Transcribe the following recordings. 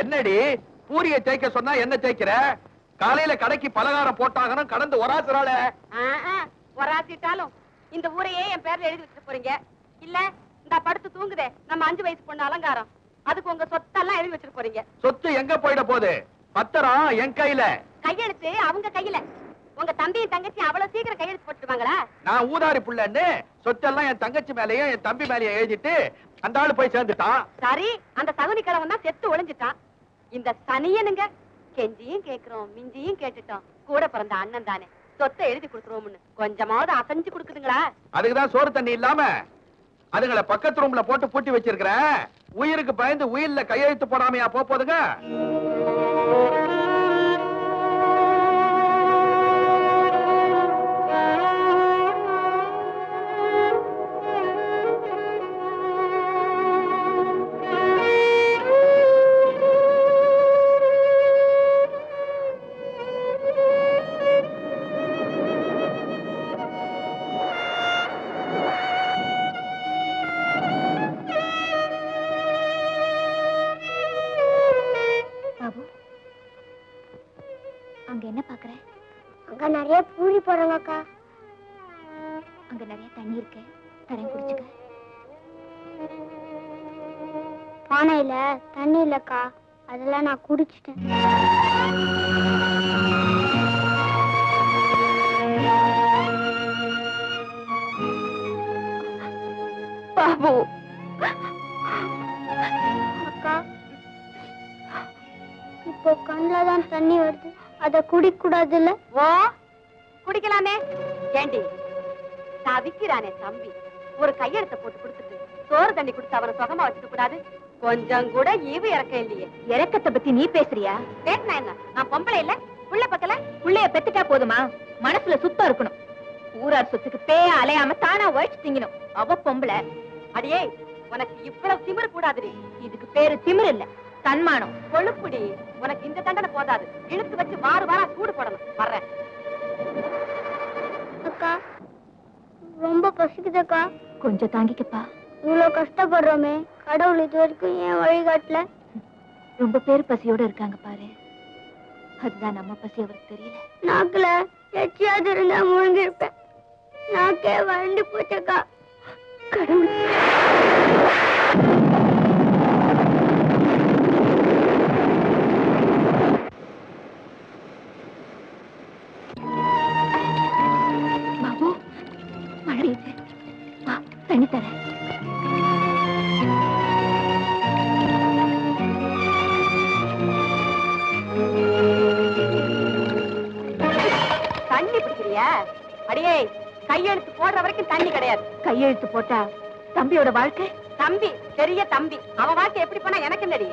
என்னடி பூரிய தேய்க்க சொன்னா என்ன தேய்க்கிற? காலையில கடைக்கு பலகாரம் போட்டாங்கன்னு கடந்து ஒராசுறாள. ஒராசிட்டாலும் இந்த ஊரையே என் பேர்ல எழுதி வச்சுட்டு போறீங்க. இல்ல இந்த படுத்து தூங்குதே நம்ம 5 வயசு பொண்ணு அலங்காரம், அதுக்கு உங்க சொத்தெல்லாம் எழுதி வச்சுட்டு போறீங்க. சொத்து எங்க போயிட போகுது? பத்திரம் என் கையில. கையெழுத்து அவங்க கையில. உங்க தம்பியும் தங்கச்சி அவ்வளவு சீக்கிரம் கையெழுத்து போட்டுருவாங்களா? நான் ஊதாரி புள்ளன்னு சொத்தெல்லாம் என் தங்கச்சி மேலயும் என் தம்பி மேலயும் எழுதிட்டு அந்த ஆளு போய் சேர்ந்துட்டான். சரி, அந்த சகுனி கிழவன் தான் செத்து ஒளிஞ்சிட்டான். இந்த சனியனுங்க கெஞ்சியும் கேக்குறோம் மிஞ்சியும் கேட்டுட்டோம், கூட பிறந்த அண்ணன் தானே, சொத்தை எழுதி கொடுத்துருவோம்னு கொஞ்சமாவது அசைஞ்சு கொடுக்குதுங்களா? அதுக்குதான் சோறு தண்ணி இல்லாம அதுங்களை பக்கத்து ரூம்ல போட்டு பூட்டி வச்சிருக்கிற. உயிருக்கு பயந்து உயிர்ல கையெழுத்து போடாமையா போதுங்க. என்ன பாக்குற? அங்க நிறைய பூரி போறாங்கக்கா. அங்க நிறைய தண்ணி இருக்கு, தரேன் குடிச்சுக்க. பானையில தண்ணி இல்லக்கா, அதெல்லாம் நான் குடிச்சிட்டேன். பாபு அக்கா, இப்போ கண்ணுல தான் தண்ணி வருது, அத குடிக்க கூடாதுல்ல? ஓ குடிக்கலாமே. ஏண்டி தவிக்கிறானே தம்பி, ஒரு கையெழுத்த போட்டு கொடுத்துட்டு சோறு தண்ணி கொடுத்து அவனை சுகமா வச்சுக்க கூடாது? கொஞ்சம் கூட ஈவு இறக்க இல்லையே. இறக்கத்தை பத்தி நீ பேசுறியா? பேசினா என்ன? நான் பொம்பளை இல்ல? புள்ள பக்கல புள்ளைய பெத்துட்டா போதுமா? மனசுல சுத்தம் இருக்கணும். ஊரார் சொத்துக்கு பேய அலையாம தானா உழைச்சு திங்கணும். அவ பொம்பளை. அடியே, உனக்கு இவ்வளவு திமிரு கூடாதுடி. இதுக்கு பேரு திமிரு இல்ல, தன்மானம். கொழுப்புடி. உனக்கு இந்த தண்டனை போதாது, இழுத்து வச்சு வார வாரம் சூடு போடணும். வர்றேன். அக்கா, ரொம்ப பசிக்குதுக்கா. கொஞ்சம் தாங்கிக்கப்பா. இவ்வளவு கஷ்டப்படுறோமே, கடவுள் இது வரைக்கும் ஏன் வழிகாட்டல? ரொம்ப பேர் பசியோட இருக்காங்க பாரு, அதுதான் நம்ம பசி அவருக்கு தெரியல. நாக்குல எச்சியாவது இருந்தா முழுங்கிருப்பேன். நாக்கே வறண்டு போச்சக்கா. கடவுள், பாபு மழை தண்ணி தரேன். தண்ணி பிடிக்கிறியா? அடியே, கையெழுத்து போடுற வரைக்கும் தண்ணி கிடையாது. கையெழுத்து போட்டா தம்பியோட வாழ்க்கை? தம்பி பெரிய தம்பி, அவன் வாழ்க்கை எப்படி போனா எனக்கு என்னடி?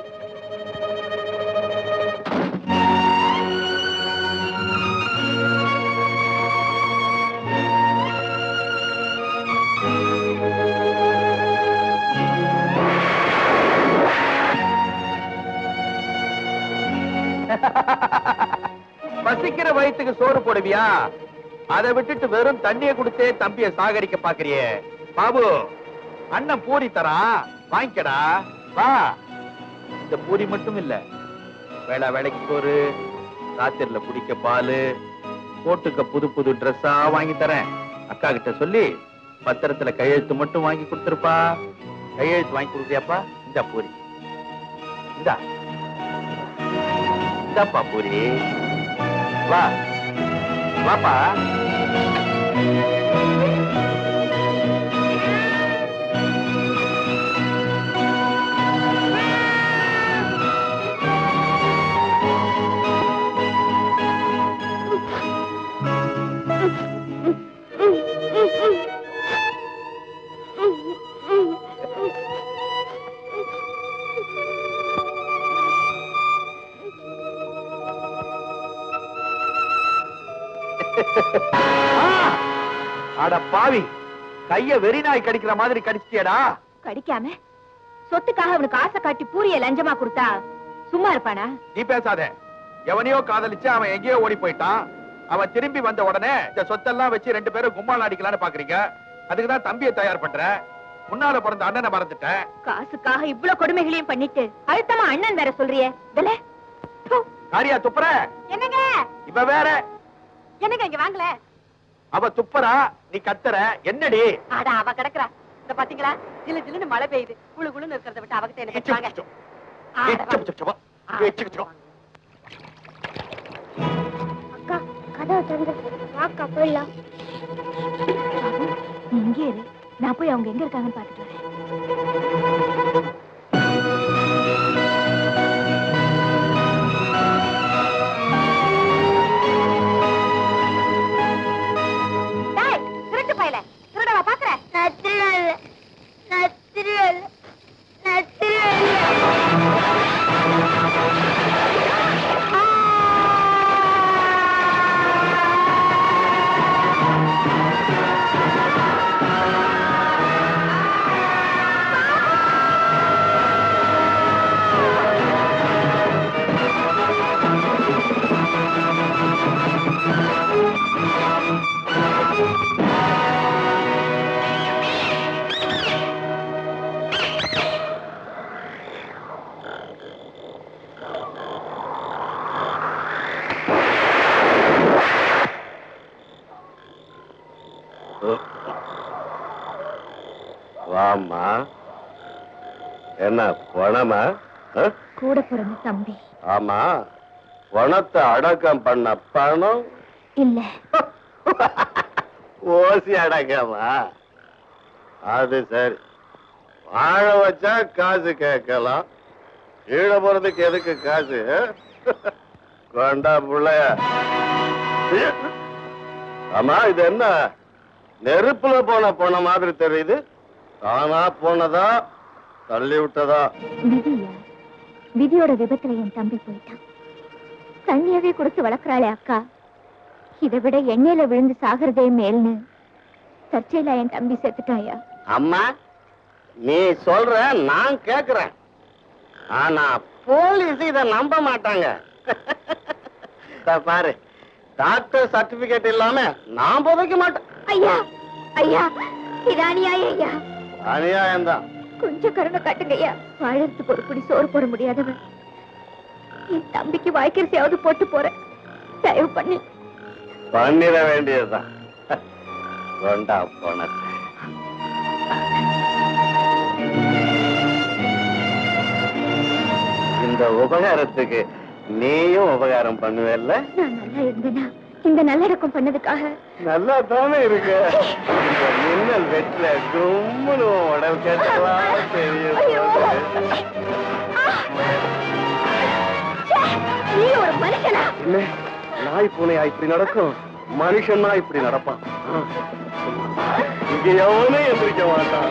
பசிக்கிற வயிற்றுக்கு சோறு போடுவியா? அதை விட்டுட்டு வெறும் தண்ணியை கொடுத்தே தம்பிய சாகடிக்க பாக்குறியே. பாபு, அண்ணன் பூரி தரான், வாங்கிக்கடா. வா. இந்த பூரி மட்டும் இல்ல, வேளா வேலைக்கு சோறு, ராத்திரில குடிக்க பாலு, போட்டுக்க புது புது ட்ரெஸ்ஸா வாங்கி தரேன். அக்கா கிட்ட சொல்லி பத்திரத்துல கையெழுத்து மட்டும் வாங்கி கொடுத்துருப்பா. கையெழுத்து வாங்கி கொடுத்தியாப்பா? இந்த பூரி இந்தா, இந்தாப்பா பூரி. வா வாப்பா. அட பாவி, கைய வெறி நாய் கடிக்கிற மாதிரி கடிச்சிட்டியடா. கடிக்காம சொத்துக்காக அவனுக்கு ஆசை காட்டி பூரிய லஞ்சமா கொடுத்தா சும்மா இருப்பானா? நீ பேசாத. எவனையோ காதலிச்சு அவன் எங்கேயோ ஓடி போயிட்டான். அவன் திரும்பி வந்த உடனே இந்த சொத்தெல்லாம் வச்சு 2 பேரும் கும்மாளம் அடிக்கலான்னு பாக்குறீங்க. அதுக்குதான் தம்பியை தயார் பண்ற. முன்னால பிறந்த அண்ணனை மறந்துட்டேன். காசுக்காக இவ்வளவு கொடுமைகளையும் பண்ணிட்டு அழுத்தமா அண்ணன் வேற சொல்றியே இதுல காரியா துப்புற? என்னங்க இவ வேற. என்னங்க இங்க வாங்கல. அவ துப்புறா, நீ கத்துற. என்னடி? ஆடா அவ கிடக்குறா. இந்த பாத்தீங்களா, ஜிலு ஜிலுன்னு மழை பெய்யுது. குளு குளுன்னு இருக்கிறத விட்டு அவகிட்ட என்ன பேசுவாங்க? அக்கா கதவை திறந்து வாக்கா போயிடலாம். நீ இங்கே இரு, நான் போய் அவங்க எங்க இருக்காங்கன்னு பாத்துட்டு வரேன். டேய், திருட்டு பயலே, திருடவா பாக்குற? நான் திருடல, நான் திருடல, நான் திருடல. வாமா, என்ன பணமா? கூட பிறந்த தம்பி. ஆமா, பணத்தை அடக்கம் பண்ண பணம் இல்ல, ஓசி அடக்கமா? அது சரி, வாழ வச்சா காசு கேட்கலாம், ஈழ போறதுக்கு எதுக்கு காசு? கொண்டா புள்ளைய. ஆமா, இது என்ன நெருப்புல போன போன மாதிரி தெரியுது? தானா போனதா தள்ளி விட்டதா? விதியா? விதியோட விபத்துல என் தம்பி போயிட்டான். தண்ணியவே கொடுத்து வளர்க்கறாளே அக்கா, இதை விட எண்ணெயில விழுந்து சாகிறதே மேல்னு சர்ச்சையில என் தம்பி செத்துட்டாயா. அம்மா, நீ சொல்ற நான் கேக்குறேன், ஆனா போலீஸ் இத நம்ப மாட்டாங்க. பாரு, டாக்டர் சர்டிபிகேட் இல்லாம நான் புதைக்க மாட்டேன். ஐயா ஐயா, இது அநியாயம் ஐயா. அநியாயம் தான். கொஞ்சம் கருணை காட்டுங்க ஐயா. வாழறதுக்கு ஒரு குடி சோறு போட முடியாதவன் என் தம்பிக்கு வாய்க்கரிசியாவது போட்டு போறேன், தயவு பண்ணி. பண்ணிட வேண்டியதுதான். கொண்டா பணத்தை. இந்த உபகாரத்துக்கு நீயும் உபகாரம் பண்ணுவேல்ல? நான் நல்லா இருந்தேனா இந்த நல்லடக்கம் பண்ணதுக்காக? நல்லா தானே இருக்கு. இந்த மின்னல் வெட்டில கும்முன்னு உடல் கேட்டலாம் தெரியும். நீ ஒரு மனுஷனா? இல்ல, நாய் பூனையா இப்படி நடக்கும், மனுஷன்னா இப்படி நடப்பான். இங்க எவனும் எந்திரிக்க மாட்டான்.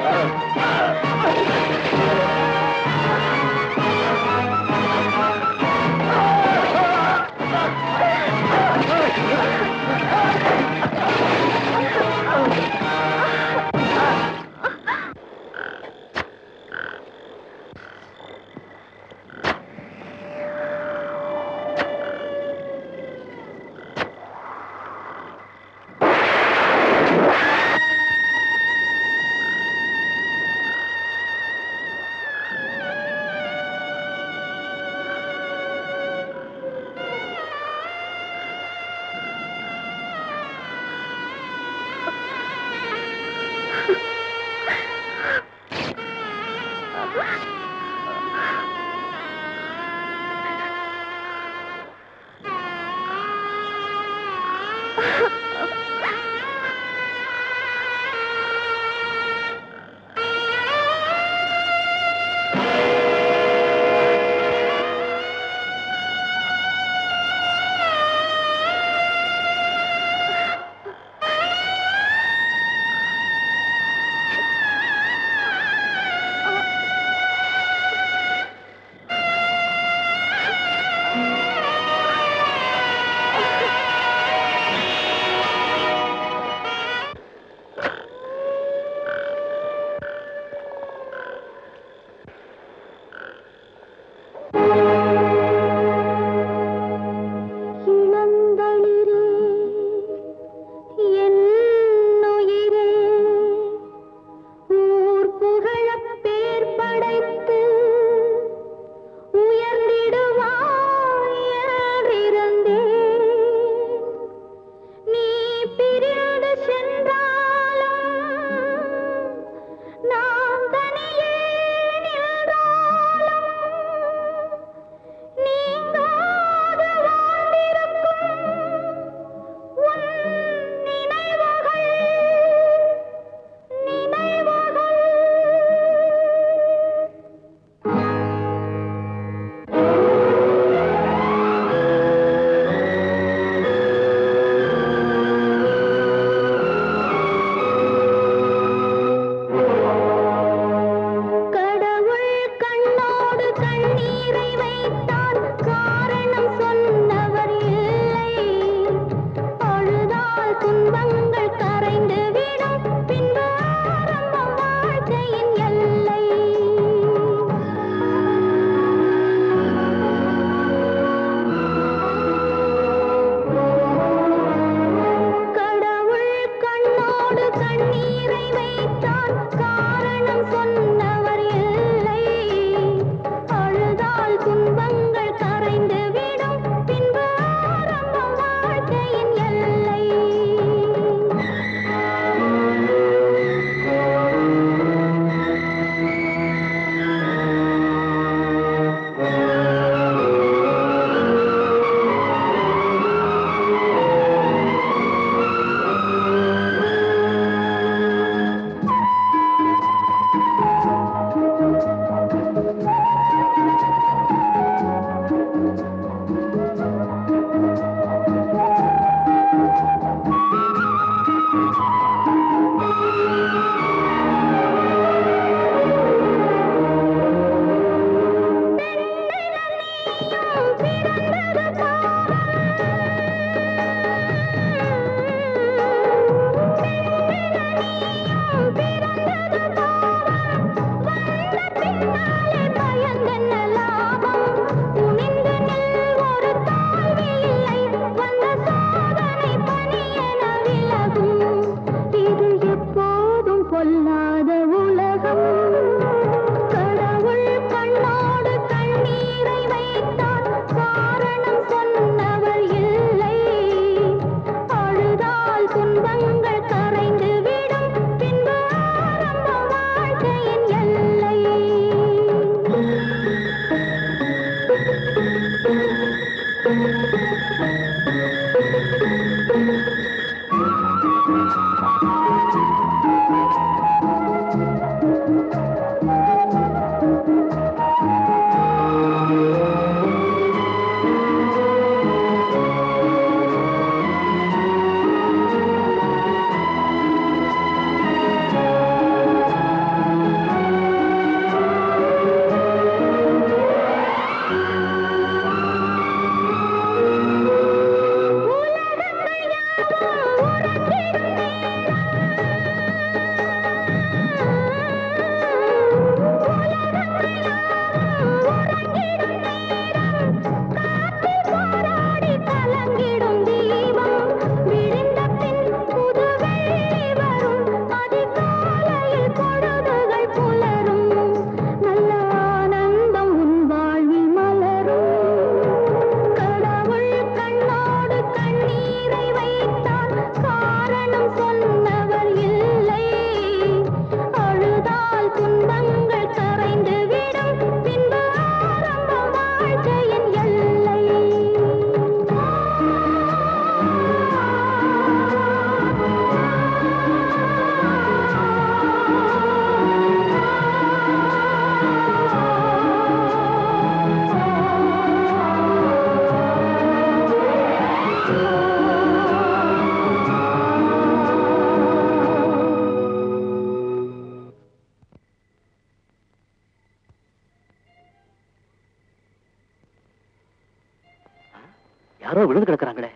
யாரோ விழுந்து கிடக்குறாங்களே.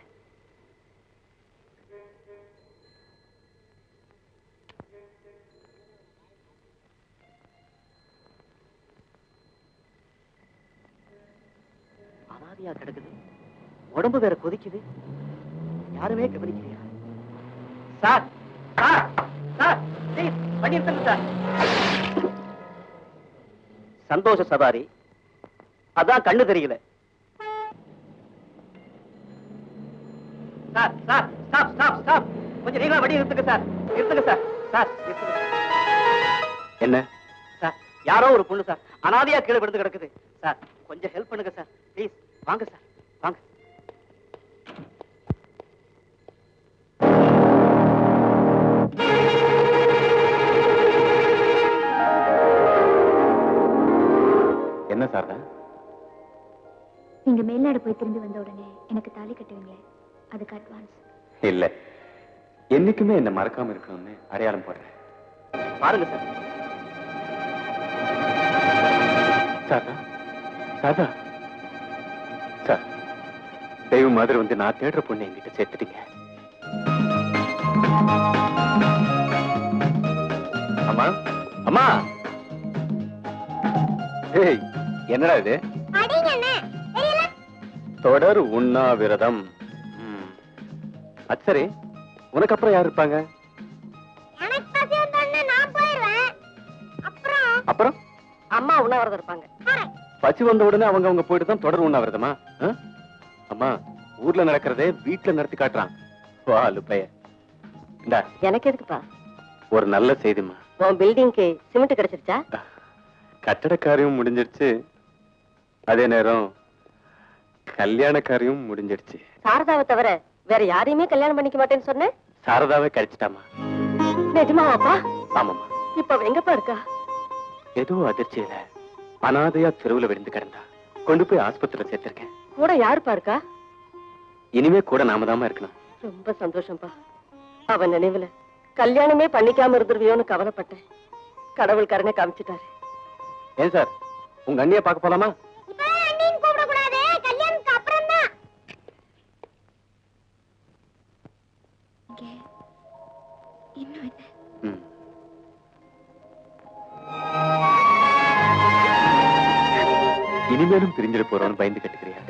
அனாதையா கிடக்குது, உடம்பு வேற கொதிக்குது, யாருமே கவனிக்கலையா? சார் சார் சார் ப்ளீஸ் வண்டி நிறுத்துங்க சார். சந்தோஷ சவாரி, அதான் கண்ணு தெரியல. Sir sir stop stop stop, கொஞ்சம் நீங்களா வண்டி நிறுத்துங்க சார், நிறுத்துங்க சார். சார் நிறுத்துங்க. என்ன சார், யாரோ ஒரு பொண்ணு சார் அனாதையா கீழே விழுந்து கிடக்குது சார், கொஞ்சம் ஹெல்ப் பண்ணுங்க சார் ப்ளீஸ். வாங்க சார் வாங்க. என்ன சார்? நீங்க மேல்நாடு போய் திரும்பி வந்த உடனே எனக்கு தாலி கட்டுவீங்களே, அதுக்கு அட்வான்ஸ். இல்ல, என்னைக்குமே என்ன மறக்காம இருக்கணும்னு அடையாளம் போடுறேன். பாருங்க சார். சாரதா, சாரதா சார், தெய்வம் மாதிரி வந்து நான் தேடுற பொண்ணு என்கிட்ட சேர்த்துட்டீங்க. அம்மா அம்மா ஏய் என்னடா இது தொடர் உண்ணாவிரதம் அது சரி உனக்கு அப்புறம் யார் இருப்பாங்க அப்புறம் அம்மா உண்ணாவிரதம் இருப்பாங்க. பசி வந்த உடனே அவங்க போயிட்டு தான் தொடர் உண்ணாவிரதமா அம்மா ஊர்ல நடக்கிறதே வீட்டுல நடத்தி காட்டுறான் வா லுப்பைய இந்தா எனக்கு எதுக்குப்பா? ஒரு நல்ல செய்திமா உன் பில்டிங்க்கு சிமெண்ட் கிடைச்சிருச்சா? கட்டட காரியம் முடிஞ்சிருச்சு அதே நேரம் கல்யாண காரியம் முடிஞ்சிருச்சு சாரதாவை தவிர வேற யாரையுமே கல்யாணம் பண்ணிக்க மாட்டேன்னு சொன்னேன். சாரதாவே கழிச்சிட்டாமா நிஜமாவாப்பா? ஆமாமா இப்ப அவ எங்கப்பா இருக்கா? ஏதோ அதிர்ச்சியில அனாதையா தெருவுல விழுந்து கிடந்தா கொண்டு போய் ஆஸ்பத்திரியில சேர்த்திருக்கேன். கூட யாருப்பா இருக்கா? இனிமே கூட நாம தாமா இருக்கணும். ரொம்ப சந்தோஷம்ப்பா. அவன் நினைவுல கல்யாணமே பண்ணிக்காம இருந்துருவியோன்னு கவலைப்பட்டேன். கடவுள் கருணை காமிச்சிட்டாரு. ஏன் சார் உங்க அண்ணிய பார்க்க போலாமா? இனிமேலும் பிரிஞ்சிட போறோம்னு பயந்து கட்டுக்கிறியா?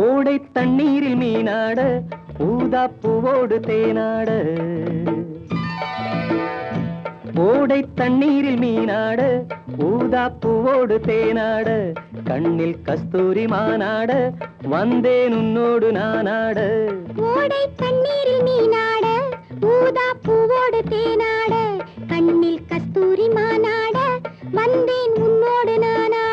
ஓடை தண்ணீரில் மீனாட ஊதா பூவோடு தேனாட ஓடை தண்ணீரில் மீனாட ஊதா பூவோடு தேனாட கண்ணில் கஸ்தூரி மானாட வந்தேன் உன்னோடு நானாட ஓடை தண்ணீரில் மீனாட ஊதா பூவோடு தேனாட கண்ணில் கஸ்தூரி மானாட வந்தேன் உன்னோடு நானாட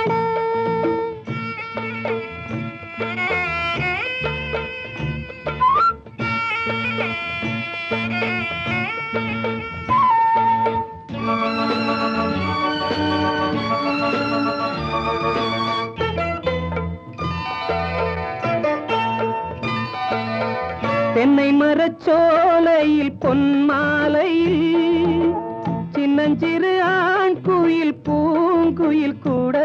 தென்னை மரச்சோலையில் பொன்மாலையில் சின்னஞ்சிறு ஆண் குயில் பூங்குயில் கூட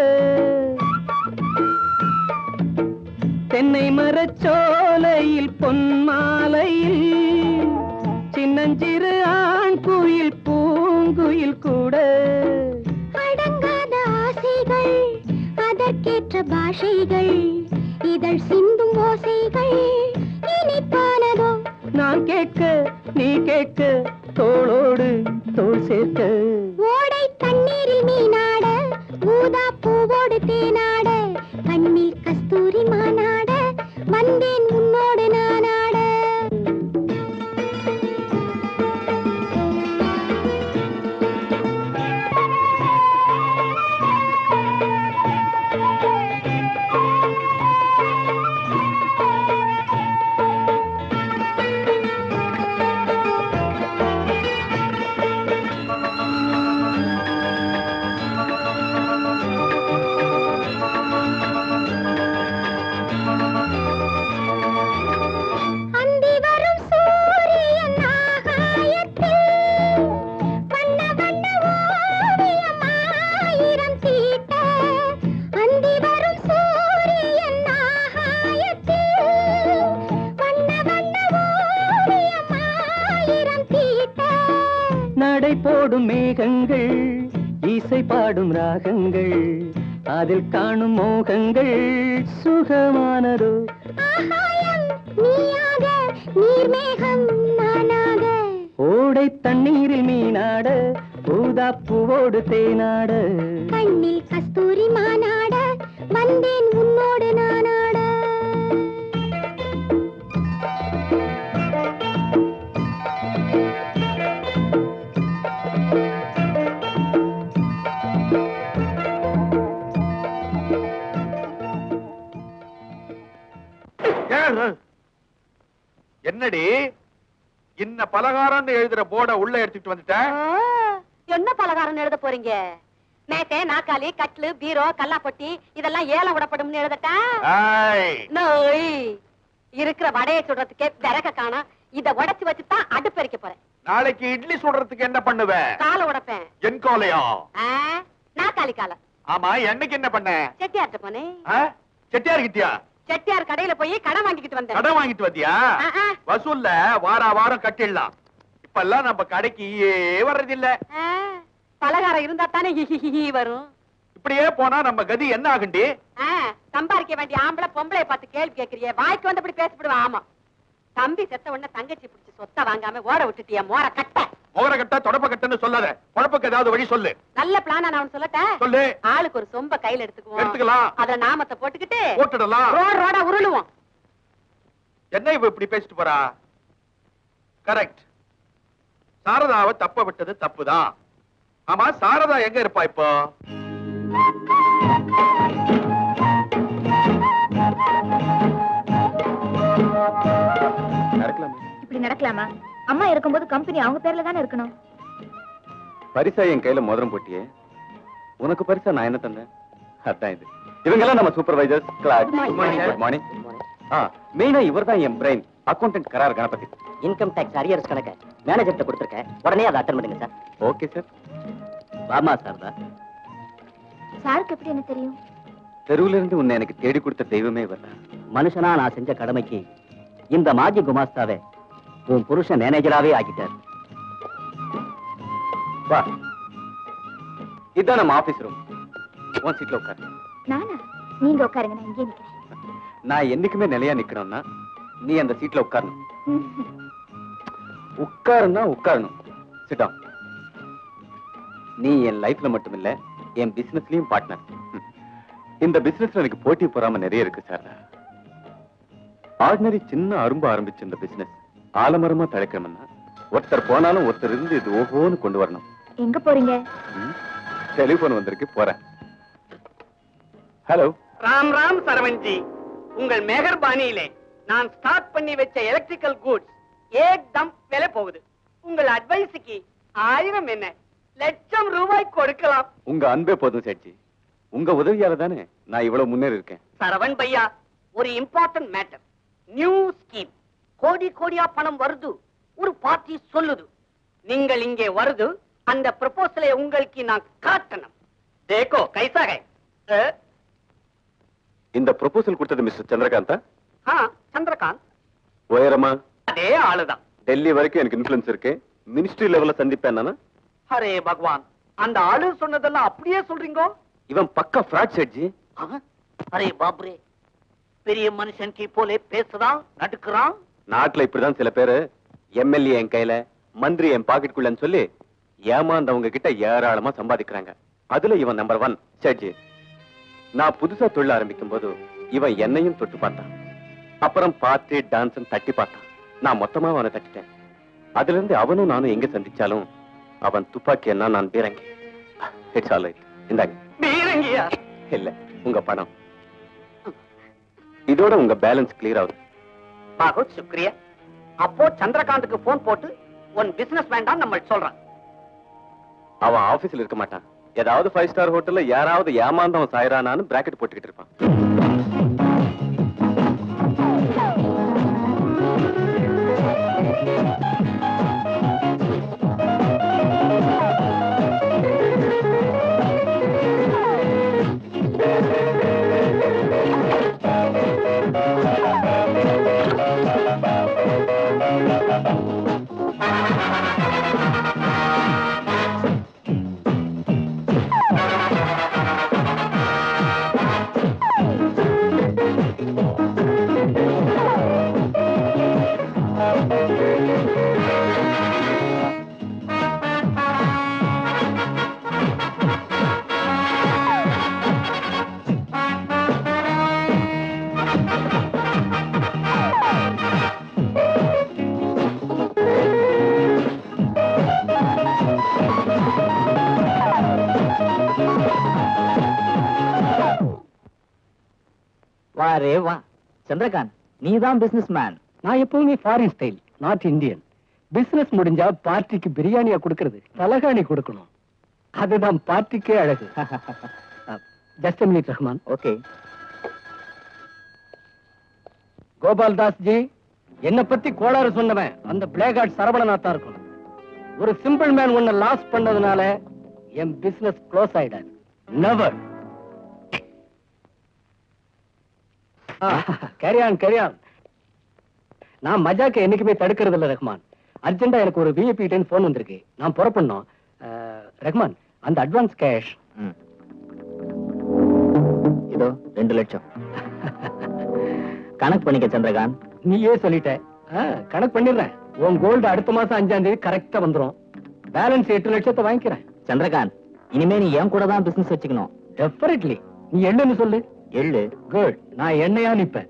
தென்னை மரச்சோலையில் பொன்மாலையில் சின்னஞ்சிறு ஆண் குயில் பூங்குயில் கூட அடங்காத ஆசைகள் அதற்கேற்ற பாஷைகள் இதழ் சிந்தும் ஓசைகள் இனிப்பானதோ நான் கேட்க நீ கேட்க தோளோடு தோள் சேர்க்க ஓடை தண்ணீரில் மீனாட ஊதா பூவோடு தேனாட கண்ணில் கஸ்தூரி மானாட வந்தேன் உன்னோடு நானாட நடை போடும் மேகங்கள் இசை பாடும் ராகங்கள் அதில் காணும் மோகங்கள் சுகமானதோ நீயாக நீர்மேகம் நானாக ஓடை தண்ணீரில் மீனாட ஊதா பூவோடு தேனாட கண்ணில் கஸ்தூரி மானாட வந்தேன் உன்னோடு நானாட என்னடி இன்ன பலகாரம்னு எழுதுற போர்ட உள்ள எடுத்துட்டு வந்துட்ட? என்ன பலகாரம் எழுத போறீங்க? மேசை, நாக்காளி, கட்லு, பீரோ, கல்லாப்பொட்டி இதெல்லாம் ஏலம் விடப்படும் எழுதட்டா? நோய் இருக்கிற வடையை சுடுறதுக்கே விறக காணோம். இத உடைச்சு வச்சுதான் அடுப்பெரிக்க போறேன். நாளைக்கு இட்லி சுடுறதுக்கு என்ன பண்ணுவ? காலை உடைப்பேன். என் காலையா? நாக்காளி காலை. ஆமா, என்னைக்கு என்ன பண்ண? செட்டியார்ட்ட போனேன். செட்டியார் கிட்டியா? செட்டியார் கடையில போய் கடன் வாங்கிட்டு வந்தேன். கடன் வாங்கிட்டு வந்தியா? வசூல்ல வாரம் கட்டிடலாம். இப்பெல்லாம் நம்ம கடைக்கு வர்றதில்ல. பலகாரம் இருந்தா தானே வரும். இப்படியே போனா நம்ம கதி என்ன ஆகுண்டி? சம்பாதிக்க வேண்டிய ஆம்பளை பொம்பளை பார்த்து கேள்வி கேட்கறிய, வாய்க்கு வந்தபடி பேசப்படுவா. ஆமா, தம்பி செத்த உடனே தங்கச்சி பிடிச்சி சொத்தை வாங்காம ஓட விட்டுட்டிய மோர கட்ட. மோர கட்ட தொடப்ப கட்டன்னு சொல்லாத, குழப்பக்கு ஏதாவது வழி சொல்லு. நல்ல பிளானா நான் சொல்லட்டேன். சொல்லு. ஆளுக்கு ஒரு சொம்ப கையில எடுத்துக்கலாம். அத நாமத்தை போட்டுக்கிட்டு போட்டுடலாம். ரோடா உருளுவோம். என்ன இவ இப்படி பேசிட்டு போறா? கரெக்ட். சாரதாவை தப்ப விட்டது தப்புதான். ஆமா, சாரதா எங்க இருப்பா இப்போ? இப்படி நடக்கலாமா? அம்மா இருக்கும்போது கம்பெனி அவங்க பேர்ல தானே இருக்கணும். பரிசா என் கையில மோதிரம் போட்டியே, உனக்கு பரிசா நான் என்ன தந்தேன்? அதான் இது. இவங்க எல்லாம் நம்ம சூப்பர்வைசர்ஸ். Good morning. மெயினா இவர் தான் என் பிரெயின், அக்கௌண்டன்ட் கரார் கணபதி. இன்கம் டாக்ஸ் அரியர்ஸ் கணக்க மேனேஜர்ட்ட கொடுத்திருக்கேன், உடனே அதை அட்டெண்ட் பண்ணுங்க சார். Okay sir. வாமா சாரதா. சாருக்கு எப்படி என்ன தெரியும்? தெருவுல இருந்து உன்னை எனக்கு தேடி கொடுத்த தெய்வமே இவர். மனுஷனா நான் செஞ்ச கடமைக்கு இந்த மாஜி குமாஸ்தாவை உன் புருஷன் மேனேஜராவே ஆக்கிட்டார். வா, இதான் நம்ம ஆபீஸ் ரூம். உன் சீட்ல உட்காரு. நானா? நீங்க உட்காருங்க, நான் இங்கே நிக்கிறேன். நான் என்னைக்குமே நிலையா நிக்கணும்னா நீ அந்த சீட்ல உட்காரணும். உட்காரணும். Sit down. நீ என் லைஃப்ல மட்டும் இல்ல, என் பிசினஸ்லயும் பார்ட்னர். இந்த பிசினஸ்ல எனக்கு போட்டி பொறாம நிறைய இருக்கு சார். ஆர்டினரி சின்ன அரும்பு ஆரம்பிச்ச இந்த பிசினஸ் ஆலமரமா தழைக்கணும்னா ஒருத்தர் போனாலும் ஒருத்தர் இருந்து இது ஓஹோன்னு கொண்டு வரணும். எங்க போறீங்க? டெலிபோன் வந்திருக்கு, போறேன். ஹலோ. ராம் ராம் சரவண்ஜி, உங்கள் மெஹர்பானியிலே நான் ஸ்டார்ட் பண்ணி வச்ச எலக்ட்ரிக்கல் கூட்ஸ் ஏக்தம் விலை போகுது. உங்கள் அட்வைஸுக்கு 1000 என்ன, லட்சம் ரூபாய் கொடுக்கலாம். உங்க அன்பே போதும் சேட்ஜி. உங்க உதவியால தானே நான் இவ்வளவு முன்னேறி இருக்கேன். சரவண் பையா, ஒரு இம்பார்ட்டன்ட் மேட்டர். New scheme. கோடி கோடியா பணம் வருது, ஒரு பார்ட்டி சொல்லுது. நீங்கள் இங்கே வருது, அந்த ப்ரொபோசலை உங்களுக்கு நான் காட்டணும். தேக்கோ கைசா கை. இந்த ப்ரொபோசல் கொடுத்தது மிஸ்டர் சந்திரகாந்தா? சந்திரகாந்த். உயரமா? அதே ஆளுதான். டெல்லி வரைக்கும் எனக்கு இன்ஃபுளுன்ஸ் இருக்கு. மினிஸ்ட்ரி லெவல்ல சந்திப்பேன் நானா? அரே பகவான், அந்த ஆளு சொன்னதெல்லாம் அப்படியே சொல்றீங்க? இவன் பக்கா ஃப்ராட் சேட்ஜி. அரே பாப்ரே, பெரிய மனுஷனுக்கு போலே பேசுறான், நடுக்குறான். நாட்டுல இப்படிதான் சில பேரு எம்எல்ஏ என் கையில, மந்திரி என் பாக்கெட்டுக்குள்ளன்னு சொல்லி ஏமாந்தவங்க கிட்ட ஏராளமா சம்பாதிக்கிறாங்க. அதுல இவன் நம்பர் 1 சேட்ஜி. நான் புதுசா தொழில் ஆரம்பிக்கும் போது இவன் என்னையும் தொட்டு பார்த்தான். அப்புறம் பார்த்து டான்ஸ் தட்டி பார்த்தான். நான் மொத்தமா அவனை தட்டிட்டேன். அதுல இருந்து அவனும் நானும் எங்க சந்திச்சாலும் அவன் துப்பாக்கி என்ன, நான் பீரங்கி. It's all right. இந்தாங்க. பீரங்கியா? இல்ல, உங்க பணம். இதோட உங்க பேலன்ஸ் கிளியர் ஆகுது. பாகுத் சுக்ரியா. அப்போ சந்திரகாந்துக்கு போன் போட்டு உன் பிசினஸ் வேண்டாம் நம்ம சொல்றான். அவன் ஆபீஸ்ல இருக்க மாட்டான். ஏதாவது 5 ஸ்டார் ஹோட்டல்ல யாராவது ஏமாந்தவன் சாயரானான்னு பிராக்கெட் போட்டுக்கிட்டு இருப்பான். வாரே வா சந்திரகாந்த், நீதான் பிசினஸ் மேன். நான் எப்பவுமே foreign style, north Indian. Business முடிஞ்சா பார்ட்டிக்கு பிரியாணியா கொடுக்கிறது, தலகாணி கொடுக்கணும். அதுதான் பார்ட்டிக்கே அழகு. Just minute Rahman. Okay. Gopal Das ji, என்ன பத்தி கோளாறு சொன்னவன் அந்த பிளேகார்ட் சரவணநாத்தா இருக்கணும். ஒரு சிம்பிள் மேன் ஒன்ன லாஸ் பண்ணதுனால என் பிசினஸ் க்ளோஸ் ஆயிடாது. நெவர். Carry on. நான் மஜாக்க என்னைக்குமே தடுக்கிறது இல்ல ரஹ்மான். அர்ஜென்டா எனக்கு ஒரு விஐபி டைம் போன் வந்திருக்கு. நான் புறப்படணும். ரஹ்மான், அந்த அட்வான்ஸ் கேஷ் இதோ 2 லட்சம். கணக்கு பண்ணிக்க சந்திரகாந்த். நீயே சொல்லிட்ட. கணக்கு பண்ணிடுறேன். உன் கோல்டு அடுத்த மாசம் 5ஆம் தேதி கரெக்டா வந்துரும். பேலன்ஸ் 8 லட்சத்தை வாங்கிக்கிறேன். சந்திரகாந்த், இனிமே நீ என் கூட தான் பிசினஸ் வச்சுக்கணும். டெஃபினெட்லி. நீ எள்ளுன்னு சொல்லு. எள்ளு. குட். நான் எண்ணெயா நிப்பேன்.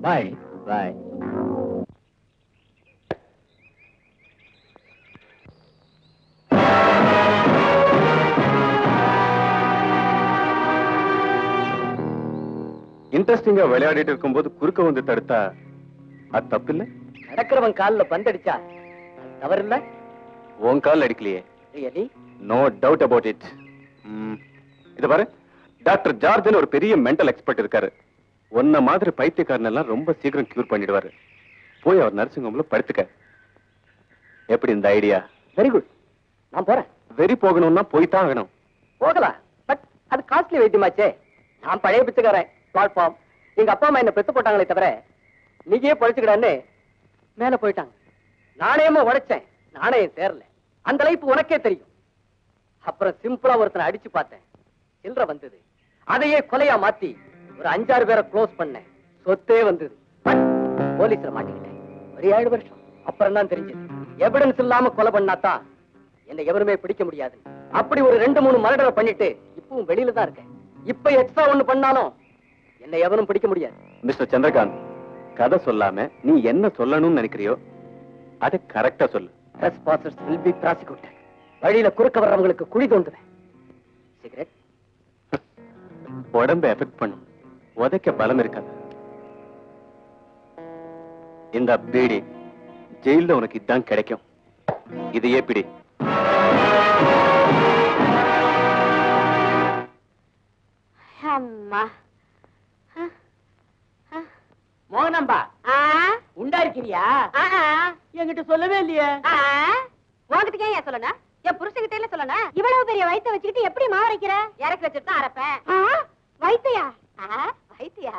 பாய். பாய். இன்ட்ரெஸ்டிங்கா விளையாடிட்டு இருக்கும்போது குறுக்க வந்து தடுத்தா அது தப்பு இல்ல? நடக்கிறவன் காலில் பந்தடிச்சா தவறு இல்ல? உன் கால் அடிக்கலையே. Really? No doubt about it. இது பாரு, டாக்டர் ஜார்ஜன் ஒரு பெரிய மென்டல் எக்ஸ்பர்ட் இருக்காரு. ஒன்ன மாதிரி பைத்தியக்காரன் எல்லாம் ரொம்ப சீக்கிரம் கியூர் பண்ணிடுவாரு. போய் அவர் நர்சிங் ஹோம்ல படுத்துக்க. எப்படி இந்த ஐடியா? Very good. நான் போறேன். வெறி போகணும்னா போய் தான் ஆகணும். போகலாம். பட் அது காஸ்ட்லி வைத்தியமாச்சே. நான் பழைய பிச்சைக்காரன். பிளாட்ஃபார்ம். எங்க அப்பா அம்மா என்ன பெத்து போட்டாங்களே தவிர நீயே பழிச்சுக்கிடான்னு மேல போயிட்டாங்க. நாணயமா உடைச்சேன். நாணயம் சேரல. அந்த லைஃப் உனக்கே தெரியும். அப்புறம் சிம்பிளா ஒருத்தனை அடிச்சு பார்த்தேன். சில்லற வந்தது. அதையே கொலையா மாத்தி ஒரு 5-6 பேரை க்ளோஸ் பண்ணேன். சொத்தே வந்தது. போலீஸ்ல மாட்டிக்கிட்டேன். ஒரு 7 வருஷம். அப்புறம் தான் தெரிஞ்சது எவிடன்ஸ் இல்லாம கொலை பண்ணாதான் என்னை எவருமே பிடிக்க முடியாது. அப்படி ஒரு 2-3 மர்டரை பண்ணிட்டு இப்பவும் வெளியில தான் இருக்கேன். இப்ப எக்ஸ்ட்ரா ஒண்ணு பண்ணாலும் என்னை எவனும் பிடிக்க முடியாது. மிஸ்டர் சந்திரகாந்த், கதை சொல்லாம நீ என்ன சொல்லணும்னு நினைக்கிறியோ அதை கரெக்டா சொல்லு. Trespassers will be prosecuted. வழியில குறுக்க வர்றவங்களுக்கு குழி தோண்டுவேன். சிகரெட் உடம்பை எஃபெக்ட் பண்ணும். உதைக்க பலம் இருக்காது. இந்த பீடி ஜெயில உனக்கு இதான் கிடைக்கும். இதையே பிடி. அம்மா. மோகனம்பா, உண்டா இருக்கிறியா? என்கிட்ட சொல்லவே இல்லையே. உங்ககிட்ட ஏன் சொல்லணும்? என் புருஷன்கிட்ட இல்ல சொல்லணும். இவ்வளவு பெரிய வயித்தை வச்சுக்கிட்டு எப்படி மாவரைக்கிற? இறக்கி வச்சுட்டு தான் அரைப்பேன். வைத்தையா? வைத்தியா?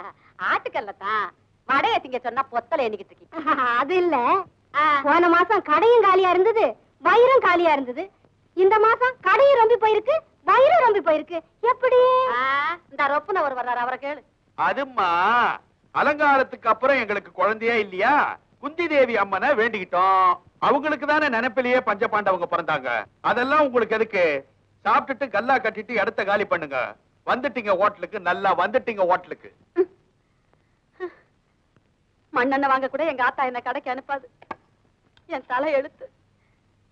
ஆட்டுக்கல்ல தான் வடைய திங்க சொன்னா பொத்தல எண்ணிக்கிட்டு இருக்கீங்க. அது இல்ல, போன மாசம் கடையும் காலியா இருந்தது, வயிறும் காலியா இருந்தது. இந்த மாசம் கடையும் ரொம்பி போயிருக்கு, வயிறும் ரொம்பி போயிருக்கு. எப்படி? இந்த ரொப்புன ஒரு வர்றாரு, அவரை கேளு. அதுமா அலங்காரத்துக்கு அப்புறம் எங்களுக்கு குழந்தையே இல்லையா? குந்தி தேவி அம்மனை வேண்டிக்கிட்டோம். அவங்களுக்கு தானே நினைப்பிலேயே பஞ்சபாண்டவங்க பிறந்தாங்க. அதெல்லாம் உங்களுக்கு எதுக்கு? சாப்பிட்டுட்டு கல்லா கட்டிட்டு இடத்த காலி பண்ணுங்க. வந்துட்டீங்க ஹோட்டலுக்கு, நல்லா வந்துட்டீங்க ஹோட்டலுக்கு. மண்ணெண்ணெய் வாங்க கூட எங்க ஆத்தா என்ன கடைக்கு அனுப்பாது. என் தலை எழுத்து.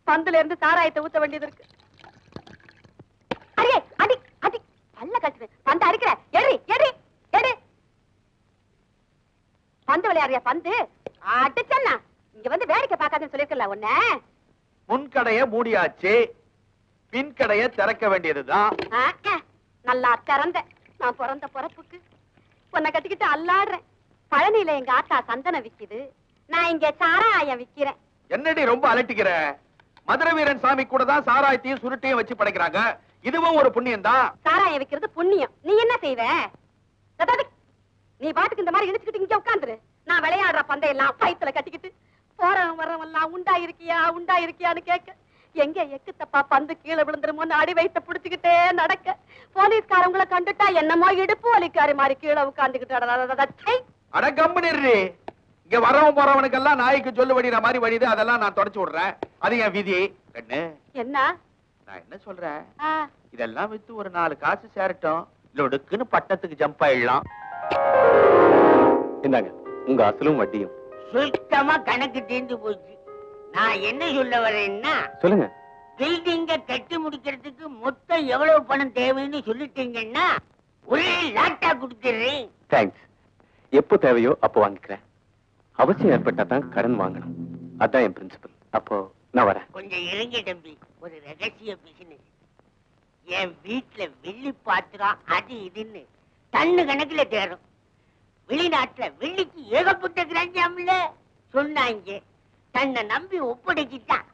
பந்துல இருந்து சாராயத்தை ஊத்த வேண்டியது இருக்கு. அடே அடி அடி பல்ல கட்டுது. பந்து அடிக்கிற எடி எடி எடி. பந்து விளையாடுறியா? பந்து அடிச்சன்னா இங்க வந்து வேடிக்கை பார்க்காதுன்னு சொல்லிருக்கல உன்ன. முன்கடைய மூடியாச்சு, பின் கடைய திறக்க வேண்டியதுதான். நல்லா திறந்த. நான் பிறந்த பிறப்புக்கு உன்னை கட்டிக்கிட்டு அல்லாடுறேன். பழனியில எங்க ஆத்தா சந்தனம் விக்குது, நான் இங்க சாராயம் விக்கிறேன். என்னடி ரொம்ப அலட்டிக்கிற? மதுரை வீரன் சாமி கூட தான் சாராயத்தையும் சுருட்டையும் வச்சு படைக்கிறாங்க. இதுவும் ஒரு புண்ணியம் தான். சாராயம் விக்கிறது புண்ணியம். நீ என்ன செய்வ? நீ பாட்டுக்கு இந்த மாதிரி இழுச்சுக்கிட்டு இங்க உட்காந்துரு. நான் விளையாடுற பந்தையெல்லாம் வயித்துல கட்டிக்கிட்டு போறவன் வர்றவெல்லாம் உண்டா இருக்கியா உண்டா இருக்கியான்னு கேட்க, எங்க எக்கு தப்பா பந்து கீழே விழுந்துருமோன்னு அடி வயித்த புடிச்சுக்கிட்டே நடக்க, போலீஸ்காரங்களை கண்டுட்டா என்னமோ இடுப்பு வலிக்காரி மாதிரி கீழே உட்காந்துக்கிட்டு. அட கம்பெனி, இங்க வரவன் போறவனுக்கெல்லாம் நாய்க்கு சொல்லு வடிற மாதிரி வடிது. அதெல்லாம் நான் தொடச்சு விடுறேன். அது என் விதி. என்ன நான் என்ன சொல்றேன், இதெல்லாம் வித்து ஒரு 4 காசு சேரட்டும். லொடுக்குன்னு பட்டத்துக்கு ஜம்ப் ஆயிடலாம். இந்தாங்க உங்க அசலும் வட்டியும். சுத்தமா கணக்கு தீர்ந்து போச்சு. நான் என்ன சொல்ல வரேன்னா, சொல்லுங்க. பில்டிங்க கட்டி முடிக்கிறதுக்கு மொத்தம் எவ்வளவு பணம் தேவைன்னு சொல்லிட்டீங்கன்னா ஒரே லாட்டா கொடுத்துறேன். தேங்க்ஸ். எப்போ தேவையோ அப்போ வாங்கிக்கிறேன். அவசியம் ஏற்பட்டா தான் கடன் வாங்கணும். அதான் என் பிரின்சிபல். அப்போ நான் வரேன். கொஞ்சம் இறங்க தம்பி, ஒரு ரகசிய பிசினஸ். என் வீட்டுல வெள்ளி பாத்திரம் அது இதுன்னு டன்னு கணக்குல தேரும். வெளிநாட்டுல வெள்ளிக்கு ஏகப்பட்ட கிராஞ்சாம்ல சொன்னாங்க. தன்னை நம்பி ஒப்படைச்சிட்டான்.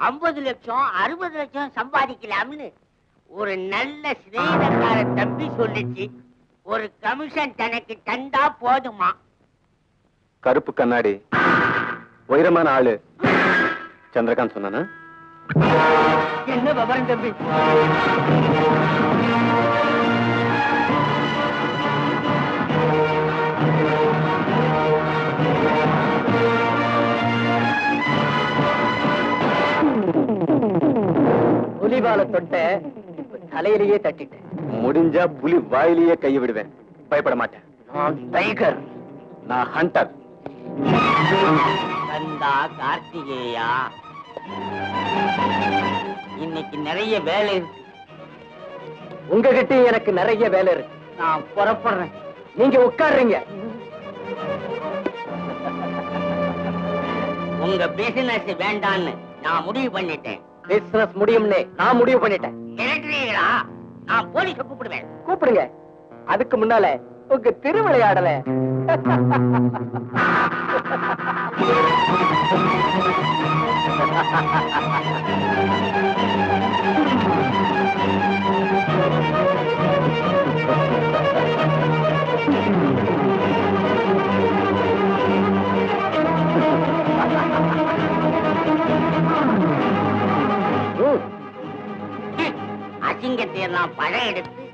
50 லட்சம் 60 லட்சம் சம்பாதிக்கலாம்னு ஒரு நல்ல சிநேகிதக்கார தம்பி சொல்லிச்சு. ஒரு கமிஷன் தனக்கு தந்தா போதுமா? கருப்பு கண்ணாடி உயரமான ஆளு சந்திரகாந்த் சொன்னானா? என்ன விவரம் தம்பி? புலிவால தொட்ட தலையிலேயே தட்டிட்டேன். முடிஞ்சா புலி வாயிலேயே கையை விடுவேன். பயப்பட மாட்டேன். நான் டைகர். நான் ஹண்டர். கந்தா கார்த்திகேயா, இன்னைக்கு நிறைய வேலை இருக்கு. உங்ககிட்ட எனக்கு நிறைய வேலை இருக்கு. நான் புறப்படுறேன். நீங்க உட்காருங்க. உங்க பிசினஸ் வேண்டான்னு நான் முடிவு பண்ணிட்டேன். பிசினஸ் முடியும்னே நான் முடிவு பண்ணிட்டேன். மிரட்டுறீங்களா? நான் போலீஸ கூப்பிடுவேன். கூப்பிடுங்க. அதுக்கு முன்னால உங்க திருவிளையாடல அசிங்கத்தை எல்லாம் பழம் எடுத்து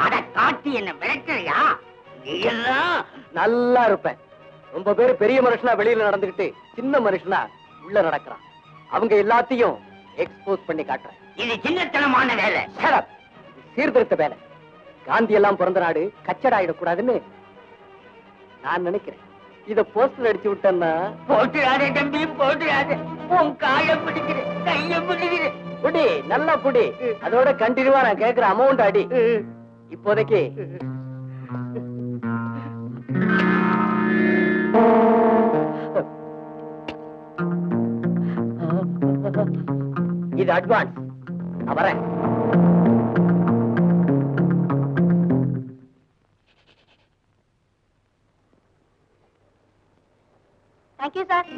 அதை காட்டி என்ன மிரட்டுறியா? நீ எல்லாம் நல்லா இருப்பேன். ரொம்ப பேரு பெரிய மனுஷனா வெளியில நடந்துகிட்டு சின்ன மனுஷனா உள்ள நடக்கிறான். அவங்க எல்லாத்தையும் எக்ஸ்போஸ் பண்ணி காட்டுறேன். இது சின்னத்தனமான வேலை. Shut up. சீர்திருத்த வேலை. காந்தி எல்லாம் பிறந்த நாடு கச்சடாயிடக்கூடாதுன்னு நான் நினைக்கிறேன். இத போஸ்டர் அடிச்சு விட்டேன்னா போட்டுறாதே தம்பி, போட்டுறாதே. உன் காய பிடிக்கிறேன், கைய பிடிக்கிறேன். புடி, நல்லா புடி. அதோட கண்டினியூவா நான் கேட்கிற அமௌண்ட் அடி. இப்போதைக்கு இது அட்வான்ஸ். நான் வரேன். Thank you sir.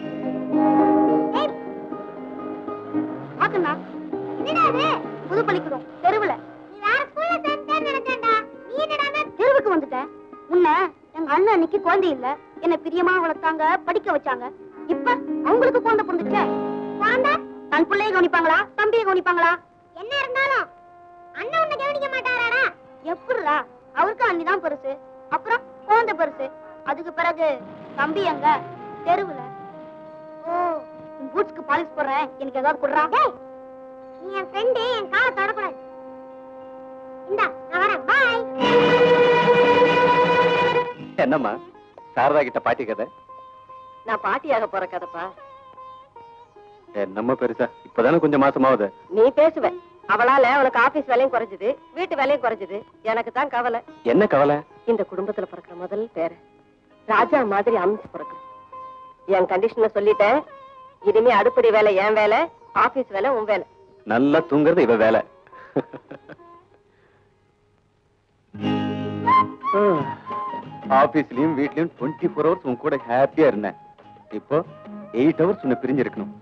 ஆக்கண்ணா, என்னடா இது? புது பள்ளிக்கூடம் தெருவுல. நீ வேற ஸ்கூல்ல சேர்ந்தேன்னு நினைச்சேன்டா. நீ என்னடா தெருவுக்கு வந்துட்ட? முன்ன எங்க அண்ணன் அன்னைக்கு குழந்தை இல்ல, என்ன பிரியமா வளர்த்தாங்க, படிக்க வச்சாங்க. இப்ப அவங்களுக்கு குழந்தை பிறந்துச்சே. குழந்தை தன் பிள்ளைய கவனிப்பாங்களா, தம்பியை கவனிப்பாங்களா? என்ன இருந்தாலும் அண்ணன் உன்னை கவனிக்க மாட்டாராடா? எப்படிடா? அவருக்கு அண்ணிதான் பெருசு, அப்புறம் குழந்தை பெருசு, அதுக்கு பிறகு தம்பி எங்க? தெருவுல. ஓ, உன் பூட்ஸ்க்கு பாலிஷ் போடுறேன், எனக்கு ஏதாவது குடுறா. டேய், நீ என் ஃப்ரெண்ட், என் காலை தொடக்கூடாது. இந்தா, நான் வரேன். பை. என்னம்மா சாரதா கிட்ட பாட்டி கதை? நான் பாட்டியாக போற கதைப்பா. என்னம்மா பெருசா? இப்பதானே கொஞ்சம் மாசமாவது. நீ பேசுவ. அவளால உனக்கு ஆபீஸ் வேலையும் குறைஞ்சது, வீட்டு வேலையும் குறைஞ்சது. எனக்கு தான் கவலை. என்ன கவலை? இந்த குடும்பத்துல பிறக்கிற முதல் பேரு ராஜா மாதிரி அமைச்சு பிறகு. என் கண்டிஷனை சொல்லிட்டேன். இனிமே அடுப்படி வேலை என் வேலை, ஆபீஸ் வேலை உன் வேலை. நல்லா தூங்குறது இவ வேலை. ஆபீஸ்லயும் வீட்லயும் 24 hours உன் கூட ஹாப்பியா இருந்தேன். இப்போ 8 hours உன்னை பிரிஞ்சு இருக்கணும்.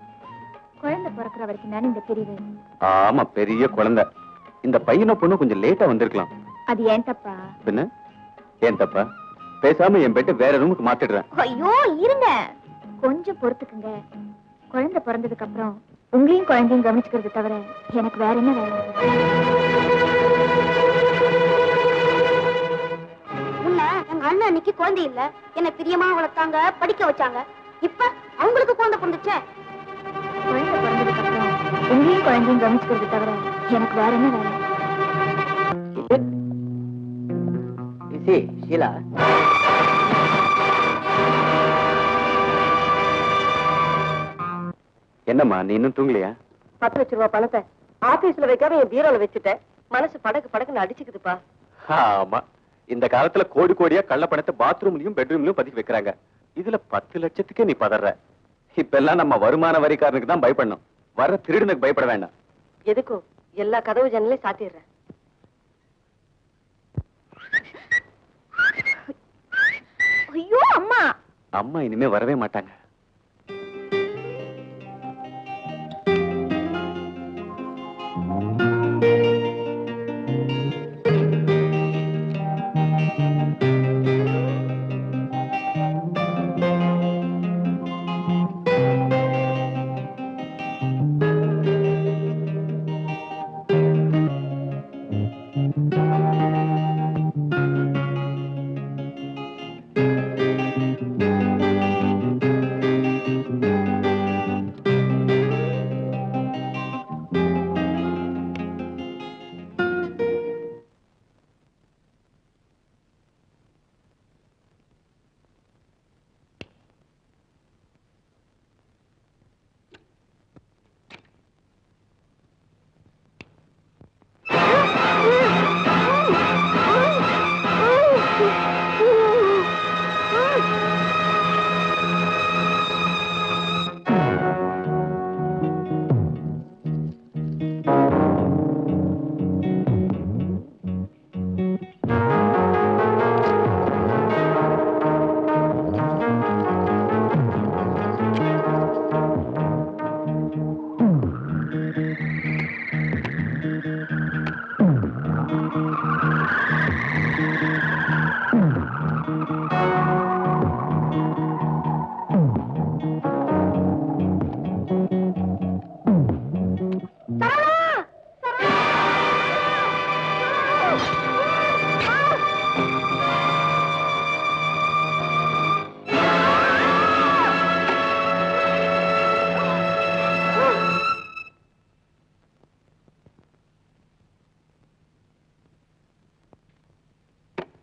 குழந்தை பிறக்கிற வரைக்கும் தானே இந்த பிரிவு. ஆமா, பெரிய குழந்தை. இந்த பையனை பொண்ணு கொஞ்சம் லேட்டா வந்திருக்கலாம். அது ஏன் தப்பா? பின்ன ஏன் தப்பா? பேசாம என் பெட்டு வேற ரூமுக்கு மாத்திடுறேன். ஐயோ இருங்க, கொஞ்சம் பொறுத்துக்குங்க. குழந்தை பிறந்ததுக்கு அப்புறம் உங்களையும் குழந்தையும் கவனிச்சுக்கிறது தவிர எனக்கு வேற என்ன வேலை? முன்ன எங்க அண்ணன் அன்னைக்கு குழந்தை இல்ல, என்ன பிரியமா வளர்த்தாங்க, படிக்க வச்சாங்க. இப்ப அவங்களுக்கு குழந்தை பிறந்துச்சே. குழந்தை பிறந்ததுக்கு அப்புறம் உங்களையும் குழந்தையும் கவனிச்சுக்கிறது தவிர எனக்கு வேற என்ன வேலை? ஷீலா, என்னம்மா நீ இன்னும் தூங்கலையா? 10 லட்சம் ரூபாய் பணத்தை ஆபீஸ்ல வைக்காம என் பீரோல வச்சுட்டேன். மனசு படக்கு படக்குன்னு அடிச்சுக்குதுப்பா. ஆமா, இந்த காலத்துல கோடி கோடியா கள்ள பணத்தை பாத்ரூம்லயும் பெட்ரூம்லயும் பதுக்கி வைக்கிறாங்க. இதுல 10 லட்சத்துக்கே நீ பதற. இப்ப எல்லாம் நம்ம வருமான வரிக்காரனுக்கு தான் பயப்படணும். வர திருடனுக்கு பயப்பட வேண்டாம். எதுக்கும் எல்லா கதவு ஜன்னலையும் சாத்திடுறேன். ஐயோ அம்மா! அம்மா இனிமே வரவே மாட்டாங்க.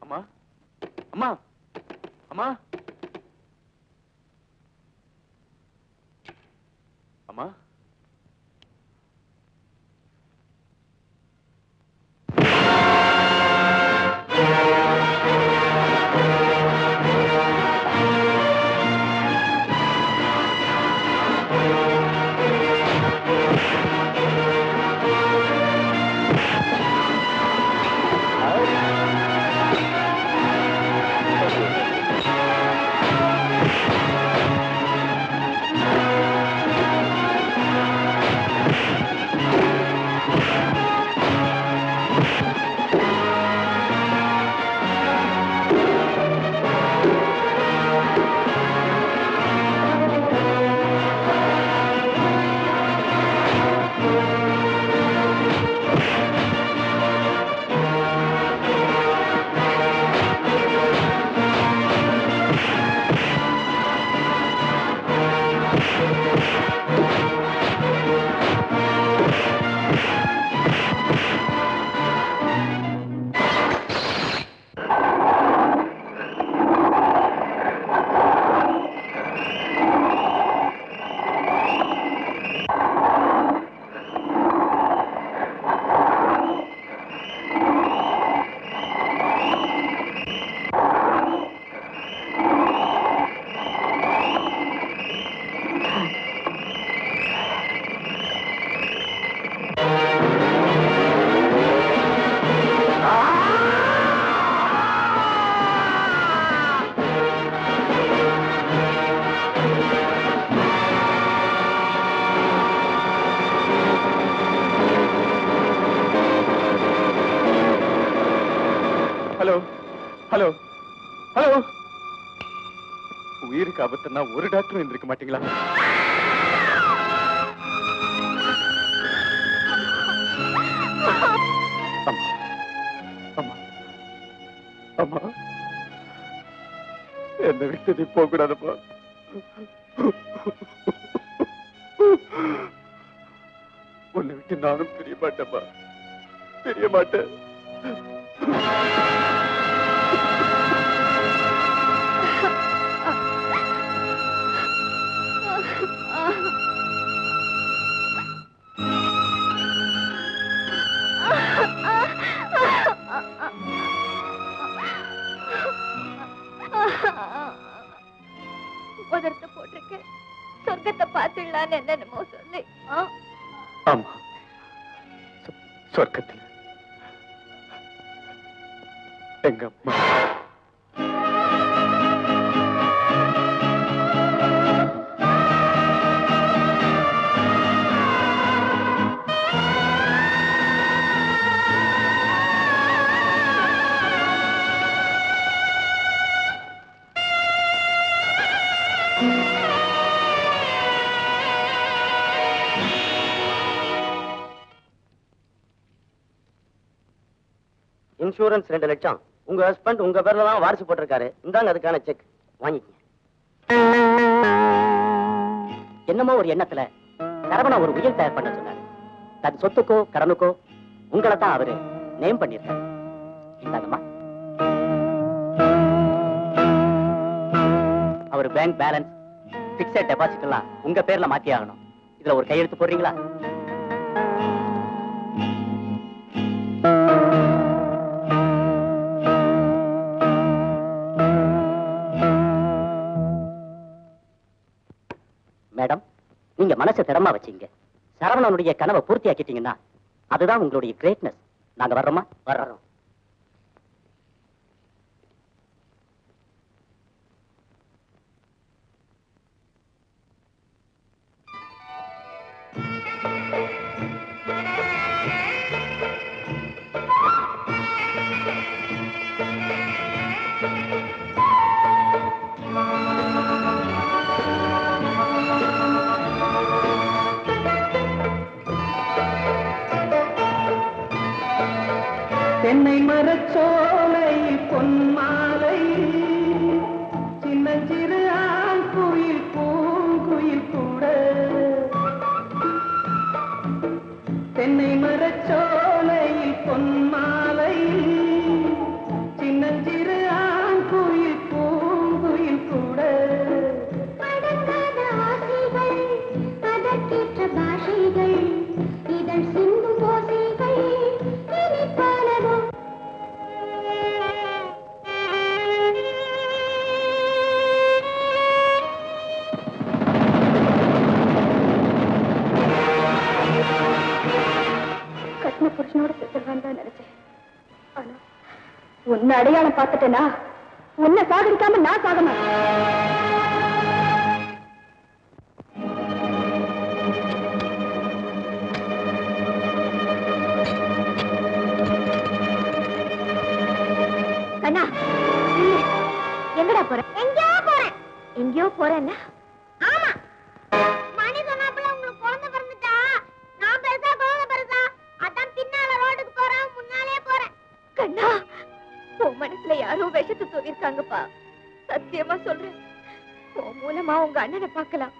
அம்மா அம்மா அம்மா அம்மா ஹலோ ஹலோ ஹலோ உயிருக்கு ஆபத்துன்னா ஒரு டாக்டரும் இருந்திருக்க மாட்டீங்களா? அம்மா அம்மா என்னை விட்டு நீ போக கூடாதுப்பா. உன்னை விட்டு நானும் பிரிய மாட்டேன்ப்பா, பிரிய மாட்டேன். உதரத்தை போட்டிருக்கேன், சொர்க்கத்தை பார்த்துடலான்னு என்னென்னமோ சொல்லி. ஆமா, சொர்க்கத்தில் எங்க அம்மா. இன்சூரன்ஸ் 2 லட்சம். உங்க ஹஸ்பண்ட் உங்க பேர்ல தான் வாரிசு போட்டிருக்காரு. இந்தாங்க அதுக்கான செக் வாங்கிக்கங்க. என்னமோ ஒரு எண்ணத்துல சரவணா ஒரு உயில் தயார் பண்ண சொன்னாரு. தன் சொத்துக்கோ கடனுக்கோ உங்களை தான் அவரு நேம் பண்ணிருக்காரு. இந்தாங்கம்மா. அவர் பேங்க் பேலன்ஸ், பிக்ஸட் டெபாசிட் எல்லாம் உங்க பேர்ல மாத்தி ஆகணும். இதுல ஒரு கையெழுத்து போடுறீங்களா? மேடம், நீங்க மனசை திடமா வச்சீங்க. சரவணனுடைய கனவை பூர்த்தி ஆக்கிட்டீங்கன்னா அதுதான் உங்களுடைய கிரேட்னஸ். நாங்க வர்றோமா? வர்றோம். தென்னை மரச்சோலை பொன்மாலை சின்னஞ்சிறு ஆண் குயில் பூங்குயில் கூட தென்னை மரச்சோலை பொன்மாலை சின்னஞ்சிறு ஆண் குயில் பூங்குயில் கூட அடங்காத ஆசைகள் அதற்கேற்ற பாஷைகள் இதழ் சிந்தும் ஓசைகள் இனிப்பானதும் கட்டின புருஷனோட செத்துருவான்னு தான் நினைச்சேன். ஆனா உன்னை அடையாளம் பார்த்துட்டேனா உன்னை சாகடிக்காம நான் சாக மாட்டேன். கண்ணா, நில்லு. எங்கடா போற? எங்கேயோ போறேன். எங்கேயோ போறேன்னா? ஆமா, மணி சொன்னாப்புல உங்களுக்கு குழந்தை பிறந்துட்டா. நான் பெருசா குழந்தை பெருசா, அதான் பின்னால ரோட்டுக்கு போறேன், முன்னாலே போறேன். கண்ணா, உன் மனசுல யாரோ விஷத்தை தூவிருக்காங்கப்பா. சத்தியமா சொல்றேன், உன் மூலமா உங்க அண்ணனை பார்க்கலாம்.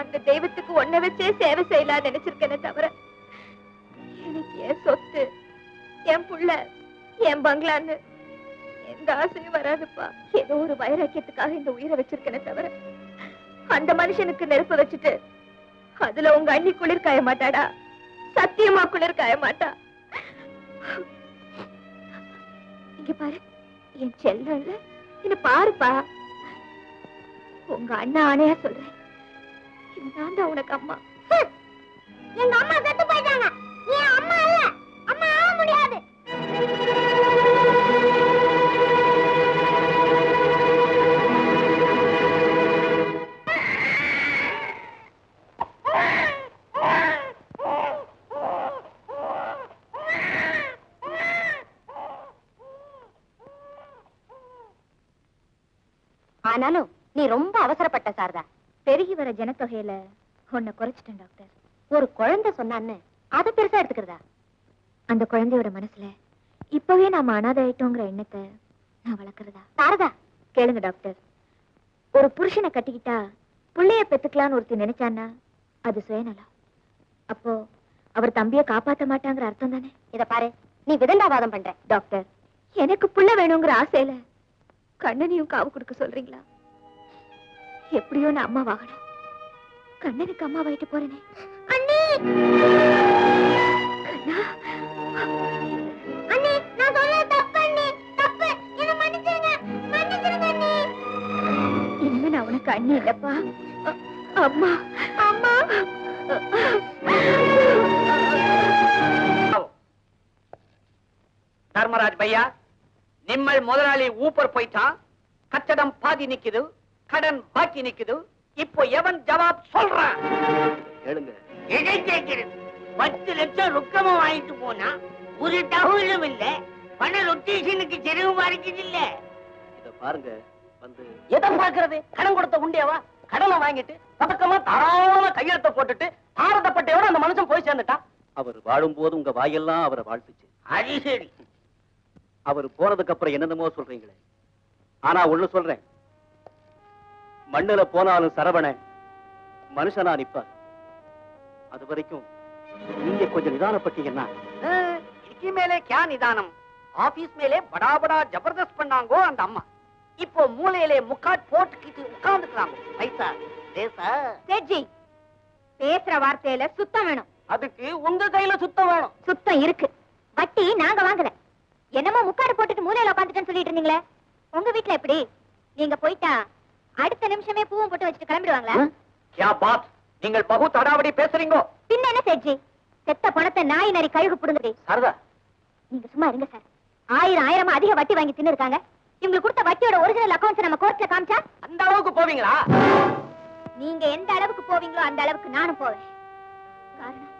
அந்த தெய்வத்துக்கு ஒன்ன வச்சே சேவை செய்யலாம் நினைச்சிருக்கேனே தவிர எனக்கு என் சொத்து, என் புள்ள, என் பங்களான்னு எந்த ஆசையும் வராதுப்பா. ஏதோ ஒரு வைராக்கியத்துக்காக இந்த உயிரை வச்சிருக்கேனே தவிர அந்த மனுஷனுக்கு நெருப்பு வச்சுட்டு அதுல உங்க அண்ணி குளிர் காய மாட்டாடா. சத்தியமா குளிர் காய மாட்டா. இங்க பாரு, என் செல்ல என்ன பாருப்பா. உங்க அண்ணா ஆணையா சொல்றேன், நான் தான் உனக்கு அம்மா. எங்க அம்மா செத்து போயிட்டாங்க. என் அம்மா இல்ல, அம்மா ஆக முடியாது. ஆனாலும் நீ ரொம்ப அவசரப்பட்ட சாரதா. பெருகி வர ஜனத்தொகையில உன்னை குறைச்சிட்டேன் டாக்டர். ஒரு குழந்தை சொன்னான்னு அதை பெருசா எடுத்துக்கிறதா? அந்த குழந்தையோட மனசுல இப்பவே நாம அனாதை ஆயிட்டோங்கிற எண்ணத்தை நான் வளர்க்கறதா? சாரதா, கேளுங்க டாக்டர். ஒரு புருஷனை கட்டிக்கிட்டா புள்ளைய பெத்துக்கலான்னு ஒருத்தி நினைச்சான்னா அது சுயநலம். அப்போ அவர் தம்பிய காப்பாத்த மாட்டாங்கிற அர்த்தம் தானே? இத பாரு, நீ விதண்டாவாதம் பண்ற. டாக்டர், எனக்கு புள்ள வேணுங்கிற ஆசையில கண்ணனையும் காவு கொடுக்க சொல்றீங்களா? எப்படியோ நான் அம்மா வாகனம். கண்ணனுக்கு அம்மா வாயிட்டு போறேனே. அண்ணி, கண்ணா, அண்ணி, நான் சொல்றது தப்பு அண்ணி, தப்பு. என்ன மன்னிச்சிருங்க, மன்னிச்சிருங்க அண்ணி. இனிமே நான் உனக்கு அண்ணி இல்லப்பா, அம்மா. அம்மா. தர்மராஜ் பையா, நிம்மல் முதலாளி ஊப்பர் போயிட்டான். கட்டடம் பாதி நிக்குது, கடன் பாக்கி நிக்குது. இப்போ எவன் ஜவாப் சொல்றான்? கேளுங்க. எதை கேட்கிறது? 10 லட்சம் ரொக்கமா வாங்கிட்டு போனா ஒரு தகவலும் இல்ல. பண ரொட்டேஷனுக்கு செலவு மாறிக்குது இல்ல. இத பாருங்க, வந்து எதை பாக்குறது? கடன் கொடுத்த உண்டியவா? கடனை வாங்கிட்டு பதக்கமா தாராளமா கையெழுத்த போட்டுட்டு பாரதப்பட்டையோட அந்த மனுஷன் போய் சேர்ந்துட்டான். அவர் வாழும்போது உங்க வாயெல்லாம் அவரை வாழ்த்துச்சு. அது சரி. அவர் போனதுக்கு அப்புறம் என்னென்னமோ சொல்றீங்களே, ஆனா ஒண்ணு சொல்றேன், மண்ணுல போனாலும் சரவண மனுஷனா நிப்பார். அது வரைக்கும் நீங்க கொஞ்சம் நிதானப்பட்டீங்கன்னா. இதுக்கு மேலே கியா நிதானம்? ஆபீஸ் மேலே படா படா ஜபர்தஸ்த் பண்ணாங்கோ அந்த அம்மா. இப்போ மூலையிலே முக்காட் போட்டுக்கிட்டு உட்கார்ந்துக்கிறாங்க. பைசா பேசா சேட்ஜி, பேசுற வார்த்தையில சுத்தம் வேணும். அதுக்கு உங்க கையில சுத்தம் வேணும். சுத்தம் இருக்கு, வட்டி நாங்க வாங்கல. என்னமோ முக்காடு போட்டுட்டு மூலையில உட்காந்துட்டேன்னு சொல்லிட்டு இருந்தீங்களே, உங்க வீட்டுல எப்படி? நீங்க போயிட்டா அடுத்த நிமிஷமே பூவும் போட்டு வச்சுட்டு கிளம்பிடுவாங்களா? கியா பாத், நீங்கள் பகு தடாவடி பேசுறீங்க. பின்ன என்ன சேட்ஜி, செத்த பணத்தை நாய் நரி கழுகு புடுங்குது. சரதா, நீங்க சும்மா இருங்க சார். ஆயிரமா அதிக வட்டி வாங்கி தின்னு இருக்காங்க. இவங்களுக்கு கொடுத்த வட்டியோட ஒரிஜினல் அக்கவுண்ட்ஸ் நம்ம கோர்ட்ல காமிச்சா அந்த அளவுக்கு போவீங்களா? நீங்க எந்த அளவுக்கு போவீங்களோ அந்த அளவுக்கு நானும் போவேன். காரணம்,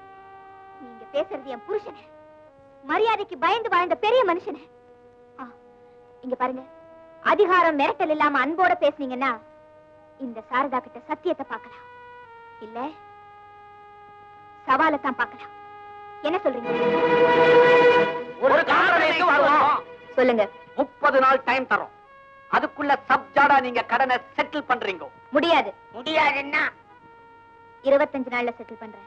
நீங்க பேசுறது என் புருஷனை, மரியாதைக்கு பயந்து வாழ்ந்த பெரிய மனுஷனை. இங்க பாருங்க, அதிகாரம் மிரட்டல் இல்லாம அன்போட பேசுனீங்கன்னா இந்த சாரதா கிட்ட சத்தியத்தை பார்க்கலாம், இல்ல சவாலை தான் பார்க்கலாம். என்ன சொல்றீங்க? ஒரு காரணத்துக்கு வருவோம். சொல்லுங்க. 30 நாள் டைம் தரோம். அதுக்குள்ள சப்ஜாடா நீங்க கடனை செட்டில் பண்றீங்க. முடியாது. முடியாதுன்னா 25 நாள்ல செட்டில் பண்றேன்.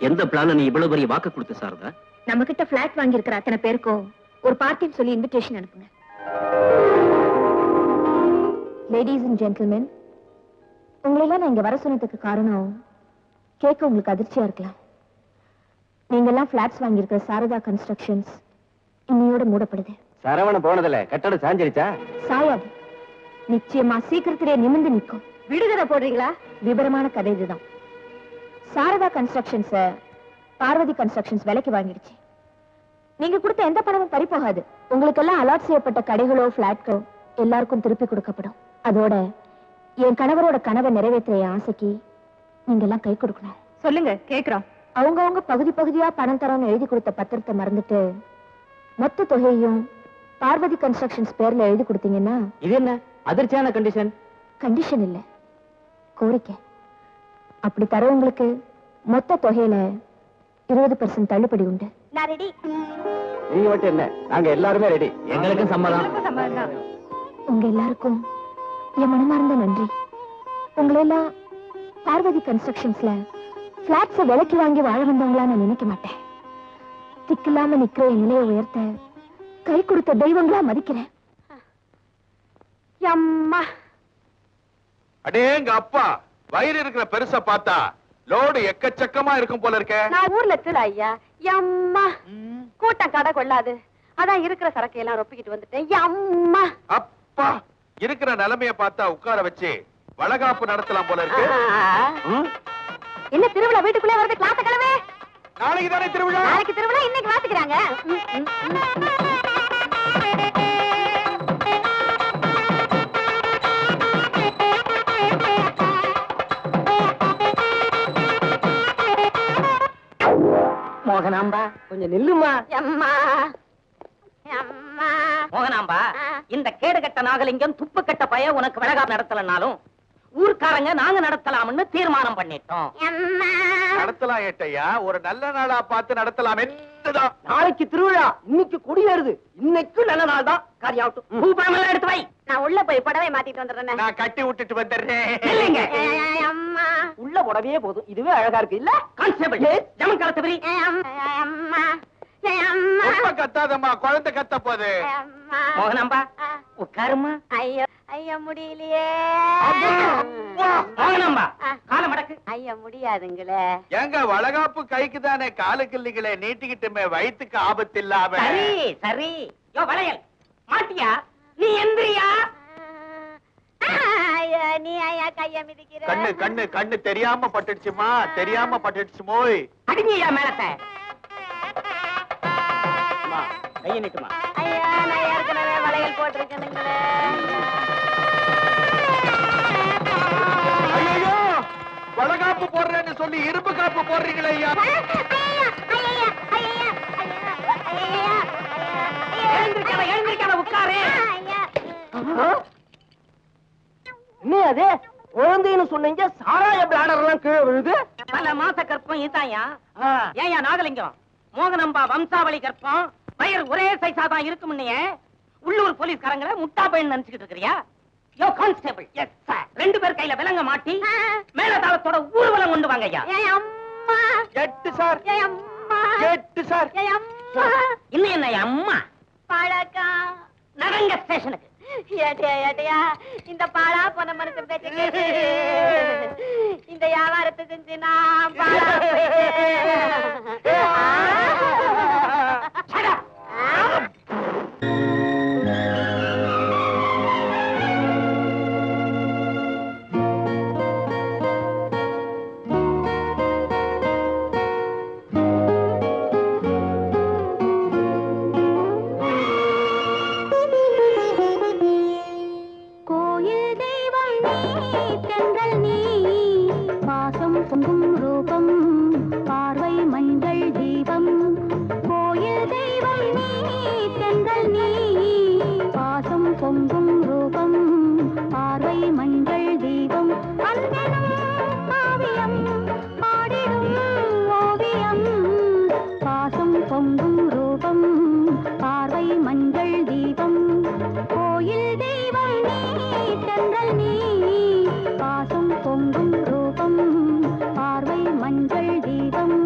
எந்த பிளான நீ இவ்வளவு பெரிய வாக்கு கொடுத்த சாரதா? நம்ம கிட்ட பிளாட் வாங்கி இருக்கிற அத்தனை பேருக்கும் ஒரு பார்ட்டின்னு சொல்லி இன்விடேஷன் அனுப்புங்க. லேடிஸ் அண்ட் ஜென்டில்மென், உங்களெல்லாம் நான் இங்க வர சொன்னதுக்கு காரணம் கேட்க உங்களுக்கு அதிர்ச்சியா இருக்கலாம். நீங்க எல்லாம் பிளாட்ஸ் வாங்கி இருக்கிற சாரதா கன்ஸ்ட்ரக்ஷன்ஸ் இன்னையோட மூடப்படுது. சரவண போனதுல கட்டடம் சாஞ்சிருச்சா? சாயாது, நிச்சயமா சீக்கிரத்திலே நிமிர்ந்து நிற்கும். விடுதலை போடுறீங்களா? விவரமான கதை இதுதான். சாரதா கன்ஸ்ட்ரக்ஷன்ஸ் பார்வதி கன்ஸ்ட்ரக்ஷன்ஸ் விலைக்கு வாங்கிடுச்சு. நீங்க கொடுத்த எந்த பணமும் பறி போகாது. உங்களுக்கு எல்லாம் அலாட் செய்யப்பட்ட கடைகளோ பிளாட்களோ எல்லாருக்கும் திருப்பி கொடுக்கப்படும். அதோட என் கணவரோட கனவை நிறைவேற்ற என் ஆசைக்கு நீங்க எல்லாம் கை கொடுக்கணும். சொல்லுங்க, கேக்குறோம். அவங்க பகுதி பகுதியா பணம் தரோன்னு எழுதி கொடுத்த பத்திரத்தை மறந்துட்டு மொத்த தொகையையும் பார்வதி கன்ஸ்ட்ரக்ஷன்ஸ் பேர்ல எழுதி கொடுத்தீங்கன்னா. இது என்ன அதிர்ச்சியான கண்டிஷன்? கண்டிஷன் இல்ல, கோரிக்கை. அப்படி தரவங்களுக்கு மொத்த தொகையில 20% தள்ளுபடி உண்டு. நான் ரெடி. நீங்க மட்டும் என்ன, நாங்க எல்லாருமே ரெடி. எங்களுக்கும் சம்மதம். உங்க எல்லாருக்கும் என் மனமார்ந்த நன்றி. உங்களெல்லாம் பார்வதி கன்ஸ்ட்ரக்ஷன்ஸ்ல பிளாட்ஸ விலைக்கு வாங்கி வாழ வந்தவங்களா நான் நினைக்க மாட்டேன். திக்கில்லாம நிக்கிற என் நிலையை உயர்த்த கை கொடுத்த தெய்வங்களா மதிக்கிறேன். அம்மா, அடேங்க அப்பா, வயிறு இருக்கிற பெருசா பார்த்தா லோடு எக்கச்சக்கமா இருக்கும் போல இருக்க. நான் ஊர்ல திரு ஐயா. அம்மா, கூட்டம் கடை கொள்ளாது, அதான் இருக்கிற சரக்கு எல்லாம் ரொப்பிக்கிட்டு வந்துட்டேன். அம்மா, அப்பா, இருக்கிற நிலைமைய பார்த்தா உட்கார வச்சு வளகாப்பு நடத்தலாம் போல இருக்கு. என்ன திருவிழா வீட்டுக்குள்ளே வருது? கிளாஸ் கிளம்பு. நாளைக்கு தானே திருவிழா. நாளைக்கு திருவிழா, இன்னைக்கு வாத்துக்கிறாங்க. மோகனாம்பா, கொஞ்சம் நில்லுமா. அம்மா, அம்மா. மோகனாம்பா, இந்த கேடு கட்ட நாகலிங்கம் துப்பு கட்ட பைய உனக்கு வளகாப்பு நடத்தலனாலும் ஊர்க்காரங்க நாங்க நடத்தலாம்னு தீர்மானம் பண்ணிட்டோம். நடத்தலாம் ஏட்டையா, ஒரு நல்ல நாளா பார்த்து நடத்தலாம். என்னதான் நாளைக்கு திருவிழா, இன்னைக்கு கொடியேறுது. இன்னைக்கு நல்ல நாள் தான். காரியாவட்டும், பூபணமெல்லாம் எடுத்து வை. நான் உள்ள போய் புடவை மாத்திட்டு வந்துடுறேன். நான் கட்டி விட்டுட்டு வந்துடுறேன். இல்லைங்க, அம்மா, உள்ள புடவையே போதும். இதுவே அழகா இருக்கு இல்ல? கான்ஸ்டபிள், ஜமன் கலத்தவரி. அம்மா, ரொம்ப கத்தாதம்மா, குழந்தை கத்த போகுது. மோகனாம்பா, உட்காருமா. ஐயோ ஐயா, முடியலையே. மோகனாம்பா, கால மடக்கு. ஐயா, முடியாதுங்களே. எங்க வளகாப்பு கைக்கு தானே, காலுக்கு இல்லைங்களே, நீட்டிக்கிட்டுமே வயிற்றுக்கு ஆபத்து இல்லாம. சரி சரி. யோ வளையல் மாட்டியா? நீ எந்திரியா? ஐயா, நீ ஐயா கைய மிதிக்கிற. கண்ணு கண்ணு கண்ணு தெரியாம பட்டுடுச்சுமா, தெரியாம பட்டுடுச்சுமோய். அடிங்கய்யா மேலத்தை. கையை நீட்டுமா. ஐயா, நான் ஏற்கனவே வளையல் போட்டிருக்கேனுங்களே. ஐயோ, வளகாப்பு போடுறேன்னு சொல்லி இரும்பு காப்பு போடுறீங்களே ஐயா. எழுந்திருக்காத எழுந்திருக்காத, உட்காரு. என்ன அது? குழந்தைன்னு சொன்னீங்க, சாராய பிளாடர் எல்லாம் கீழே விழுது. பல மாச கற்பம் இதாயா? ஏயா நாகலிங்கம், மோகனம்பா வம்சாவளி கற்பம் வயர் ஒரே சைஸா தான் இருக்கும். உள்ளூர் போலீஸ்காரங்களை முட்டா பையன் நினைச்சுக்கிட்டு இருக்கிறியா? யோ கான்ஸ்டபிள், எஸ் சார், 2 பேர் கையில விலங்க மாட்டி மேலதாளத்தோட ஊர்வலம் கொண்டு வாங்க ஐயா. எட்டு சார், எட்டு சார். இன்னும் என்ன அம்மா பாழாக்கா நரங்க ஸ்டேஷனுக்கு. ஏட்டையா இந்த பாழா போன மனசு பேச்சு கேட்டு இந்த வியாபாரத்தை செஞ்சு நான் பாழா பொங்கும் ரூபம் பார்வை மஞ்சள் தீபம் கோயில் தெய்வம் நீ தென்றல் நீ பாசம் பொங்கும் ரூபம் பார்வை மஞ்சள் தீபம் அந்தனம் காவியம் பாடிடும் ஓவியம் பாசம் பொங்கும் ரூபம் பார்வை மஞ்சள் தீபம் கோயில் தெய்வம் நீ தென்றல் நீ பாசம் பொங்கும் ரூபம் பார்வை மஞ்சள் தீபம்.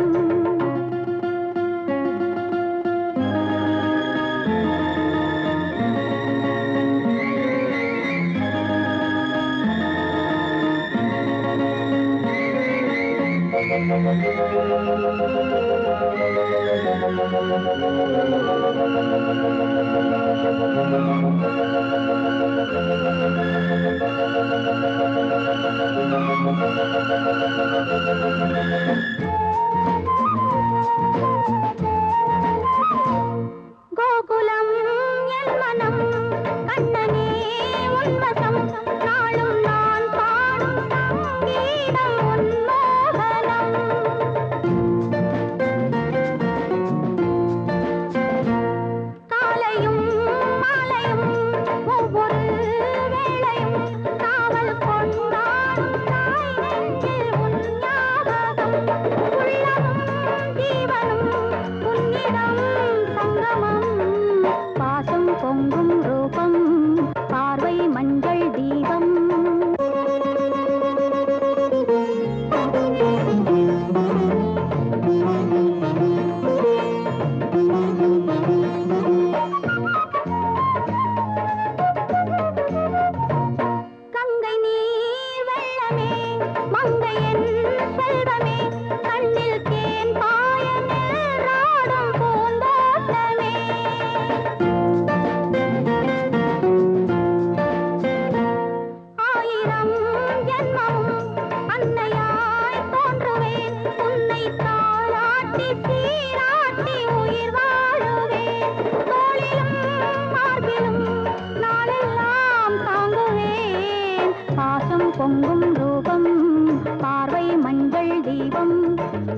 கோகுலம் என் மனம் கண்ணனே உன்வசம் நாளும் நான் பாடும் சங்கீதம் உன்மோகனம் காலையும் மாலையும் ஒவ்வொரு வேளையும் காவல் கொண்டாடும் தாய் நெஞ்சில் உன் ஞாபகம் உள்ளமும் ஜீவனும் உன்னிடம் சங்கமம் பாசம் பொங்கும் ரூபம் பார்வை மஞ்சள் தீபம். கங்கை நீர் வெள்ளமே மங்கையன் செல்வமே கண்ணில் தேன் பாய நீராடும் பூந்தோட்டமே ஆயிரம் ஜன்மமும் அன்னையாய் தோன்றுவேன் உன்னை தாளாட்டி சீராட்டி உயிர் வாழுவேன் தோளிலும் மார்பிலும் நாளெல்லாம் தாங்குவேன் பாசம் பொங்கும் ரூபம் பார்வை மஞ்சள் தீபம்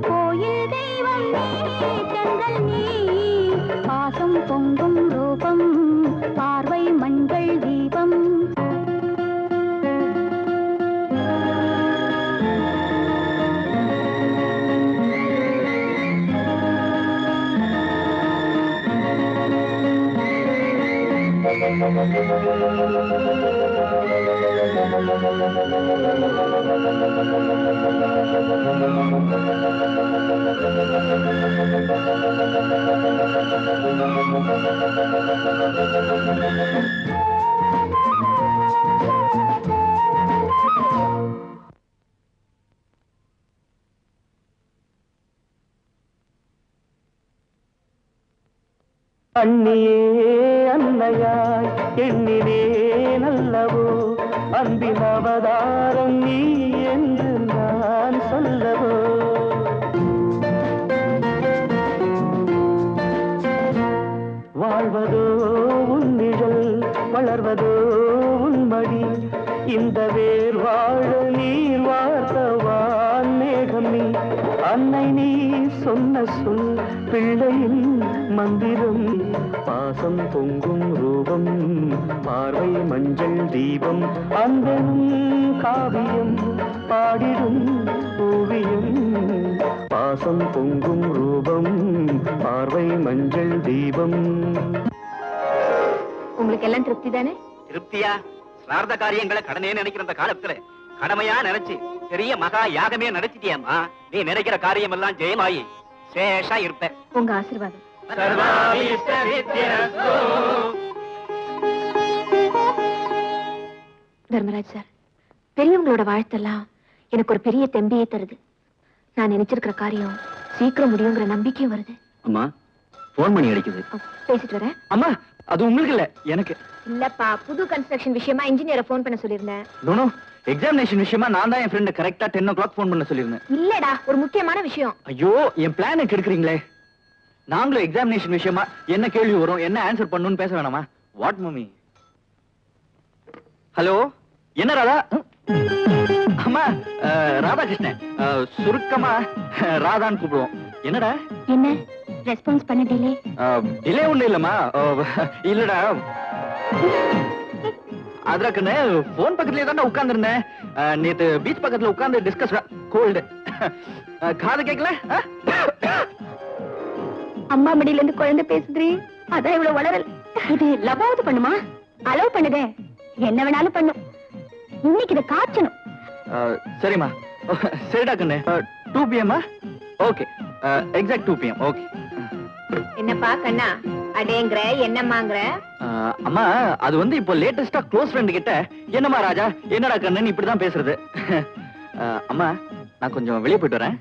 கோயில் தெய்வம் நீ தென்றல் நீ பாசம் பொங்கும் ரூபம் பார்வை மஞ்சள் தீபம். அண்ணியே அன்னையாய் எண்ணினே நல்லவோ அன்பின் அவதாரம் நீ என்று நான் சொல்லவோ வாழ்வதோ உன் நிழல் வளர்வதோ உன் மடி இந்த வேர் வாழ நீர் வார்த்தவான் மேகம் நீ அன்னை நீ சொன்ன சொல் பிள்ளையின் மந்திரம் பாசம் பொங்கும் ரூபம் பார்வை மஞ்சள் தீபம் அந்த காவியம் பாடிடும் ஓவியம் பாசம் பொங்கும் ரூபம் பார்வை மஞ்சள் தீபம். உங்களுக்கு எல்லாம் திருப்தி தானே? திருப்தியா? ஸ்ரார்த்த காரியங்களை கடனே நினைக்கிற அந்த காலத்துல கடமையா நினைச்சு பெரிய மகா யாகமே நடத்திட்டியாமா. நீ நினைக்கிற காரியம் எல்லாம் ஜெயமாயி சேஷா இருப்ப. உங்க ஆசீர்வாதம். தர்மராஜ் சார், பெரியவங்களோட வாழ்த்தெல்லாம் எனக்கு ஒரு பெரிய தெம்பியை தருது. நான் நினைச்சிருக்கிற காரியம் சீக்கிரம் முடியுங்கிற நம்பிக்கையும் வருது. அம்மா போன் பண்ணி அடிக்குது. பேசிட்டு வரேன். அம்மா அது உங்களுக்கு இல்ல, எனக்கு. இல்லப்பா, புது கன்ஸ்ட்ரக்ஷன் விஷயமா இன்ஜினியரை போன் பண்ண சொல்லிருந்தேன். நோ, எக்ஸாமினேஷன் விஷயமா நான் தான் என் ஃப்ரெண்ட் கரெக்டா 10 o'clock போன் பண்ண சொல்லிருந்தேன். இல்லடா, ஒரு முக்கியமான விஷயம். ஐயோ, என் பிளானை கெடுக்குறீங்களே. நாங்களும் எக்ஸாமினேஷன் விஷயமா என்ன கேள்வி வரும், என்ன ஆன்சர் பண்ணணும்னு பேச வேணாமா? What mummy? ஹலோ, என்ன ராதா? அம்மா, ராதாகிருஷ்ணன். சுருக்கமா ராதான்னு கூப்பிடுவோம். என்னடா? என்ன ரெஸ்பான்ஸ் பண்ண டிலே? டிலே ஒண்ணு இல்லம்மா. இல்லடா, அதுக்குன்னு போன் பக்கத்துலயே தான் உட்கார்ந்துருந்தேன். நேத்து பீச் பக்கத்துல உட்கார்ந்து டிஸ்கஸ். கோல்டு காது கேட்கல. அம்மா மடியில இருந்து குழந்தை பேசுதுரி, அதான் இவ்வளவு வளரல். இது லவாவது பண்ணுமா? அலோவ் பண்ணுதே, என்ன வேணாலும் பண்ணும். இன்னைக்கு இதை காய்ச்சணும். சரிம்மா, சரிடா கண்ணு. 2 PM? Okay, exact 2 PM. Okay. என்னப்பா கண்ணா அடேங்கிற, என்னம்மாங்கிற? அம்மா, அது வந்து இப்போ லேட்டஸ்டா க்ளோஸ் ஃப்ரெண்ட் கிட்ட என்னம்மா ராஜா, என்னடா கண்ணு இப்படிதான் பேசுறது. அம்மா, நான் கொஞ்சம் வெளியே போயிட்டு வரேன்.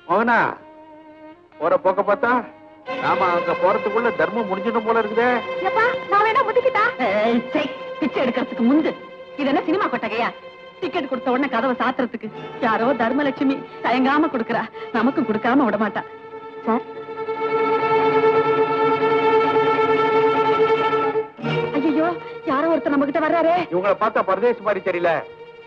மோகனா, போற போக்க பார்த்தா நாம அங்க போறதுக்குள்ள தர்மம் முடிஞ்சிடும் போல இருக்குதே. ஏப்பா, நான் வேணா முதிக்கிட்டா? பிச்சை எடுக்கிறதுக்கு முந்து இது என்ன சினிமா கொட்டகையா? டிக்கெட் கொடுத்த உடனே கதவை சாத்துறதுக்கு யாரோ தர்மலட்சுமி தயங்காம கொடுக்கறா, நமக்கும் கொடுக்காம விட மாட்டா. சார், ஐயோ, யாரோ ஒருத்தர் நம்ம கிட்ட வர்றாரே. இவங்களை பார்த்தா பரதேசி மாதிரி தெரியல.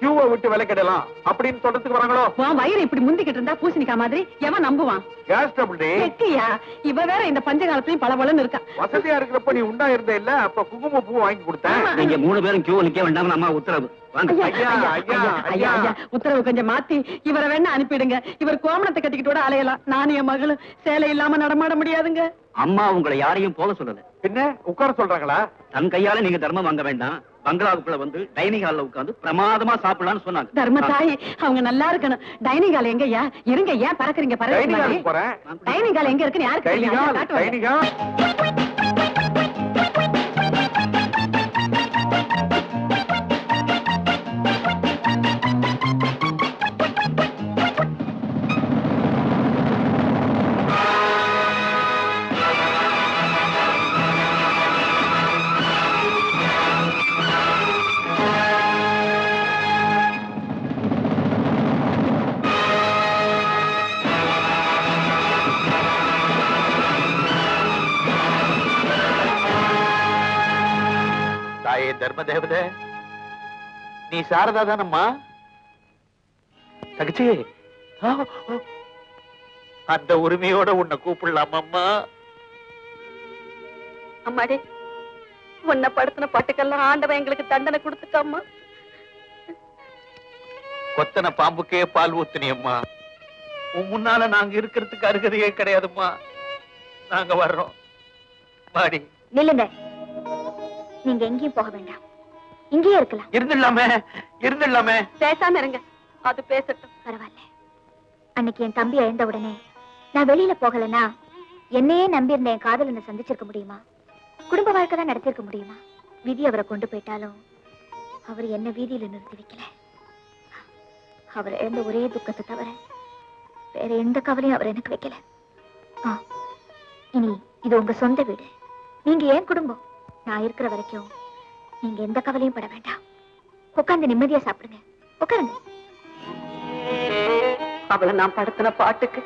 கியூவை விட்டு விலைக்கிடலாம் அப்படின்னு சொல்றதுக்கு வராங்களோ? உன் வயிறு இப்படி முந்திக்கிட்டு இருந்தா பூசணிக்கா மாதிரி எவன் நம்புவான்? கேஸ் ட்ரபிள் டே. வெட்டியா, இவ வேற இந்த பஞ்ச காலத்துலயும் பளபளன்னு இருக்கா. வசதியா இருக்கிறப்ப நீ உண்டா இருந்த இல்ல, அப்ப குங்கும பூ வாங்கி கொடுத்தேன். நீங்க 3 பேரும் கியூ நிக்க வேண்டாம், அம்மா உத்தரவு. வாங்க. ஐயா, ஐயா, ஐயா. உத்தரவு கொஞ்சம் மாத்தி இவரை வேணா அனுப்பிடுங்க. இவர் கோமணத்தை கட்டிக்கிட்டு கூட அலையலாம். நானும் என் மகளும் சேலை இல்லாம நடமாட முடியாதுங்க. அம்மா உங்களை யாரையும் போக சொல்லல. பின்ன உட்கார சொல்றாங்களா? தன் கையால நீங்க தர்மம் வாங்க வேண்டாம், பங்களாவுக்குள்ள வந்து டைனிங் ஹால்ல உட்கார்ந்து பிரமாதமா சாப்பிடலாம்னு சொன்னாங்க. தர்மத்தாய், அவங்க நல்லா இருக்கணும். டைனிங் ஹால் எங்கய்யா? இருங்க, ஏன் பறக்குறீங்க? டைனிங் ஹாலுக்கு போறேன். டைனிங் ஹால் எங்க இருக்குன்னு யாருக்கு டைனிங் தெரியும்? ஹால், காட்டுவாங்க. Dining hall. தாயே தர்ம தேவதே, நீ சாரதா தானம்மா? தகச்சி, அந்த உரிமையோட உன்னை கூப்பிடலாமா? அம்மாடி, உன்னை படுத்தின பாட்டுக்கெல்லாம் ஆண்டவன் எங்களுக்கு தண்டனை கொடுத்துட்டாம்மா. கொத்தன பாம்புக்கே பால் ஊத்துனியம்மா. உன் முன்னால நாங்க இருக்கிறதுக்கு அருகதையே கிடையாதும்மா. நாங்க வர்றோம். மாடி நில்லுங்க. நீங்க எங்கேயும் போக வேண்டாம், இங்கேயே இருக்கலாம். இருந்துடலாமே. பேசாம இருங்க, அது பேசட்டும். பரவாயில்ல. அன்னைக்கு என் தம்பி இழந்த உடனே நான் வெளியில போகலன்னா என்னையே நம்பி இருந்த என் காதலனை சந்திச்சிருக்க முடியுமா? குடும்ப வாழ்க்கை தான் நடத்திருக்க முடியுமா? விதி அவரை கொண்டு போயிட்டாலும் அவர் என்ன வீதியில நிறுத்தி வைக்கல. அவர் இழந்த ஒரே துக்கத்தை தவிர வேற எந்த கவலையும் அவர் எனக்கு வைக்கல. இனி இது உங்க சொந்த வீடு, நீங்க ஏன் குடும்பம். நான் இருக்கிற வரைக்கும் நீங்க எந்த கவலையும் பட வேண்டாம். உட்கார்ந்து நிம்மதியா சாப்பிடுங்க. உட்காருங்க. அவளை நான் படுத்தின பாட்டுக்கு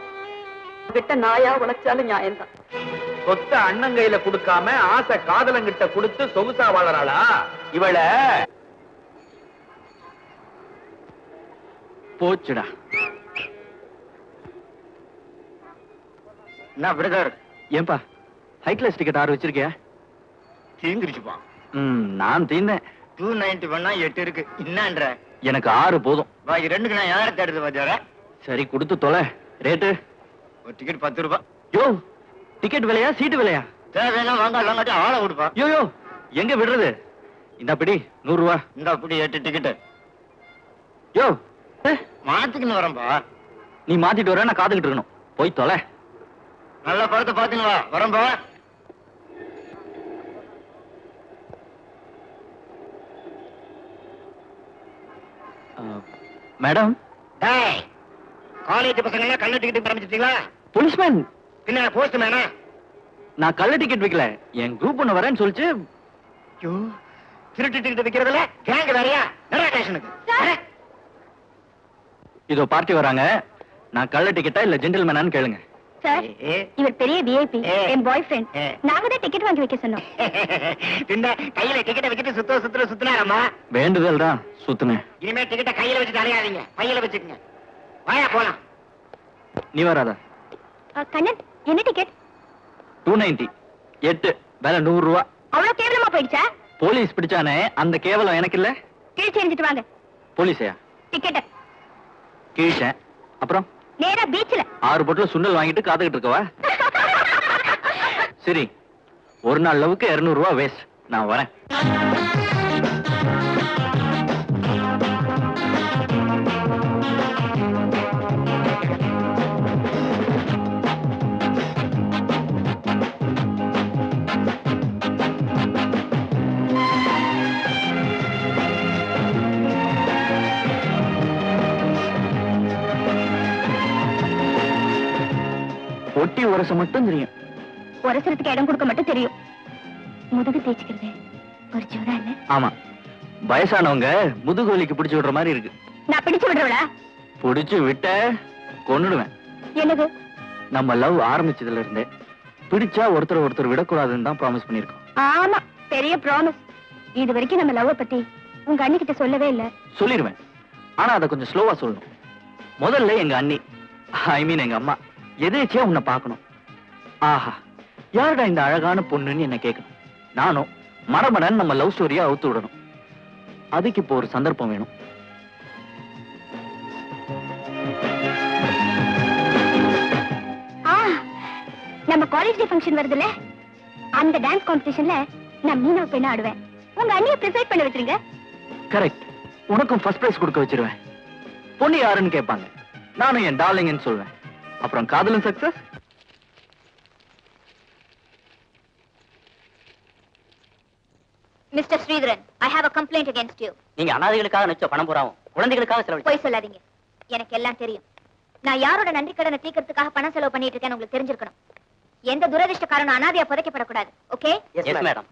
விட்ட நாயா உழைச்சாலும் நியாயம்தான். சொத்த அண்ணன் கையில கொடுக்காம ஆசை காதலங்கிட்ட கொடுத்து சொகுசா வாழறாளா இவள? போச்சுடா. என்ன பிரதர், ஏன்பா ஹை கிளாஸ் டிக்கெட் 6 வச்சிருக்கியா? தீந்துருச்சுப்பா. நான் தீந்தேன். 291 8 இருக்கு. என்னன்ற? எனக்கு 6 போதும். பாக்கி 2க்கு நான் யாரை தேடுறது பாத்தியாரா? சரி கொடுத்து தொலை. ரேட்டு? ஒரு டிக்கெட் 10 ரூபாய். யோ, டிக்கெட் விலையா சீட்டு விலையா? தேவையெல்லாம் வாங்கலாங்காட்டி ஆளை விடுப்பா. யோ யோ, எங்க விடுறது? இந்த பிடி 100 ரூபா. இந்த அப்படி 8 டிக்கெட். யோ, மாத்திக்கணும் வரம்பா. நீ மாத்திட்டு வர, நான் காத்துக்கிட்டு இருக்கணும். போய் தொலை. நல்ல படத்தை பாத்துன்னு வா. வரம்பா. மேடம், டேய், காலேஜ் பசங்க எல்லாம் கள்ள டிக்கெட் ஆரம்பிச்சிட்டீங்களா? போலீஸ்மேன். பின்ன போஸ்ட் மேனா? நான் கள்ள டிக்கெட் வைக்கல, என் குரூப் ஒண்ணு வரேன்னு சொல்லிச்சு. ஐயோ, திருட்டு டிக்கெட் விக்கிறதுல கேங் வேறையா? நிறைய ஸ்டேஷனுக்கு. இதோ பார்ட்டி வராங்க. நான் கள்ள டிக்கெட்டா இல்ல ஜென்டில்மேனான்னு கேளுங்க. சார், இவர் பெரிய விஐபி, என் பாய் ஃப்ரெண்ட். நாங்க தான் டிக்கெட் வாங்கி வைக்க சொன்னோம். பின்ன கையில டிக்கெட்டை வச்சுட்டு சுத்துனாரம்மா. வேண்டுதல் தான் சுத்துனேன். இனிமே டிக்கெட்டை கையில வச்சுட்டு அலையாதீங்க, பையில வச்சுக்கங்க. வாயா போலாம். நீ வராதா? கண்ணன், என்ன டிக்கெட்? 290 8 வேலை 100 ரூபா. அவ்வளவு கேவலமா போயிடுச்சா? போலீஸ் பிடிச்சானே, அந்த கேவலம் எனக்கு இல்ல. கிழிச்சு எரிஞ்சிட்டு வாங்க. போலீஸையா? டிக்கெட் கீழ்ச்சேன். அப்புறம் நேரா பீச்ல 6 பொட்டல சுண்டல் வாங்கிட்டு காத்துக்கிட்டு இருக்கவா? சரி, ஒரு நாள் லவுக்கு 200 ரூபா வேஸ்ட். நான் வரேன். ஒட்டி உரச மட்டும் தெரியும். உரசறதுக்கு இடம் கொடுக்க மட்டும் தெரியும். முதுகு தேய்ச்சிக்கிறது ஒரு ஜோரா இல்ல? ஆமா, வயசானவங்க முதுகு வலிக்கு பிடிச்சு விடுற மாதிரி இருக்கு. நான் பிடிச்சு விடுறவளா? பிடிச்சு விட்ட கொன்னுடுவேன். என்னது? நம்ம லவ் ஆரம்பிச்சதுல இருந்தே பிடிச்சா ஒருத்தர் விடக்கூடாதுன்னு தான் ப்ராமிஸ் பண்ணிருக்கோம். ஆமா, பெரிய ப்ராமிஸ். இது வரைக்கும் நம்ம லவ் பத்தி உங்க அண்ணி கிட்ட சொல்லவே இல்ல. சொல்லிடுவேன், ஆனா அதை கொஞ்சம் ஸ்லோவா சொல்லணும். முதல்ல எங்க அண்ணி, ஐ மீன் எங்க அம்மா, எதேச்சியா உன்னை பார்க்கணும். ஆஹா, யாருடா இந்த அழகான பொண்ணுன்னு என்ன கேட்கணும். நானும் மரமடன் நம்ம லவ் ஸ்டோரியா அவுத்து விடணும். அதுக்கு இப்போ ஒரு சந்தர்ப்பம் வேணும். நம்ம காலேஜ் டே ஃபங்க்ஷன் வருதுல்ல, அந்த டான்ஸ் காம்படிஷன்ல நான் மீனவ பெண்ண ஆடுவேன். உங்க அண்ணியை ப்ரிசைட் பண்ண வச்சிருங்க. கரெக்ட், உனக்கும் ஃபர்ஸ்ட் பிரைஸ் கொடுக்க வச்சிருவேன். பொண்ணு யாருன்னு கேட்பாங்க, நானும் என் டார்லிங்னு சொல்வேன். அப்புறம் காதலும் success. Mister Sreedharan, I have a complaint against you. நீங்க அனாதைகளுக்காக நிச்சய பணம் பூராவும் குழந்தைகளுக்காக செலவழிச்சு. போய் சொல்லாதீங்க, எனக்கு எல்லாம் தெரியும். நான் யாரோட நன்றி கடனை தீர்க்கறதுக்காக பணம் செலவு பண்ணிட்டு இருக்கேன்னு உங்களுக்கு தெரிஞ்சிருக்கணும். எந்த துரதிர்ஷ்டக்காரனும் அனாதையா புதைக்கப்படக்கூடாது. Okay? Yes madam.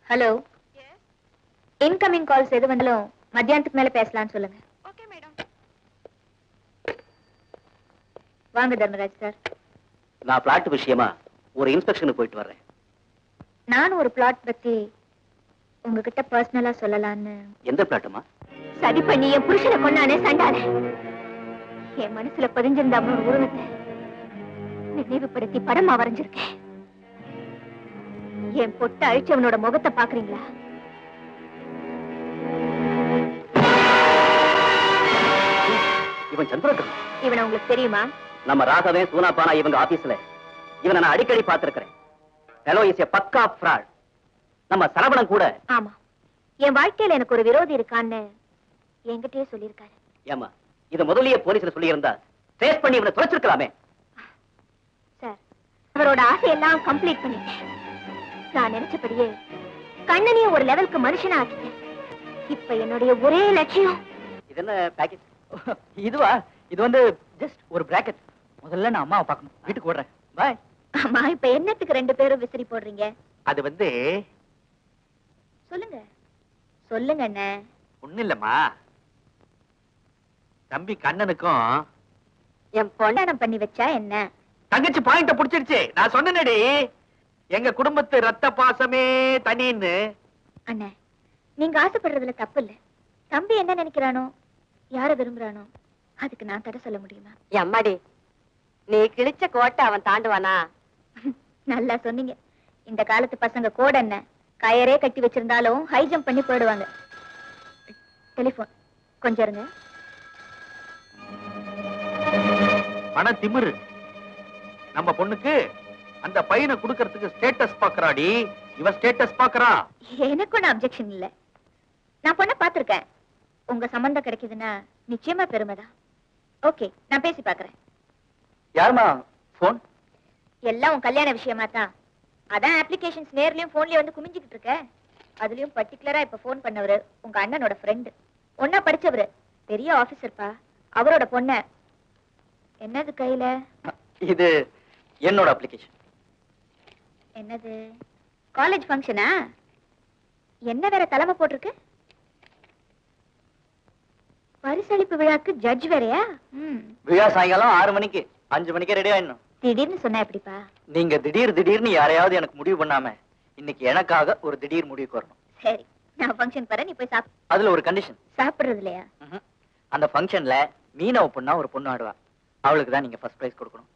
Hello, incoming calls எது வந்தாலும் மத்தியானத்துக்கு மேல பேசலாம்னு சொல்லுங்க. Okay madam. வாங்க தர்மராஜ் சார். நான் பிளாட் விஷயமா ஒரு இன்ஸ்பெக்ஷனுக்கு போயிட்டு வர்றேன். நானும் ஒரு பிளாட் பத்தி உங்ககிட்ட பர்சனலா சொல்லலான்னு. எந்த பிளாட்டுமா? சரி பண்ணி என் புருஷனை கொண்டானே சண்டான. என் மனசுல பதிஞ்சிருந்த அவனோட உருவத்தை நினைவுபடுத்தி படமா வரைஞ்சிருக்கேன். என் பொட்ட அழிச்சவனோட முகத்தை பாக்குறீங்களா? இவன் சந்திரகன். இவனை உங்களுக்கு தெரியுமா? நம்ம ராகவே சூனாப்பானா இவங்க ஆபீஸ்ல இவனை நான் அடிக்கடி பார்த்திருக்கிறேன். ஹலோ, இஸ் எ பக்கா ஃப்ராட். நம்ம சரவணன் கூட. ஆமா, என் வாழ்க்கையில எனக்கு ஒரு விரோதி இருக்கான்னு என்கிட்டயே சொல்லியிருக்காரு. ஏமா, இத முதல்லயே போலீஸ்ல சொல்லி இருந்தா ட்ரேஸ் பண்ணி இவனை தொலைச்சிருக்கலாமே. சார், அவரோட ஆசையெல்லாம் கம்ப்ளீட் பண்ணிட்டேன். நான் நினைச்சபடியே கண்ணனையும் ஒரு லெவலுக்கு மனுஷனா ஆக்கிட்டேன். இப்ப என்னுடைய ஒரே லட்சியம். இது என்ன பேக்கேஜ்? இதுவா? இது வந்து ஜஸ்ட் ஒரு பிராக்கெட். முதல்ல நான் அம்மாவை பார்க்கணும். வீட்டுக்கு ஓடுறேன். பாய். ஆமா, இப்ப என்னத்துக்கு 2 பேரும் விசிறி போடுறீங்க? அது வந்து சொல்லுங்க சொல்லுங்க அண்ணே. ஒண்ணு இல்லம்மா, தம்பி கண்ணனுக்கும் என் பொண்டானம் பண்ணி வச்சா என்ன? தங்கச்சி பாயிண்ட புடிச்சிருச்சு. நான் சொன்னேனடி, எங்க குடும்பத்து ரத்த பாசமே தனின்னு. அண்ணே, நீங்க ஆசைப்படுறதுல தப்பு இல்ல. தம்பி என்ன நினைக்கிறானோ யார விரும்புறானோ அதுக்கு நான் தடை சொல்ல முடியுமா? அம்மாடி, நீ கிழிச்ச கோட்டை அவன் தாண்டுவானா? நல்லா சொன்னீங்க. இந்த காலத்து பசங்க கோட என்ன கயரே கட்டி வச்சிருந்தாலும் ஹை ஜம்ப் பண்ணி போயிடுவாங்க. டெலிபோன் கொஞ்சம் இருங்க. ஆனா திமிரு நம்ம பொண்ணுக்கு அந்த பையனை குடுக்கறதுக்கு ஸ்டேட்டஸ் பாக்குறாடி. இவ ஸ்டேட்டஸ் பாக்குறான். எனக்கு ஒன்னும் அப்செக்ஷன் இல்ல. நான் பொண்ணை பார்த்திருக்கேன். உங்க சம்பந்தம் கிடைக்குதுன்னா நிச்சயமா பெருமைதான். ஓகே, நான் பேசி பாக்குறேன். யாருமா போன்? எல்லாம் உன் கல்யாண விஷயமா தான். அதான் அப்ளிகேஷன்ஸ் நேர்லயும் போன்லயும் வந்து குமிஞ்சுக்கிட்டு இருக்க. அதுலயும் பர்டிகுலரா இப்ப போன் பண்ணவரு உங்க அண்ணனோட ஃப்ரெண்டு, ஒன்னா படிச்சவரு, பெரிய ஆபீசர்ப்பா. அவரோட பொண்ண. என்னது கையில? இது என்னோட அப்ளிகேஷன். என்னது காலேஜ் ஃபங்க்ஷனா? என்ன வேற தலைமை போட்டிருக்கு? பரிசளிப்பு விழாக்கு ஜட்ஜ் வேறயா? விழா சாயங்காலம் 6 மணிக்கு, 5 மணிக்கு ரெடி ஆயிடணும். திடீர்னு சொன்னா எப்படிப்பா? நீங்க திடீர்னு யாரையாவது எனக்கு முடிவு பண்ணாம இன்னைக்கு எனக்காக ஒரு திடீர் முடிவுக்கு வரணும். சரி, நான் ஃபங்க்ஷன் போறேன், நீ போய் சாப்பிடு. அதுல ஒரு கண்டிஷன். சாப்பிடுறது இல்லையா? அந்த ஃபங்க்ஷன்ல மீனவ பொண்ணா ஒரு பொண்ணு ஆடுவா. அவளுக்கு தான் நீங்க ஃபர்ஸ்ட் பிரைஸ் கொடுக்கணும்.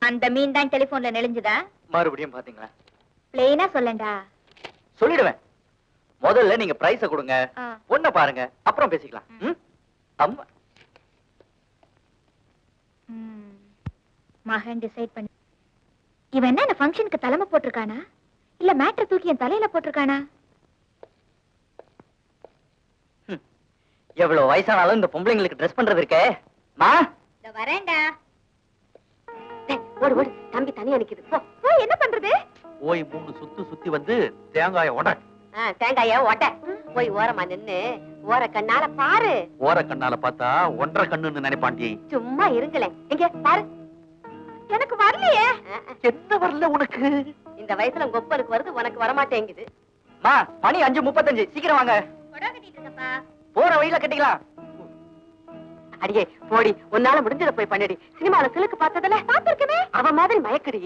அந்த மீன் தான் டெலிபோன்ல நெளிஞ்சுதா? மறுபடியும் பாத்தீங்களா? பிளெயினா சொல்லண்டா. சொல்லிடுவேன். முதல்ல நீங்க பிரைஸ கொடுங்க, ஆ. பொண்ண பாருங்க, அப்புறம் பேசிக்கலாம். அம்மா மகன் டிசைட் பண்ணி இவன் என்ன இந்த ஃபங்க்ஷனுக்கு தலைமை போட்டிருக்கானா இல்ல மேட்டர் தூக்கி என் தலையில போட்டிருக்கானா? எவ்வளவு வயசானாலும் இந்த பொம்பளைங்களுக்கு ட்ரெஸ் பண்றது இருக்கே. மா இந்த வரேன்டா. ஓடு ஓடு, தம்பி தனியா நிக்குது. போ. போய் என்ன பண்றது? போய் 3 சுத்தி வந்து தேங்காய உட. தேங்காய ஓட்ட. போய் ஓரமா நின்னு ஓர கண்ணால பாரு. ஓர கண்ணால பார்த்தா 1.5 கண்ணுன்னு நினைப்பாண்டி. சும்மா இருங்களேன். இங்க பாரு. எனக்கு வரலையே. என்ன வரல உனக்கு? இந்த வயசுல கொப்பனுக்கு வருது, உனக்கு வரமாட்டேங்குது. மா மணி 5:35, சீக்கிரம் வாங்க. கொடை கட்டிட்டு இருக்கப்பா. போற வழியில கட்டிக்கலாம். அடியே போடி, உன்னால முடிஞ்சத போய் பண்ணிடி. சினிமால கிழக்கு பார்த்ததுல பாத்துருக்கவே, அவ மாதிரி மயக்கடி.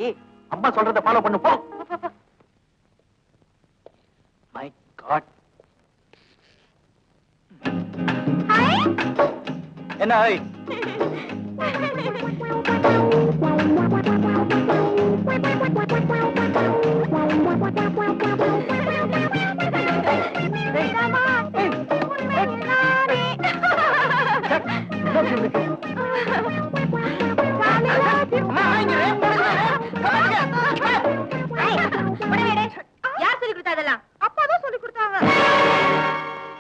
அம்மா சொல்றத ஃபாலோ பண்ணு போ. My god. என்ன ஐ? யார் சொல்லி கொடுத்தா இதெல்லாம்? அப்பாதான் சொல்லி கொடுத்தாங்க.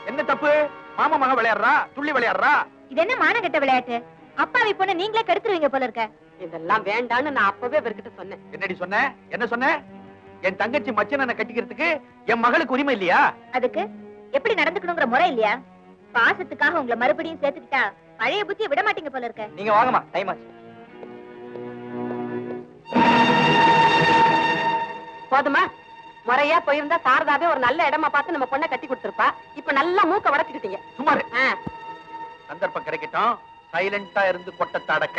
என்ன தப்பு? மாமா மக விளையாடுறா, துள்ளி விளையாடுறா. இது என்ன மானங்கெட்ட விளையாட்டு? அப்பாவி பொண்ணு நீங்களே கெடுத்துருவீங்க போல இருக்க. இதெல்லாம் வேண்டான்னு நான் அப்பவே இவர்கிட்ட சொன்னேன். என்னடி சொன்ன? என்ன சொன்ன? என் தங்கச்சி மச்சனை கட்டிக்கிறதுக்கு என் மகளுக்கு உரிமை இல்லையா? அதுக்கு எப்படி நடந்துக்கணுங்கிற முறை இல்லையா? பாசத்துக்காக உங்களை மறுபடியும் சேர்த்துக்கிட்டா பழைய புத்தியை விட மாட்டீங்க போல இருக்க. நீங்க வாங்கம்மா, டைம் ஆச்சு. போதுமா? முறையா போயிருந்தா சாரதாவே ஒரு நல்ல இடமா பார்த்து நம்ம பொண்ணை கட்டி கொடுத்திருப்பா. இப்ப நல்லா மூக்க வடச்சுக்கிட்டீங்க. சுமாரு சந்தர்ப்பம் கிடைக்கட்டும், சைலண்டா இருந்து கொட்டத்தை அடக்க.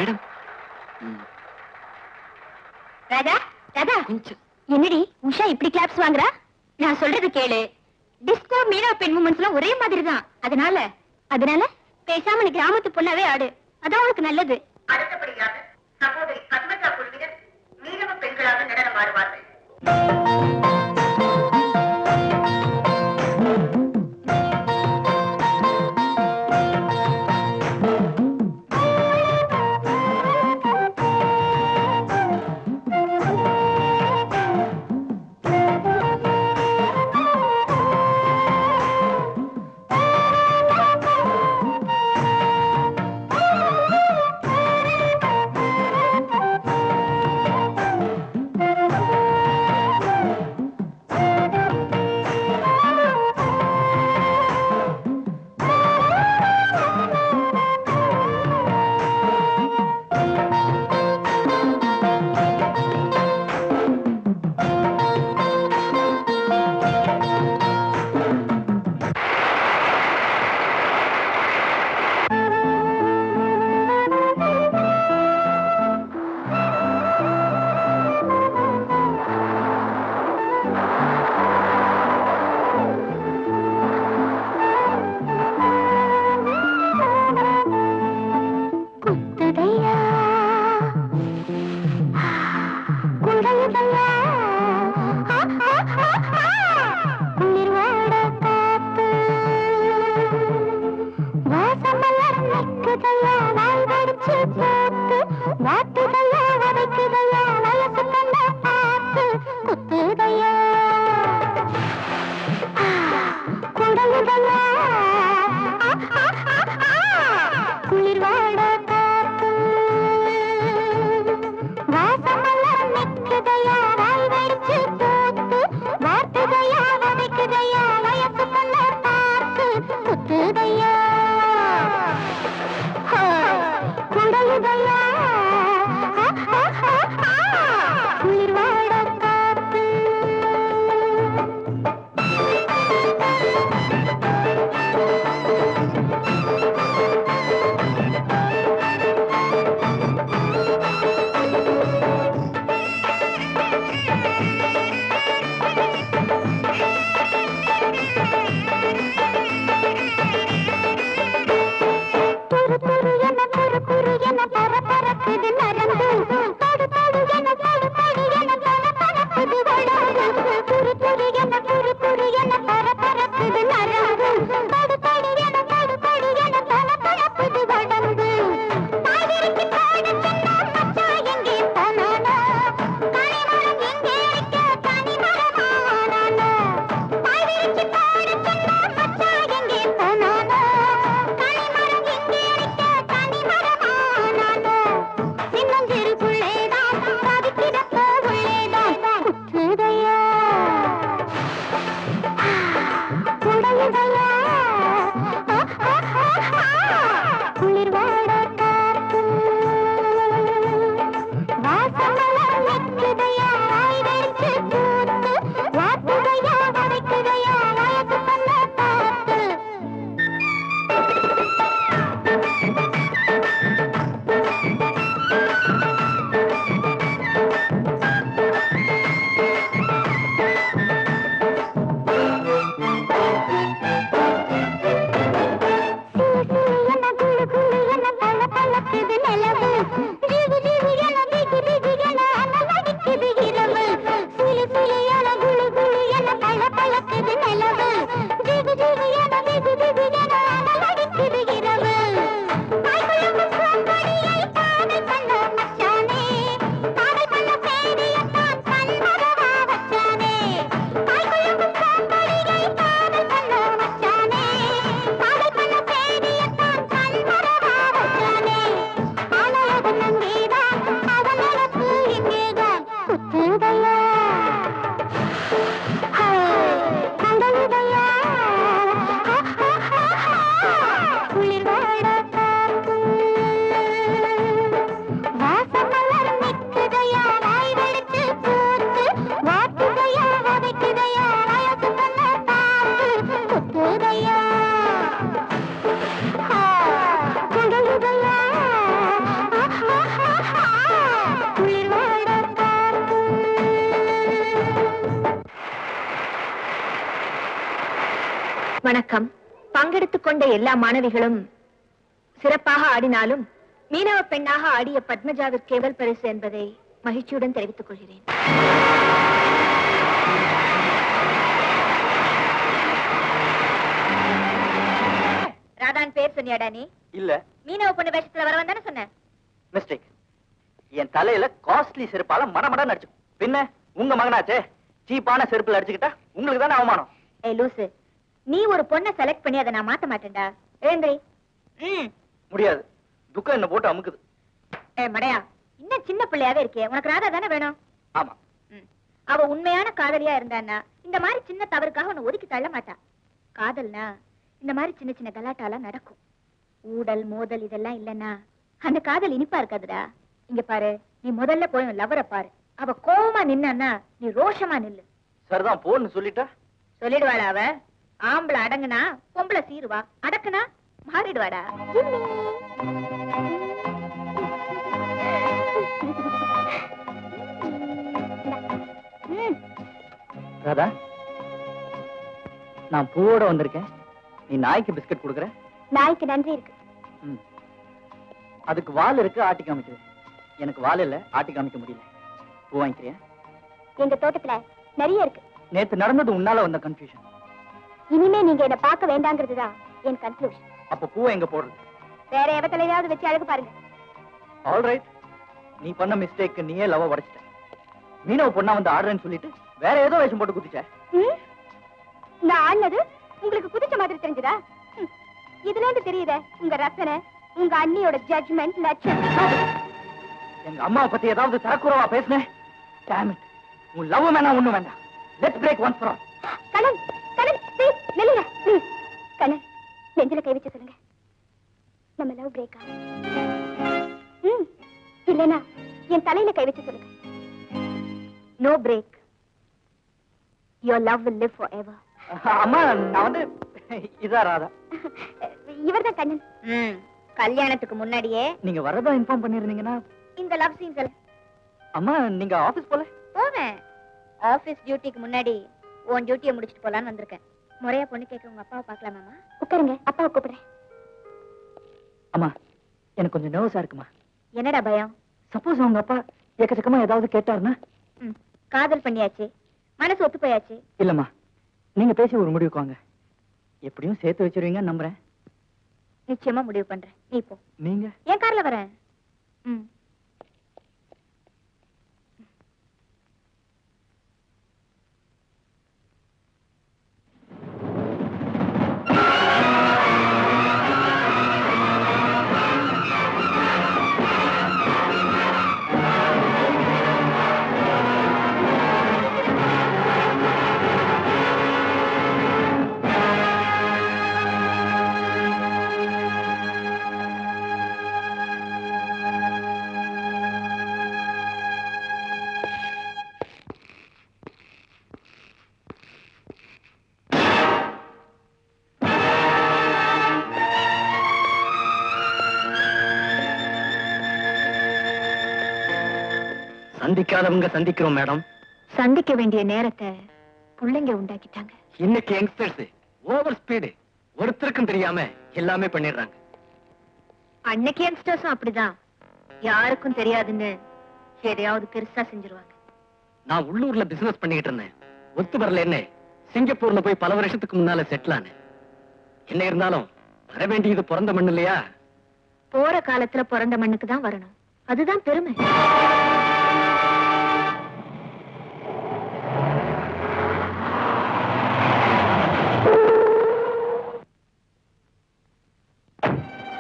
மேடம், ராதா, ராதா, என்னடி உஷா இப்படி கிளாப்ஸ் வாங்குறா? நான் சொல்றது கேளு. டிஸ்கோ மீனா பெண் மூமெண்ட்ஸ்லாம் ஒரே மாதிரி தான். அதனால பேசாம நீ கிராமத்து பொண்ணாவே ஆடு. அதான் உனக்கு நல்லது. அடுத்தபடியாக சகோதரி பத்மஜா குழுவினர் மீனவ பெண்களாக நடனம் ஆடுவார்கள். வணக்கம். பங்கெடுத்துக் கொண்ட எல்லா மாணவிகளும் சிறப்பாக ஆடினாலும் மீனவ பெண்ணாக ஆடிய பத்மஜாவிற்கு கேவல் பரிசு என்பதை மகிழ்ச்சியுடன் தெரிவித்துக் கொள்கிறேன். ராதான் பேர் சொன்னியாடா நீ? இல்ல, மீனவ பொண்ணு வேஷத்துல வர வந்தானே சொன்ன. மிஸ்டேக். என் தலையில காஸ்ட்லி செருப்பால மடமட நடிச்சு. பின்ன உங்க மகனாச்சே, சீப்பான செருப்புல அடிச்சுக்கிட்டா உங்களுக்கு தானே அவமானம். ஏ லூசு, நீ ஒரு பொண்ணை செலக்ட் பண்ணி அதை நான் மாத்த மாட்டேன்டா. எழுந்திரி. முடியாது, துக்கம் என்ன போட்டு அமுக்குது. ஏ மடையா, இன்னும் சின்ன பிள்ளையாவே இருக்கே, உனக்கு ராதா தானே வேணும்? ஆமா. அவ உண்மையான காதலியா இருந்தான்னா இந்த மாதிரி சின்ன தவறுக்காக உன்னை ஒதுக்கி தள்ள மாட்டா. காதல்னா இந்த மாதிரி சின்ன சின்ன கலாட்டாலாம் நடக்கும். ஊடல் மோதல் இதெல்லாம் இல்லன்னா அந்த காதல் இனிப்பா இருக்காதுடா. இங்க பாரு, நீ முதல்ல போய் லவரை பாரு. அவ கோவமா நின்னா நீ ரோஷமா நில்லு. சரிதான், போன்னு சொல்லிட்டா சொல்லிடுவாளா அவ? ஆம்பளை அடங்குனா பொம்பளை சீருவா, அடக்குனா மாறிடுவாடா. ராதா, நான் பூவோட வந்திருக்கேன். நீ நாய்க்கு பிஸ்கட் கொடுக்குற? நாய்க்கு நன்றி இருக்கு. அதுக்கு வால் இருக்கு, ஆட்டி காமிக்குது. எனக்கு வால் இல்ல, ஆட்டி காமிக்க முடியல. பூ வாங்கிக்கிறியா? எங்க தோட்டத்துல நிறைய இருக்கு. நேத்து நடந்தது உன்னால வந்த கன்ஃபியூஷன். இனிமே நீங்க என்ன பார்க்க வேண்டாங்கிறதுதான் என் கன்க்ளூஷன். அப்ப பூவை எங்க போடுறது? வேற எவத்தலையாவது வச்சு அழகு பாருங்க. ஆல்ரைட், நீ பண்ண மிஸ்டேக், நீயே லவ் உடைச்சிட்ட. மீனவ பொண்ணா வந்து ஆடுறேன்னு சொல்லிட்டு வேற ஏதோ வேஷம் போட்டு குதிச்ச. நான் ஆடினது உங்களுக்கு குதிச்ச மாதிரி தெரிஞ்சுதா? இதுல இருந்து தெரியுதே உங்க ரசனை, உங்க அண்ணியோட ஜட்ஜ்மெண்ட், லட்சம். எங்க அம்மாவை பத்தி ஏதாவது தரக்குறவா பேசுனேன்? Damn it. உன் லவ் வேணா ஒண்ணும் வேண்டாம். Let's break once for all. Kannan, Kannan, please நில்லுங்க, ப்ளீஸ். கண்ணன், நெஞ்சில கை வச்சு சொல்லுங்க, நம்ம லவ் பிரேக்கா? இல்லனா என் தலையில கை வச்சு சொல்லுங்க. No break. Your love will live forever. அம்மா, நான் வந்து இதா ராதா. இவர்தான் கண்ணன். கல்யாணத்துக்கு முன்னாடியே நீங்க வரதா இன்ஃபார்ம் பண்ணிருந்தீங்கன்னா இந்த லவ் சீன்ஸ் எல்லாம். அம்மா, நீங்க ஆபீஸ் போல? போவேன். ஆபீஸ் டியூட்டிக்கு முன்னாடி உன் டியூட்டியை முடிச்சிட்டு போலான்னு வந்திருக்கேன். முறையா பொண்ணு கேட்க உங்க அப்பாவை பார்க்கலாமாமா? உட்காருங்க, அப்பாவை கூப்பிடுறேன். அம்மா, எனக்கு கொஞ்சம் நர்வஸா இருக்குமா. என்னடா பயம்? சப்போஸ் உங்க அப்பா எக்கச்சக்கமா ஏதாவது கேட்டாருன்னா? காதல் பண்ணியாச்சு, மனசு ஒத்து போயாச்சு. இல்லம்மா, நீங்க பேசி ஒரு முடிவுக்கு வாங்க. எப்படியும் சேர்த்து வச்சிருவீங்கன்னு நம்புறேன். நிச்சயமா முடிவு பண்றேன். நீ போ. நீங்க? என் கார்ல வரேன். சந்திக்காதவங்க சந்திக்கிறோம் மேடம். சந்திக்க வேண்டிய நேரத்தை பிள்ளைங்க உண்டாக்கிட்டாங்க. இன்னைக்கு யங்ஸ்டர்ஸ் ஓவர் ஸ்பீடு, ஒருத்தருக்கும் தெரியாம எல்லாமே பண்ணிடுறாங்க. அன்னைக்கு யங்ஸ்டர்ஸும் அப்படிதான், யாருக்கும் தெரியாதுன்னு எதையாவது பெருசா செஞ்சிருவாங்க. நான் உள்ளூர்ல பிசினஸ் பண்ணிட்டு இருந்தேன். ஒத்து வரல என்ன, சிங்கப்பூர்ல போய் பல வருஷத்துக்கு முன்னால செட்டில் ஆனேன். என்ன இருந்தாலும் வர வேண்டியது பிறந்த மண்ணு இல்லையா? போற காலத்துல பிறந்த மண்ணுக்கு தான் வரணும், அதுதான் பெருமை.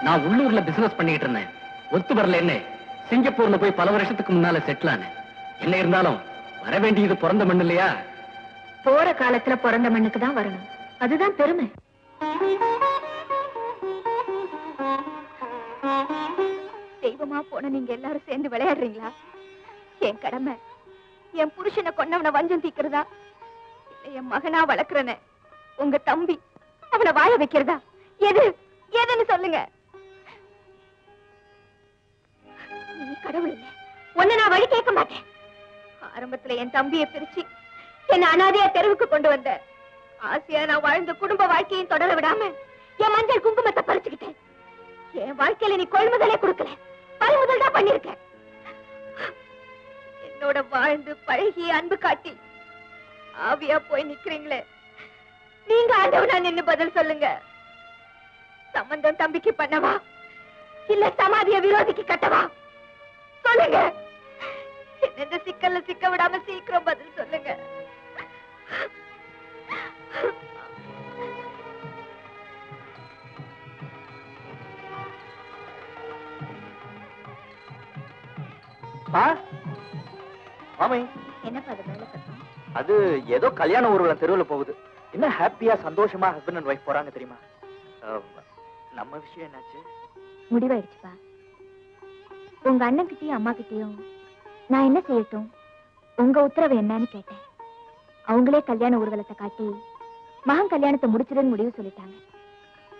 நான் உள்ளூர்ல பிசினஸ் பண்ணிட்டு இருந்தேன். ஒத்து வரல என்ன, சிங்கப்பூர்ல போய் பல வருஷத்துக்கு முன்னால செட்டில் ஆனேன். என்ன இருந்தாலும் வர வேண்டியது பிறந்த மண்ணு இல்லையா? போற காலத்துல பிறந்த மண்ணுக்கு தான் வரணும், அதுதான் பெருமை. தெய்வமா போன நீங்க எல்லாரும் சேர்ந்து விளையாடுறீங்களா? என் கடமை என் புருஷனை கொன்னவனை வஞ்சம் தீக்கிறதா, இல்ல என் மகனா வளர்க்கிறன உங்க தம்பி அவனை வாழ வைக்கிறதா? எது எதுன்னு சொல்லுங்க. நீ கடவுள் இல்ல, ஒன்னு நான் வழி கேட்க மாட்டேன். ஆரம்பத்துல என் தம்பியை பிரிச்சு என்ன அனாதையா தெருவுக்கு கொண்டு வந்த, ஆசையா நான் வாழ்ந்த குடும்ப வாழ்க்கையும் தொடர விடாம என் மஞ்சள் குங்குமத்தை பறிச்சுக்கிட்டேன். என் வாழ்க்கையில நீ கொள்முதலே கொடுக்கல, பறிமுதல் தான் பண்ணிருக்க. என்னோட வாழ்ந்து பழகி அன்பு காட்டி ஆவியா போய் நிக்கிறீங்களே, நீங்க ஆண்டவனா நின்னு பதில் சொல்லுங்க. சம்பந்தம் தம்பிக்கு பண்ணவா இல்ல சமாதிய விரோதிக்கு கட்டவா? சொல்லுங்க. இந்த சிக்கல்ல சிக்க விடாம சீக்கிரம் பதில் சொல்லுங்க. மாமி, என்னப்பா அது மேல சத்தம்? அது ஏதோ கல்யாண ஊர்வலம் தெருவுல போகுது. என்ன ஹாப்பியா சந்தோஷமா ஹஸ்பண்ட் அண்ட் ஒய்ஃப் போறாங்க தெரியுமா? நம்ம விஷயம் என்னாச்சு? முடிவாயிடுச்சுப்பா. உங்க அண்ணன் கிட்டயும் அம்மா கிட்டயும் நான் என்ன செய்யட்டும், உங்க உத்தரவு என்னன்னு கேட்டேன். அவங்களே கல்யாண ஊர்வலத்தை காட்டி மகன் கல்யாணத்தை முடிச்சிடுன்னு முடிவு சொல்லிட்டாங்க.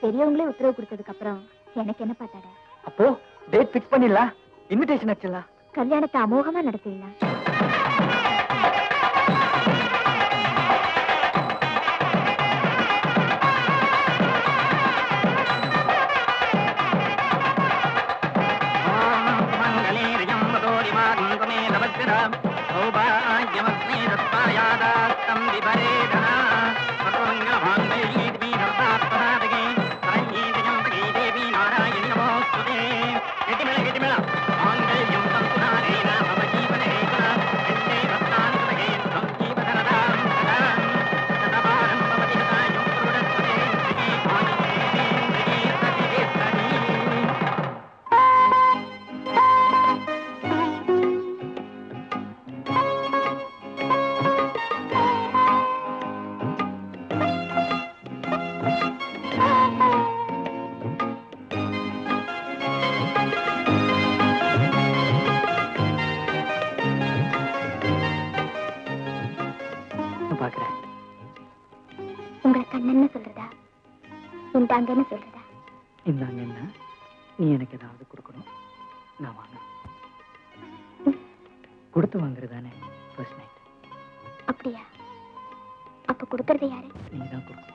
பெரியவங்களே உத்தரவு கொடுத்ததுக்கு அப்புறம் எனக்கு என்ன பார்த்தாட? அப்போ டேட் பிக்ஸ் பண்ணிடலாம், இன்விடேஷன் அடிச்சிடலாம். கல்யாணத்தை அமோகமா நடத்திடலாம். உங்களுக்கு அண்ணன்னு சொல்றதா, இந்தாங்கன்னு சொல்றதா? இந்தாங்க என்ன, நீ எனக்கு ஏதாவது கொடுக்கணும், நான் வாங்க. கொடுத்து வாங்குறதானே ஃபர்ஸ்ட் நைட். அப்படியா? அப்ப கொடுக்கறது யாரு? நீ தான் கொடுக்கணும்.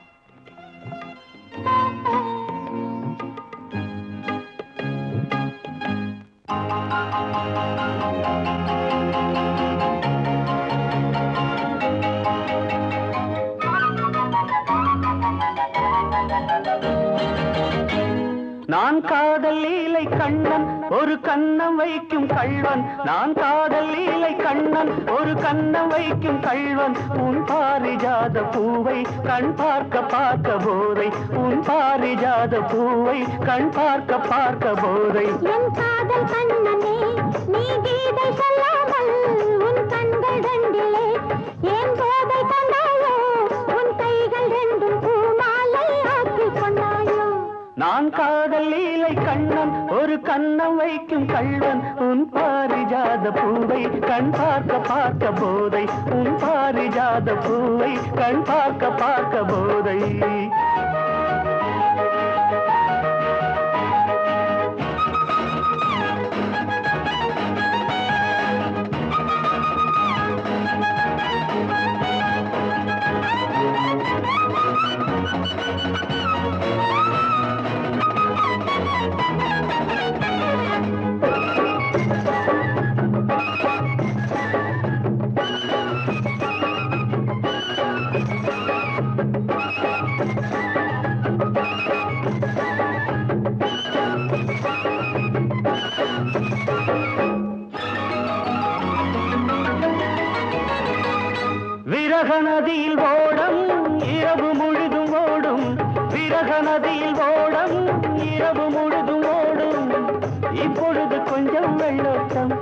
நான் காதல் லீலை கண்ணன், ஒரு கண்ணம் வைக்கும் கள்வன். நான் காதல் லீலை கண்ணன், ஒரு கண்ணம் வைக்கும் கள்வன். உன் பாரிஜாத பூவை கண் பார்க்க பார்க்க போதை, உன் பாரிஜாத பூவை கண் பார்க்க பார்க்க போதை. என் காதல் கண்ணனே, நீ கீதை சொல்லாமல் உன் கண்கள் ரெண்டிலே ஏன் போதை கொண்டாயோ? உன் கைகள் ரெண்டும் பூமாலை ஆக்கி கொண்டாயோ? நான் காதல் லீலை கண்ணன், ஒரு கண்ணம் வைக்கும் கள்வன். உன் பாரிஜாத பூவை கண் பார்க்க பார்க்க போதை, உன் பாரிஜாத பூவை கண் பார்க்க பார்க்க போதை. விரக நதியில் ஓடம் இரவு முழுதும் ஓடும், விரக நதியில் ஓடம் இரவு முழுதும் ஓடும். இப்பொழுது கொஞ்சம் வெள்ளோட்டம்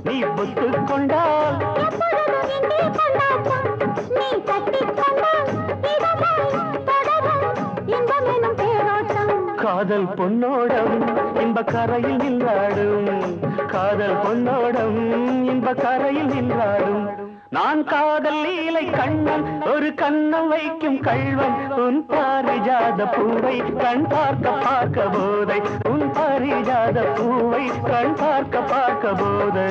நீ புத்துக் கொண்டால், நீ கட்டிக் கொண்டால் இதமாய் தொடரும் இன்பமெனும் தேரோட்டம். காதல் பொன்னோடம் இன்ப கரையில் நின்றாடும், காதல் பொன்னோடம் இன்ப கரையில் நின்றாடும். நான் காதல் லீலை கண்ணன், ஒரு கண்ணம் வைக்கும் கள்வன். உன் பாரிஜாத பூவை கண் பார்க்க பார்க்க போதை, உன் பாரிஜாத பூவை கண் பார்க்க பார்க்க போதை.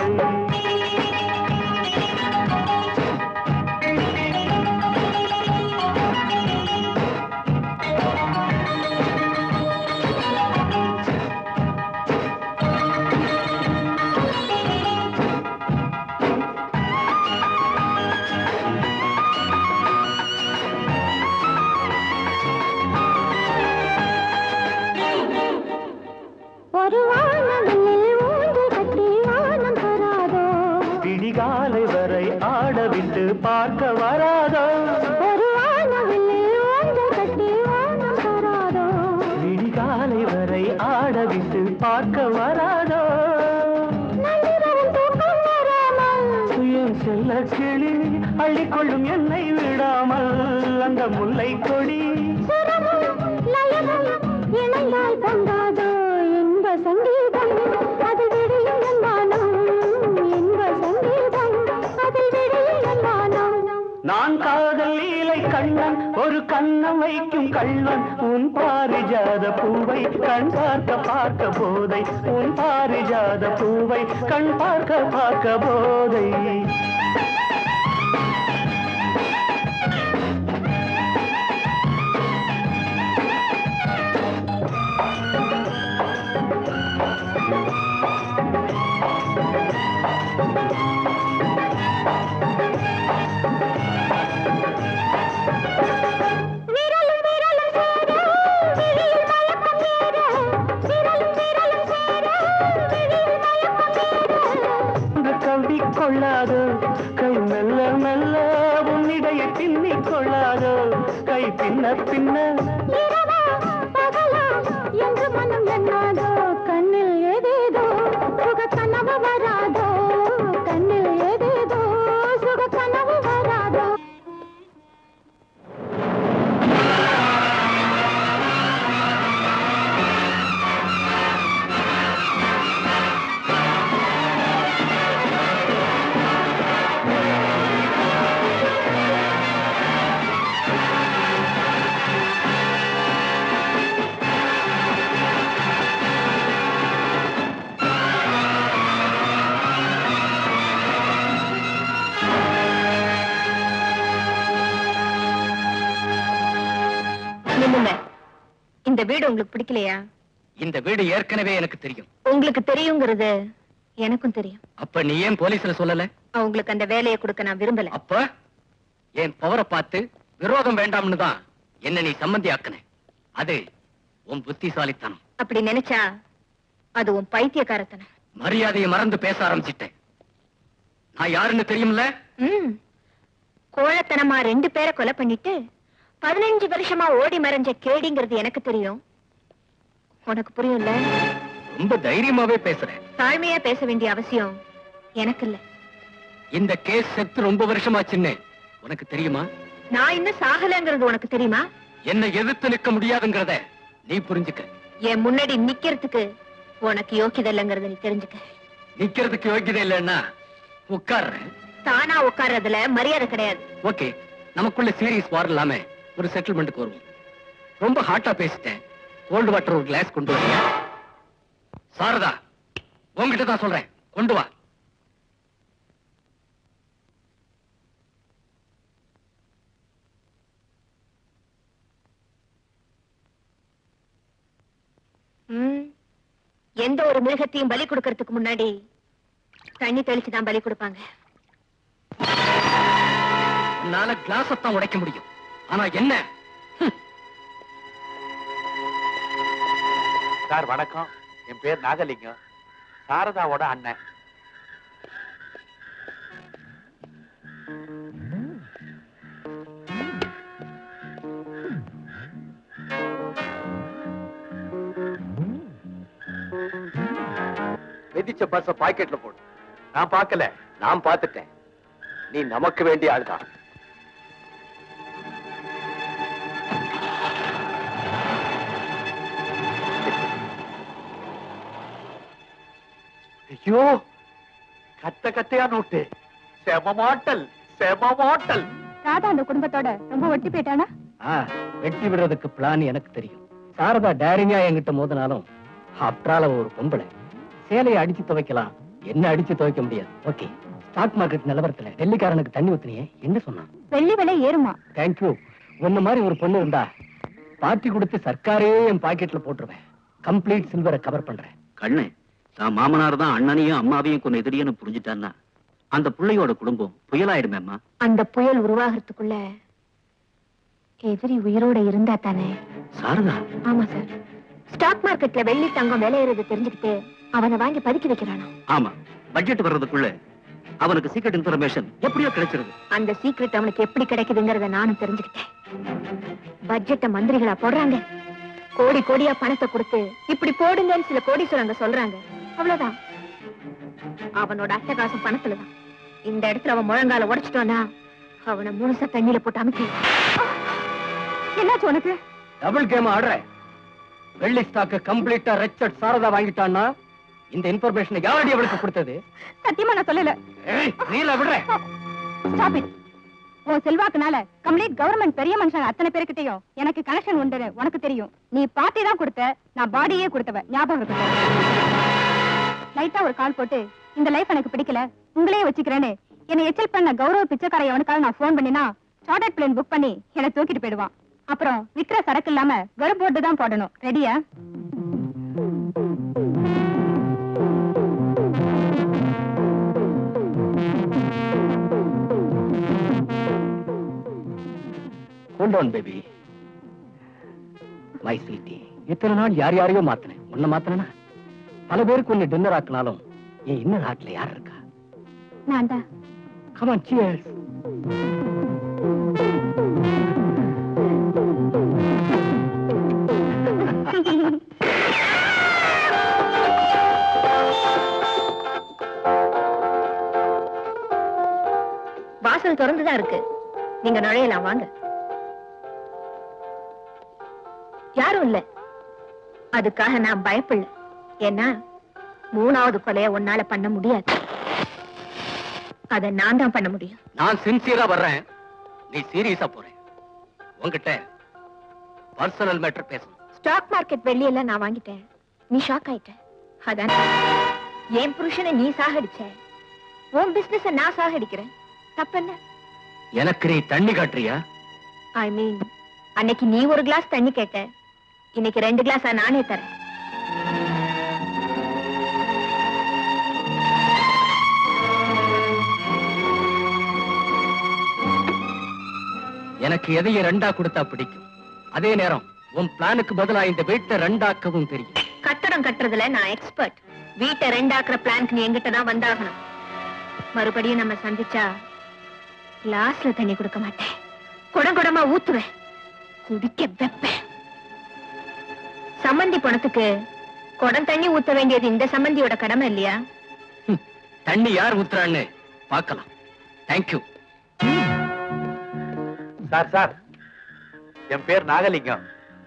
பார்க்க வராதோ என் செல்ல கிளி அள்ளிக்கொள்ளும் என்னை விடாமல் அந்த முல்லை கொடி இணைந்தால் பொங்காதோ இன்ப சங்கீதம் அதில் விடியும் என் வானம் இன்ப சங்கீதம் அதில் விடியும் என் வானம் நான் காதல் லீலை கண்ணன் ஒரு கண்ணம் வைக்கும் கள்ளன் உன் பாரிஜாத பூவை கண் பார்க்க பார்க்க போதை உன் பாரிஜாத பூவை கண் பார்க்க பார்க்க போதை கொள்ளாதோ கை மெல்ல மெல்ல உன்னிடையை பின்னிக் கொள்ளாதோ கை பின்ன பின்ன என்று மனம் எண்ணாதோ கண்ணில் ஏதேதோ சுக கனவு வராதோ கண்ணில் ஏதேதோ சுக கனவு வராதோ இந்த வீடு உங்களுக்கு பிடிக்கலையா? இந்த வீடு ஏற்கனவே எனக்கு தெரியும். உங்களுக்கு தெரியுங்கிறது எனக்கும் தெரியும். அப்ப நீ ஏன் போலீஸ்ல சொல்லல? அவங்களுக்கு அந்த வேலையை கொடுக்க நான் விரும்பல. அப்ப என் பவரை பார்த்து விரோதம் வேண்டாம்னு தான் என்ன நீ சம்மந்தி ஆக்குன. அது உன் புத்திசாலித்தனம். அப்படி நினைச்சா அது உன் பைத்தியக்காரத்தனம். மரியாதையை மறந்து பேச ஆரம்பிச்சிட்டேன். நான் யாருன்னு தெரியும்ல? கோழத்தனமா 2 பேரை கொலை பண்ணிட்டு 15 வருஷமா ஓடி மறைஞ்ச கேடிங்கிறது எனக்கு தெரியும். உனக்கு புரியும்ல? ரொம்ப தைரியமாவே பேசுறேன். தாழ்மையா பேச வேண்டிய அவசியம் எனக்கு இல்ல. இந்த கேஸ் செத்து ரொம்ப வருஷமாச்சுன்னு உனக்கு தெரியுமா? நான் இன்னும் சாகலங்கிறது உனக்கு தெரியுமா? என்ன எதிர்த்து நிற்க முடியாதுங்கிறத நீ புரிஞ்சுக்க. என் முன்னாடி நிக்கிறதுக்கு உனக்கு யோக்கியதை இல்லைங்கிறத நீ தெரிஞ்சுக்க. நிக்கிறதுக்கு யோக்கியதை இல்லைன்னா உட்கார்றேன். தானா உட்கார்றதுல மரியாதை கிடையாது. ஓகே, நமக்குள்ள சீரியஸ் வார் இல்லாம ஒரு செட்டில்மெண்ட்டுக்கு வருவோம். ரொம்ப ஹாட்டா பேசிட்டேன். கோல்டு வாட்டர் ஒரு கிளாஸ் கொண்டு வர. சாரதா, உங்ககிட்ட தான் சொல்றேன், கொண்டு வா. எந்த ஒரு மிருகத்தையும் பலி கொடுக்கறதுக்கு முன்னாடி தண்ணி தெளிச்சுதான் பலி கொடுப்பாங்க. உன்னால கிளாஸத்தான் உடைக்க முடியும், ஆனா என்ன? சார் வணக்கம், என் பேர் நாகலிங்கம், சாரதாவோட அண்ணன். மிதிச்ச பர்ஸ பாக்கெட்ல போடு. நான் பார்க்கல. நான் பார்த்துட்டேன். நீ நமக்கு வேண்டிய ஆள்தான். ஐயோ, கத்த கத்தையா நோட்டு. செம மாட்டல், செம மாட்டல். ராதா அந்த குடும்பத்தோட ரொம்ப ஒட்டி போயிட்டானா? வெட்டி விடுறதுக்கு பிளான் எனக்கு தெரியும். சாரதா டேரிங்கா என்கிட்ட மோதினாலும் ஆப்டால ஒரு பொம்பளை. சேலையை அடிச்சு துவைக்கலாம், என்ன அடிச்சு துவைக்க முடியாது. ஓகே, ஸ்டாக் மார்க்கெட் நிலவரத்துல டெல்லிக்காரனுக்கு தண்ணி ஊத்தினியே, என்ன சொன்னான்? வெள்ளி விலை ஏறுமா? தேங்க்யூ. உன்ன மாதிரி ஒரு பொண்ணு இருந்தா பார்ட்டி கொடுத்து சர்க்காரே என் பாக்கெட்ல போட்டுருவேன். கம்ப்ளீட் சில்வரை கவர் பண்றேன். கண்ணு, தான் மாமனார் தான் அண்ணனையும் அம்மாவையும் கொண்டு எதிரின்னு புரிஞ்சுட்டான்னா அந்த பிள்ளையோட குடும்பம் புயலாயிடுமேம்மா. அந்த புயல் உருவாகிறதுக்குள்ள எதிரி உயிரோட இருந்தா தானே? சாரதா? ஆமா சார். ஸ்டாக் மார்க்கெட்ல வெள்ளி தங்கம் விலை ஏறது தெரிஞ்சுக்கிட்டு அவனை வாங்கி பதுக்கி வைக்கிறானா? ஆமா, பட்ஜெட் வர்றதுக்குள்ள அவனுக்கு சீக்ரெட் இன்ஃபர்மேஷன் எப்படியோ கிடைச்சிருது. அந்த சீக்ரெட் அவனுக்கு எப்படி கிடைக்குதுங்கறத நானும் தெரிஞ்சுக்கிட்டேன். பட்ஜெட்டை மந்திரிகளா போடுறாங்க, கோடி கோடியா பணத்தை கொடுத்து இப்படி போடுங்கன்னு சில கோடீஸ்வரங்க சொல்றாங்க. அவ்வளவுதான். அவனோட அட்டகாசம் பணத்துலதான். இந்த இடத்துல அவன் முழங்கால உடைச்சிட்டோன்னா அவனை முழுசா தண்ணியில போட்டு அமைக்க. என்னாச்சு உனக்கு? டபுள் கேம் ஆடுற. வெள்ளி ஸ்டாக்க கம்ப்ளீட்டா ரெச்சட் சாரதா வாங்கிட்டான்னா இந்த இன்ஃபர்மேஷன் யாரடி அவளுக்கு கொடுத்தது? சத்தியமா நான் சொல்லல. நீல விடுற. Stop it. உன் செல்வாக்குனால கம்ப்ளீட் கவர்மெண்ட் பெரிய மனுஷங்க அத்தனை பேருக்கிட்டையும் எனக்கு கனெக்ஷன் உண்டு. உனக்கு தெரியும். நீ பார்ட்டி தான் கொடுத்த, நான் பாடியே கொடுத்தவ. ஞாபகம் இருக்கு. லைட்டா ஒரு கால் போட்டு இந்த லைஃப் எனக்கு பிடிக்கல, உங்களையே வச்சுக்கிறேன்னு என்னை எச்சல் பண்ண கௌரவ பிச்சைக்கார எவனுக்காக நான் போன் பண்ணினா சார்ட்டர்ட் பிளேன் புக் பண்ணி என்னை தூக்கிட்டு போயிடுவான். அப்புறம் விக்கிற சரக்கு இல்லாம வெறும் போட்டு தான் போடணும். ரெடியா? Hold on, baby. My sweetie. இத்தனை நாள் யார் யாரையோ மாத்தினேன். உன்னை மாத்தினா பல பேருக்கு ஒன்னு டின்னர் ஆக்கினாலும் என் இன்னர் ஹார்ட்ல யார் இருக்கா? நான் தான். Come on, cheers. வாசல் திறந்துதான் இருக்கு. நீங்க நுழையலாம், வாங்க. யாரும் இல்ல. அதுக்காக நான் பயப்படல. ஏன்னா 3வது கொலைய உன்னால பண்ண முடியாது. அத நான் தான் பண்ண முடியும். நான் சின்சியரா வர்றேன், நீ சீரியஸா போறேன். உன்கிட்ட பர்சனல் மேட்டர் பேசணும். ஸ்டாக் மார்க்கெட் வெள்ளியெல்லாம் நான் வாங்கிட்டேன். நீ ஷாக் ஆயிட்ட. அதான் என் புருஷனை நீ சாகடிச்ச. உன் பிசினஸ நான் சாகடிக்கிறேன். தப்பென்ன? எனக்கு நீ தண்ணி காட்டுறியா? ஐ மீன், அன்னைக்கு நீ ஒரு கிளாஸ் தண்ணி கேட்ட, இன்னைக்கு 2 கிளாஸா நானே தரேன். எனக்கு எதையும் 2ஆ கொடுத்தா பிடிக்கும். அதே நேரம் உன் பிளானுக்கு பதிலா இந்த வீட்டை 2ஆக்கவும் தெரியும். கட்டடம் கட்டுறதுல நான் எக்ஸ்பர்ட். வீட்டை 2ஆக்குற பிளானுக்கு நீ என்கிட்ட தான் வந்தாகணும். மறுபடியும் நம்ம சந்திச்சா கிளாஸ்ல தண்ணி கொடுக்க மாட்டேன், குடமா ஊத்துவேன், குடிக்க வைப்பேன். சம்மந்தி பணத்துக்கு குடம் தண்ணி ஊத்த வேண்டியது இந்த சம்மந்தியோட கடமை இல்லையா? தண்ணி யார் ஊத்துறான்னு பார்க்கலாம். தேங்க்யூ. சார், என் பேர் நாகலிங்கம்,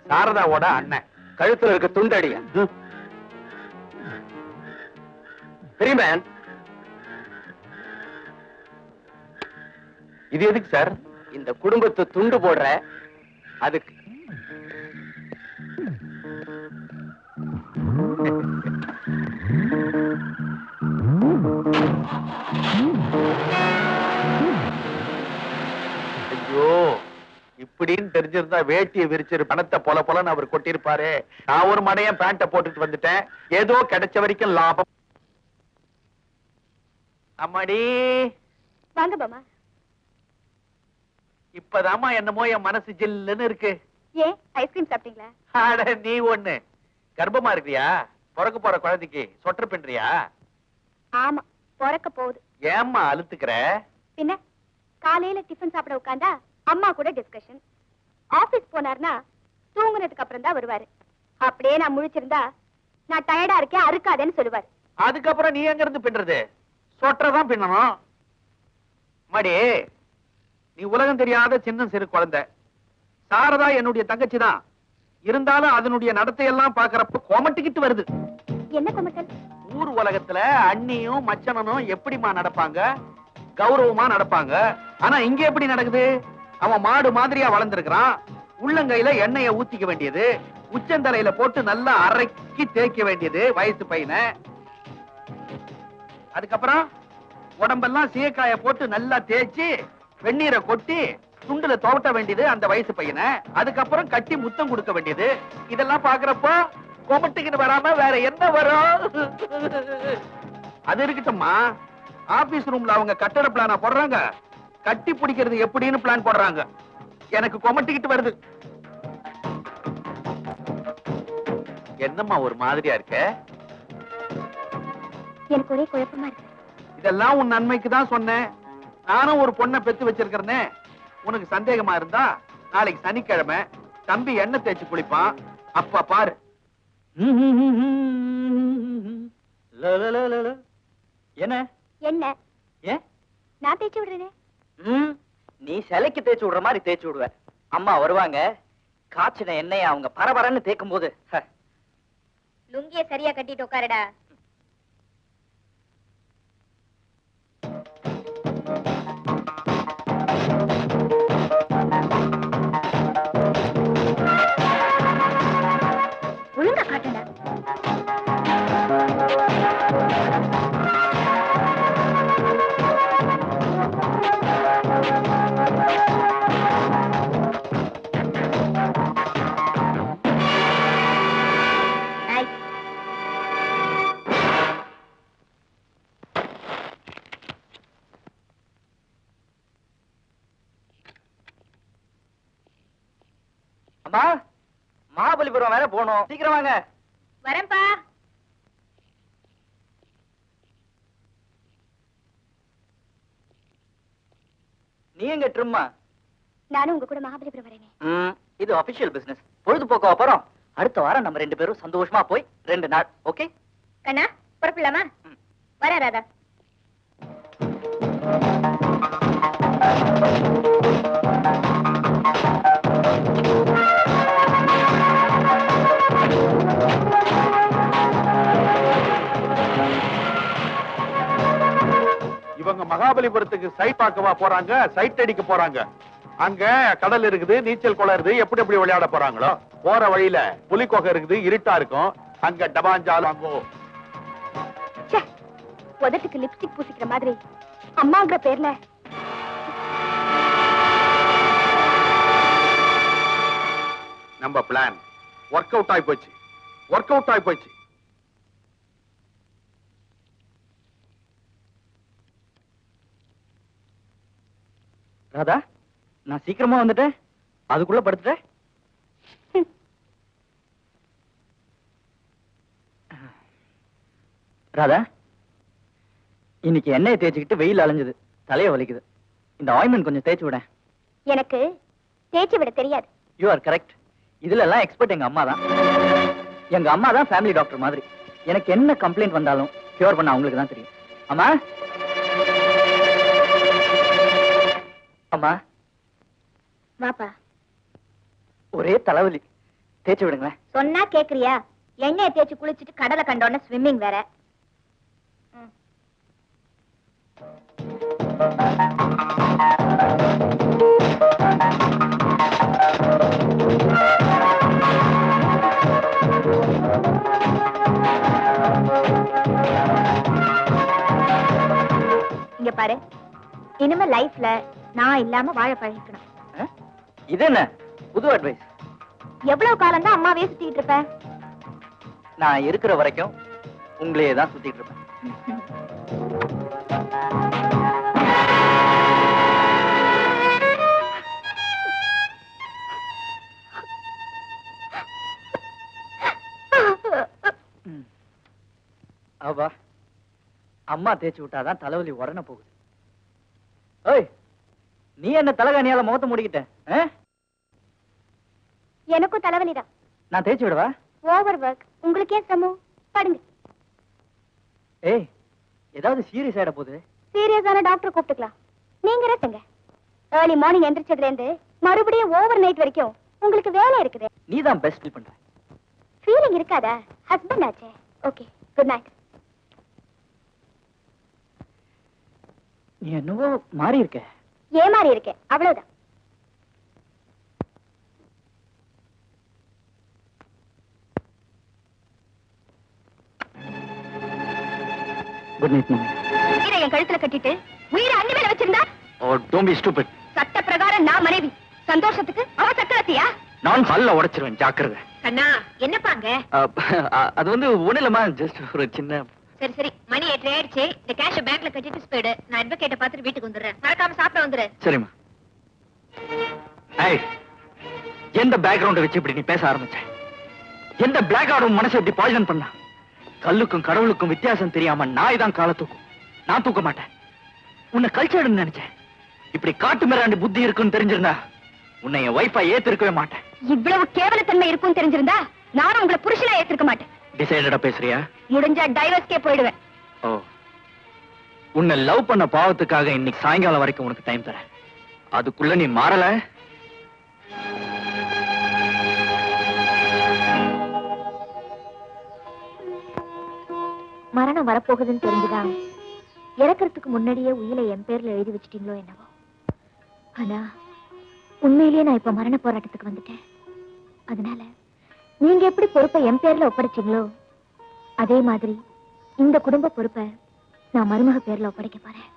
சாரதாவோட அண்ணன். கழுத்துல இருக்க துண்டடியா? பெரியமேன், இது எதுக்கு சார்? இந்த குடும்பத்தை துண்டு போடுற அதுக்கு. ஐயோ, இப்படின்னு தெரிஞ்சிருந்தா வேட்டியை விரிச்சிரு பணத்தை பொல பொலன்னு அவர் கொட்டிருப்பாரு. நான் ஒரு மடையன் பேண்ட போட்டுட்டு வந்துட்டேன். ஏதோ கிடைச்ச வரைக்கும் லாபம். அம்மாடி, வாங்க பாமா. இப்பதாம்மா என்னமோ என் மனசு ஜில்லுன்னு இருக்கு. ஏன் ஐஸ்கிரீம் சாப்பிட்டீங்களா? அட நீ ஒண்ணு கர்ப்பமா இருக்கிறியா? பிறக்க போற குழந்தைக்கு சொட்டர் பின்றியா? ஆமா, பிறக்க போகுது. ஏம்மா அழுத்துக்கிற? பின்ன காலையில டிஃபன் சாப்பிட உட்கார்ந்தா அம்மா கூட டிஸ்கஷன். ஆபீஸ் போனார்னா தூங்குனதுக்கு அப்புறம் தான் வருவாரு. அப்படியே நான் முழிச்சிருந்தா நான் டயர்டா இருக்கேன் அறுக்காதேன்னு சொல்லுவாரு. அதுக்கப்புறம் நீ எங்க இருந்து பின்றது? சொட்டரை பின்னணும். மடி, நீ உலகம் தெரியாத சின்ன சிறு குழந்தை. சாரதா என்னுடைய தங்கச்சி தான். இருந்தாலும் அதனுடைய நடத்தையெல்லாம் பாக்குறப்ப கொமட்டிக்கிட்டு வருது. என்ன கொமட்டல்? ஊர் உலகத்துல அண்ணியும் மச்சனனும் எப்படிமா நடப்பாங்க? கௌரவமா நடப்பாங்க. ஆனா இங்க எப்படி நடக்குது? அவன் மாடு மாதிரியா வளர்ந்திருக்கிறான். உள்ளங்கையில எண்ணெய ஊத்திக்க வேண்டியது, உச்சந்தலையில போட்டு நல்லா அரைக்கி தேய்க்க வேண்டியது வயசு பையனை. அதுக்கப்புறம் உடம்பெல்லாம் சீக்காய போட்டு நல்லா தேய்ச்சி வெந்நீரை கொட்டி துண்டுல துவட்ட வேண்டியது அந்த வயசு பையனை. அதுக்கப்புறம் கட்டி முத்தம் கொடுக்க வேண்டியது. இதெல்லாம் பாக்குறப்போ கொமட்டுக்கிட்டு வராம வேற என்ன வரும்? அது இருக்கட்டும்மா, ஆபீஸ் ரூம்ல அவங்க கட்டட பிளானா போடுறாங்க, கட்டி பிடிக்கிறது எப்படின்னு பிளான் போடுறாங்க. எனக்கு கொமட்டிக்கிட்டு வருது. என்னம்மா ஒரு மாதிரியா இருக்க? எனக்கு ஒரே குழப்பமா இருக்கு. இதெல்லாம் உன் நன்மைக்கு தான் சொன்னேன். நானும் ஒரு பொண்ணை பெத்து வச்சிருக்கிறேனே. உனக்கு சந்தேகமா இருந்தா நாளைக்கு சனிக்கிழமை தம்பி எண்ணெய் தேய்ச்சி குளிப்பான். அப்ப பாரு. என்ன என்ன ஏன் நான் தேய்ச்சி விடுறேனே. நீ சிலைக்கு தேய்ச்சி விடுற மாதிரி தேய்ச்சி விடுவ. அம்மா வருவாங்க, காய்ச்சின எண்ணெயை அவங்க பரபரன்னு தேய்க்கும் போது லுங்கிய சரியா கட்டிட்டு உட்காருடா. ஒழுங்கா காட்டுடா. அம்மா, மகாபலிபுரம் வேற போகணும், சீக்கிரம் வாங்க. வரேன்பா. நீ எங்க ட்ரிம்மா? நானும் உங்க கூட மகாபலிபுரம் வரேனே. இது அபிஷியல் பிசினஸ். பொழுதுபோக்கு அப்புறம் அடுத்த வாரம் நம்ம 2 பேரும் சந்தோஷமா போய் 2 நாள். ஓகே கண்ணா, புறப்படலாமா? வர ராதா. இவங்க மகாபலிபுரத்துக்கு சைட் பார்க்கவா போறாங்க, சைட் அடிக்க போறாங்க. அங்க கடல் இருக்குது, நீச்சல் குளம் இருக்குது, எப்படி விளையாட போறாங்களோ. போற வழியில புலிக்கோகை இருக்குது, இருட்டா இருக்கும். அங்க டபாஞ்சாலாங்கோ. உதட்டுக்கு லிப்ஸ்டிக் பூசிக்கிற மாதிரி அம்மாங்கிற பேர்ல நம்ம பிளான் ஒர்க் அவுட் ஆயி போச்சு. ஒர்க் அவுட் ஆயி போச்சு. ராதா, நான் சீக்கிரமா வந்துட்டேன், அதுக்குள்ள படுத்துட்டேன். ராதா, இன்னைக்கு எண்ணெயை தேய்ச்சிக்கிட்டு வெயில் அலைஞ்சது, தலைய வலிக்குது. இந்த ஆயின்மெண்ட் கொஞ்சம் தேய்ச்சி விட. எனக்கு தேய்ச்சி விட தெரியாது. You are correct. இதுல எல்லாம் எக்ஸ்பர்ட் எங்க அம்மா தான். எங்க அம்மா தான் ஃபேமிலி டாக்டர் மாதிரி. எனக்கு என்ன கம்ப்ளைண்ட் வந்தாலும் கியூர் பண்ண அவங்களுக்கு தான் தெரியும். அம்மா, அம்மா, வாப்பா. ஒரே தலைவலி, தேய்ச்சி விடுங்களேன். சொன்னா கேக்குறியா? எண்ணெயை தேய்ச்சி குளிச்சிட்டு கடலை கண்டோன்னு ஸ்விம்மிங் வேற. இங்க பாரு, இனிமே லைஃப்ல நான் இல்லாம வாழ பழகிக்கணும். இது என்ன புது அட்வைஸ்? எவ்வளவு காலம் தான் அம்மாவே சுத்திட்டு இருப்பேன்? நான் இருக்கிற வரைக்கும் உங்களையே தான் சுத்திட்டு இருப்பேன். அவா, அம்மா தேய்ச்சி விட்டாதான் தலைவலி உடனே போகுது. ஓய், நீ என்ன தலைகாணியால முகத்தை முடிக்கிட்ட? எனக்கும் தலைவலிதான். நான் தேய்ச்சி விடவா? Over work. உங்களுக்கு ஏன் சமம்? படுங்க. ஏய், ஏதாவது சீரியஸ் ஆயிட போகுது. சீரியஸான டாக்டர் கூப்பிட்டுக்கலாம். நீங்க ரெஸ்ட்ங்க. ஏர்லி மார்னிங் எந்திரிச்சதுல இருந்து மறுபடியும் ஓவர் நைட் வரைக்கும் உங்களுக்கு வேலை இருக்குது. நீ தான் பெஸ்ட் ஃபீல் பண்ற. ஃபீலிங் இருக்காதா? ஹஸ்பண்ட் ஆச்சே. Okay, good night. நீ என்னவோ மாறி இருக்க. ஏமாறி இருக்கேன், அவ்வளவுதான். குட் நைட் மாமி. இதை என் கழுத்துல கட்டிட்டு உயிரை அண்ணி மேல வச்சிருந்தா? ஓ, டோன்ட் பீ ஸ்டூபிட். சட்ட பிரகாரம் நான் மனைவி. சந்தோஷத்துக்கு அவ சக்கரத்தியா? நான் பல்ல உடைச்சிருவேன், ஜாக்கிரதை. கண்ணா, என்னப்பாங்க? அது வந்து ஒண்ணுலமா, ஜஸ்ட் ஒரு சின்ன. சரி சரி, மணி 8 ஆயிடுச்சு. இந்த கேஷ் பேங்க்ல கட்டிட்டு ஸ்பீடு. நான் அட்வொகேட்ட பாத்துட்டு வீட்டுக்கு வந்துடுறேன். மறக்காம சாப்பிட வந்துரு. சரிம்மா. ஏய், எந்த பேக்ரவுண்ட் வச்சு இப்படி நீ பேச ஆரம்பிச்ச? எந்த பிளாக் ஆடும் மனசை இப்படி பாய்சன் பண்ணா? கல்லுக்கும் கடவுளுக்கும் வித்தியாசம் தெரியாம நாய் தான் காலை தூக்கும். நான் தூக்க மாட்டேன். உன்னை கல்ச்சர்னு நினைச்சேன். இப்படி காட்டு மிராண்டி புத்தி இருக்குன்னு தெரிஞ்சிருந்தா உன்னை என் வைஃபா ஏத்திருக்கவே மாட்டேன். இவ்வளவு கேவலத்தன்மை இருக்கும் தெரிஞ்சிருந்தா நானும் உங்களை புருஷனா ஏத்திருக்க மாட்டேன். டிசைடடா பேசுறியா? முடிஞ்சா டைவர்ஸ்க்கே போயிடுவேன். ஓ, உன்னை லவ் பண்ண பாவத்துக்காக இன்னைக்கு சாயங்காலம் வரைக்கும் உனக்கு டைம் தரேன். அதுக்குள்ள நீ மாறல, மரணம் வரப்போகுதுன்னு தெரிஞ்சுதான் இறக்கறதுக்கு முன்னாடியே உயிரை என் பேர்ல எழுதி வச்சிட்டீங்களோ என்னவோ. ஆனா உண்மையிலேயே நான் இப்ப மரண போராட்டத்துக்கு வந்துட்டேன். அதனால நீங்க எப்படி பொறுப்பை என் பேர்ல ஒப்படைச்சீங்களோ அதே மாதிரி இந்த குடும்ப பொறுப்பை நான் மருமக பேர்ல ஒப்படைக்க போறேன்.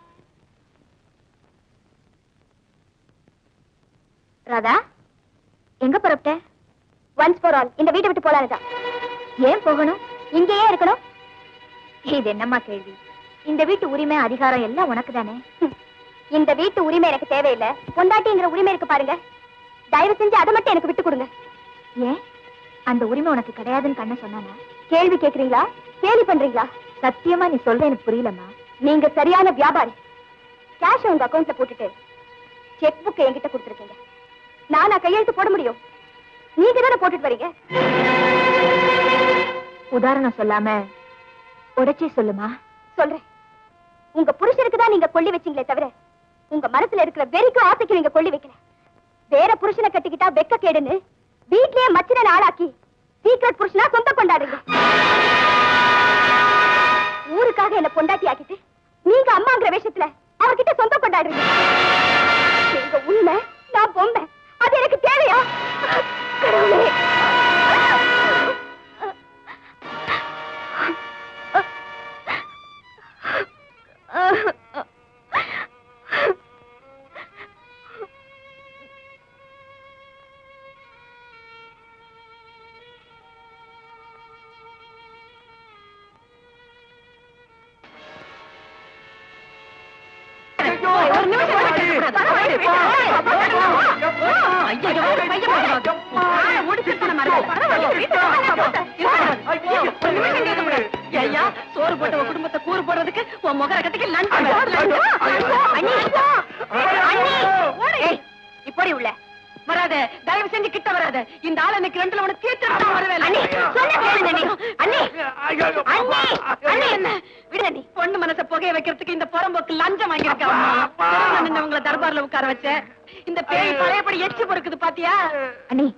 ராதா, எங்க புறப்பட்ட? ஒன்ஸ் ஃபார் ஆல் இந்த வீட்டை விட்டு போலான்னுதான். ஏன் போகணும்? இங்கேயே இருக்கணும்? இது என்னம்மா கேள்வி? இந்த வீட்டு உரிமை அதிகாரம் எல்லாம் உனக்கு தானே. இந்த வீட்டு உரிமை எனக்கு தேவையில்லை. பொண்டாட்டிங்கிற உரிமை இருக்கு பாருங்க, தயவு செஞ்சு அதை மட்டும் எனக்கு விட்டு கொடுங்க. ஏன் அந்த உரிமை உனக்கு கிடையாதுன்னு கண்ண சொன்னானா? கேள்வி கேக்குறீங்களா? கேள்வி பண்றீங்களா? சத்தியமா நீ சொல்ற எனக்கு புரியலம்மா. நீங்க சரியான வியாபாரி. கேஷ் உங்க அக்கௌண்ட்ல போட்டுட்டு செக் புக் என்கிட்ட கொடுத்துருக்கீங்க. நானா கையெழுத்து போட முடியும்? நீங்க தானே போட்டுட்டு வரீங்க. உதாரணம் சொல்லாம உடைச்சே சொல்லுமா. சொல்றேன். உங்க புருஷனுக்கு தான் நீங்க கொள்ளி வச்சீங்களே தவிர உங்க மனசுல இருக்கிற வெறிக்கும் ஆசைக்கு நீங்க கொள்ளி வைக்கல. வேற புருஷனை கட்டிக்கிட்டா வெக்க கேடுன்னு வீட்லயே மச்சின ஆளாக்கி சீக்கிரட் புருஷனா சொந்த கொண்டாடுங்க. ஊருக்காக என்ன பொண்டாட்டி ஆக்கிட்டு நீங்க அம்மாங்கிற வேஷத்துல அவர்கிட்ட சொந்த கொண்டாடுறீங்க. எங்க உண்மை, நான் பொம்மை. அது எனக்கு தேவையா? கடவுளே, சோறு போட்ட குடும்பத்தை கூறு போடுறதுக்கு உன் முகர கட்டிக்கு இப்படி உள்ள வராத, தயவு செஞ்சு கிட்ட வராத. இந்த ஆள் இன்னைக்கு ரெண்டுல உனக்கு தீர்த்து விட. நீ பொண்ணு மனச புகைய வைக்கிறதுக்கு இந்த புறம்போக்கு லஞ்சம் வாங்கியிருக்க உங்களை தர்பார்ல உட்கார வச்ச. இந்த பேய் பழையபடி எச்சு பொறுக்குது பாத்தியா? அண்ணி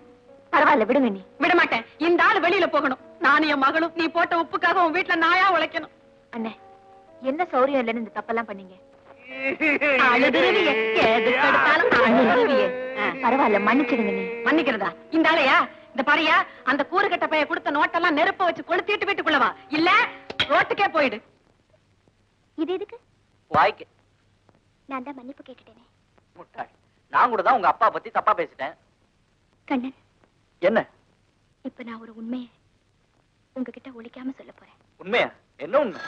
பரவாயில்ல, விடுங்க. நீ விட மாட்டேன். இந்த ஆள் வெளியில போகணும். நானும் என் மகளும் நீ போட்ட உப்புக்காக உன் வீட்டுல நாயா உழைக்கணும். அண்ணே, என்ன சௌரியம் இல்லைன்னு இந்த தப்பெல்லாம் பண்ணீங்க? பரவாயில்ல, மன்னிச்சிடுங்க. நீ மன்னிக்கிறதா? இந்த ஆளையா? இந்த பாரியா, அந்த கூறுகட்ட பைய கொடுத்த நோட்டெல்லாம் நெருப்ப வச்சு கொளுத்திட்டு வீட்டுக்குள்ளவா, இல்ல ரோட்டுக்கே போயிடு. இது எதுக்கு? வாய்க்கு நான் தான் மன்னிப்பு கேட்டுட்டேனே. முட்டாள், நான் கூட தான் உங்க அப்பா பத்தி தப்பா பேசிட்டேன். கண்ணன், என்ன இப்ப நான் ஒரு உண்மையை உங்ககிட்ட ஒளிக்காம சொல்ல போறேன். உண்மையா? என்ன உண்மை?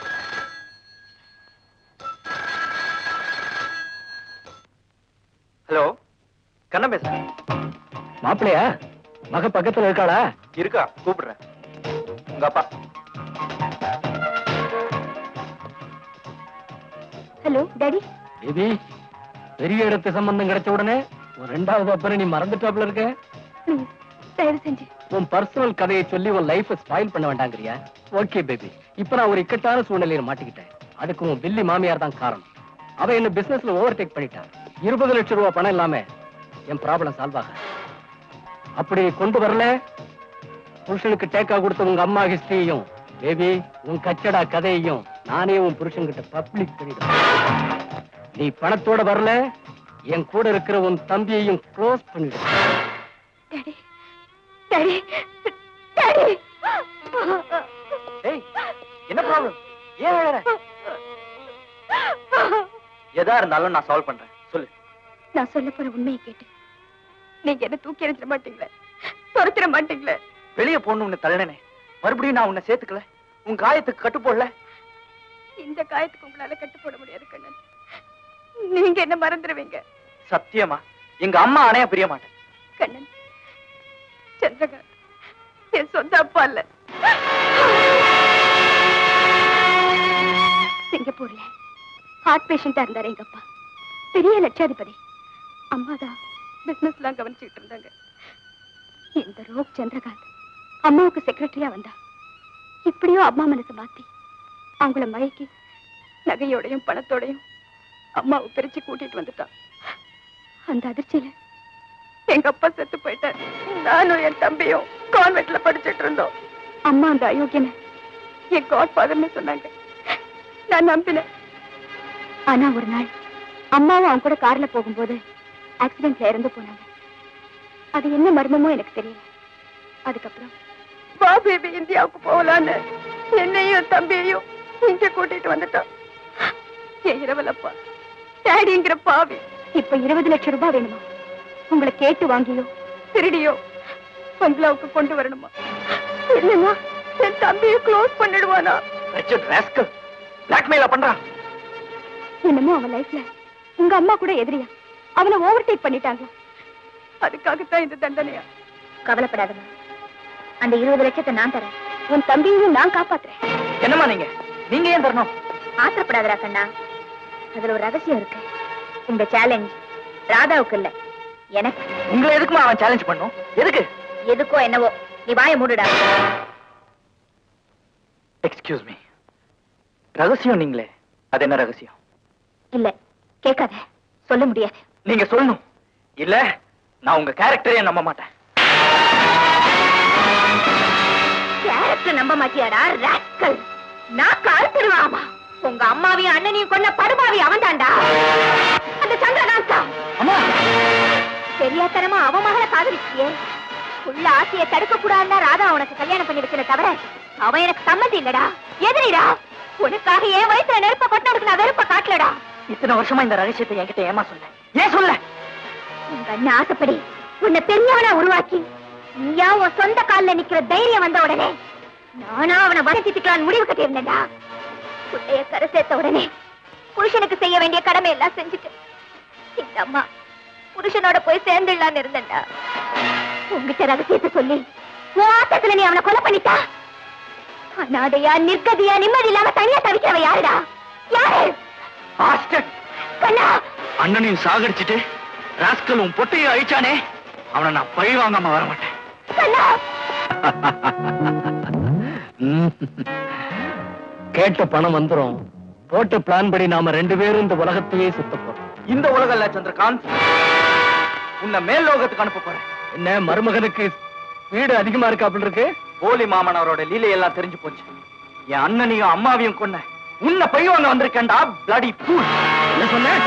ஹலோ, கண்ணன் பேசுறேன். மாப்பிள்ளையா? மக பக்கத்துல இருக்காளா? இருக்கா, கூப்பிடுறேன். உங்க அப்பா. Hello daddy. பேபி, பெரிய இடத்து சம்பந்தம் கிடைச்ச உடனே ஒரு ரெண்டாவது அப்புறம் நீ மறந்துட்டாப்ல இருக்க. ப்ளீஸ் தயவு செஞ்சு உன் பர்சனல் கதையை சொல்லி உன் லைஃப் ஸ்பாயில் பண்ண வேண்டாங்கறியா? ஓகே பேபி, இப்ப நான் ஒரு இக்கட்டான சூழ்நிலையில மாட்டிக்கிட்டேன். அதுக்கு உன் பில்லி மாமியார் தான் காரணம். அவ என்ன பிசினஸ்ல ஓவர்டேக் பண்ணிட்டா. 20 லட்சம் ரூபாய் பணம் இல்லாம என் ப்ராப்ளம் சால்வ் ஆக. அப்படி கொண்டு வரல, புருஷனுக்கு டேக்கா கொடுத்த உங்க அம்மா ஹிஸ்டரியையும் பேபி உன் கச்சடா கதையையும் நானே உன் புருஷன்கிட்ட பப்ளிக் பண்ணிடுவேன். நீ பணத்தோட வரல, என் கூட இருக்கிற உன் தம்பியையும் க்ளோஸ் பண்ணிடுவேன். Daddy, daddy, daddy. ஏய், என்ன ப்ராப்ளம்? ஏன் அழற? எதா இருந்தாலும் நான் சால்வ் பண்றேன். சொல்லு. நான் சொல்ல போற உண்மையை கேட்டு நீங்க என்ன தூக்கி எறிஞ்சிட மாட்டீங்களே, துரத்திட மாட்டீங்களே? வெளியே போன்னு உன்னை தள்ளனே, மறுபடியும் நான் உன்னை சேர்த்துக்கல, உன் காயத்துக்கு கட்டு போடல. இந்த காயத்துக்கு உங்களால கட்டு போட முடியாது கண்ணன். நீங்க என்ன மறந்துடுவீங்க. சத்தியமா எங்க அம்மா அணையா பிரிய மாட்டேன். கண்ணன், சந்திரகாந்த் என் சொந்த அப்பா இல்ல. சிங்கப்பூர்ல ஹார்ட் பேஷண்டா இருந்தாரு எங்க அப்பா. பெரிய லட்சாதிபதி. அம்மாதான் பிசினஸ் எல்லாம் கவனிச்சுட்டு இருந்தாங்க. இந்த ரோக் சந்திரகாந்த் அம்மாவுக்கு செக்ரட்டரியா வந்தா. இப்படியோ அம்மா மனசை மாத்தி அவங்கள மயக்கி நகையோடையும் பணத்தோடையும் அம்மாவை பிரிச்சு கூட்டிட்டு வந்துட்டான். அந்த அதிர்ச்சியில எங்க அப்பா செத்து போயிட்டார். நானும் என் தம்பியும் கான்வென்ட்ல படிச்சுட்டு இருந்தோம். அம்மா அந்த அயோக்கியனை என் காட் ஃபாதர்னு சொன்னாங்க. நான் நம்பினேன். ஆனா ஒரு நாள் அம்மாவும் அவங்க கூட கார்ல போகும்போது ஆக்சிடென்ட்ல இறந்து போனாங்க. அது என்ன மர்மமோ எனக்கு தெரியல. அதுக்கப்புறம் பாபேபி இந்தியாவுக்கு போகலான்னு என்னையும் தம்பியையும் இங்க கூட்டிட்டு வந்துட்டான். என் இரவலப்பா டேடிங்கிற பாவி இப்ப 20 லட்சம் ரூபாய் வேணுமா? உங்களை கேட்டு வாங்கியோ திருடியோ பங்களாவுக்கு கொண்டு வரணுமா? இல்லைன்னா என் தம்பியை க்ளோஸ் பண்ணிடுவானா? பிளாக்மெயில பண்றான். என்னமோ அவன் லைஃப்ல உங்க அம்மா கூட எதிரியா அவனை ஓவர்டேக் பண்ணிட்டாங்க. அதுக்காகத்தான் இந்த தண்டனையா? கவலைப்படாதம்மா, அந்த 20 லட்சத்தை நான் தரேன். உன் தம்பியையும் நான் காப்பாத்துறேன். என்னம்மா நீங்க ஏன் தரணும்? ஆத்திரப்படாதடா கண்ணா, அதுல ஒரு ரகசியம் இருக்கு. இந்த சேலஞ்ச் ராதாவுக்கு இல்ல, எனக்கு. உங்களை எதுக்குமா அவன் சேலஞ்ச் பண்ணும்? எதுக்கு? எதுக்கோ என்னவோ, நீ வாயை மூடுடா. எக்ஸ்கியூஸ் மீ, ரகசியம் நீங்களே, அது என்ன ரகசியம்? இல்ல கேட்காத, சொல்ல முடியாது. நீங்க சொல்லணும். இல்ல நான் உங்க கேரக்டரே நம்ப மாட்டேன். கேரக்டர் நம்ப மாட்டியாடா ராஸ்கல்? நான் கால்த்திடுவாமா. உங்க அம்மாவையும் அண்ணனையும் கொன்ன படுபாவி அவன் தான்டா, அந்த சந்திரகாந்தா. அம்மா, தெரியாதனமா அவன் மகளை காதலிச்சியே. உள்ள ஆசையை தடுக்க கூடாதுன்னா ராதா உனக்கு கல்யாணம் பண்ணி வைக்கிற தவிர அவன் எனக்கு சம்மதி இல்லடா, எதிரிடா. உனக்காக என் வயசுல நெருப்ப கொட்டனுக்கு நான் வெறுப்ப காட்டலடா. இத்தனை வருஷமா இந்த ரகசியத்தை என்கிட்ட ஏமா சொன்ன? ஏன் சொல்ல? உங்க அண்ணன் ஆசைப்படி உன்னை பெரியவனா உருவாக்கி நீயா உன் சொந்த காலில் நிக்கிற தைரியம் வந்த உடனே நானா அவனை வளர்த்திட்டுக்கலான்னு முடிவு கட்டியிருந்தேன்டா. குட்டைய கரை சேர்த்த உடனே புருஷனுக்கு செய்ய வேண்டிய கடமை எல்லாம் செஞ்சுட்டு இந்த அம்மா புருஷனோட போய் சேர்ந்துடலான்னு இருந்தேன்டா. உங்ககிட்ட ரகசியத்தை சொல்லி உன் ஆட்டத்துல நீ அவனை கொலை பண்ணிட்டா. அனாதையா நிர்கதியா நிம்மதி இல்லாம தனியா தவிக்கிறவ யாருடா? யாரு? கண்ணா, அண்ணனையும் சாகடிச்சுட்டு ராஸ்கலும் பொட்டையும் அழிச்சானே, அவனை நான் பழி வாங்காம வர மாட்டேன். கண்ணா, கேட்ட பணம் வந்துரும். போட்ட பிளான் படி நாம 2 பேரும் இந்த உலகத்தையே சுத்த போறோம். இந்த உலகம் இல்ல சந்திரகாந்த், உன்னை மேல் லோகத்துக்கு அனுப்ப போறேன். என்ன மருமகனுக்கு வீடு அதிகமா இருக்கு அப்படி இருக்கு? போலி மாமனாரோட லீலையெல்லாம் தெரிஞ்சு போச்சு. என் அண்ணனையும் அம்மாவையும் கொன்ன உன்னை பழி வாங்க வந்திருக்கேன்டா, பிளடி ஃபூல். என்ன சொன்ன?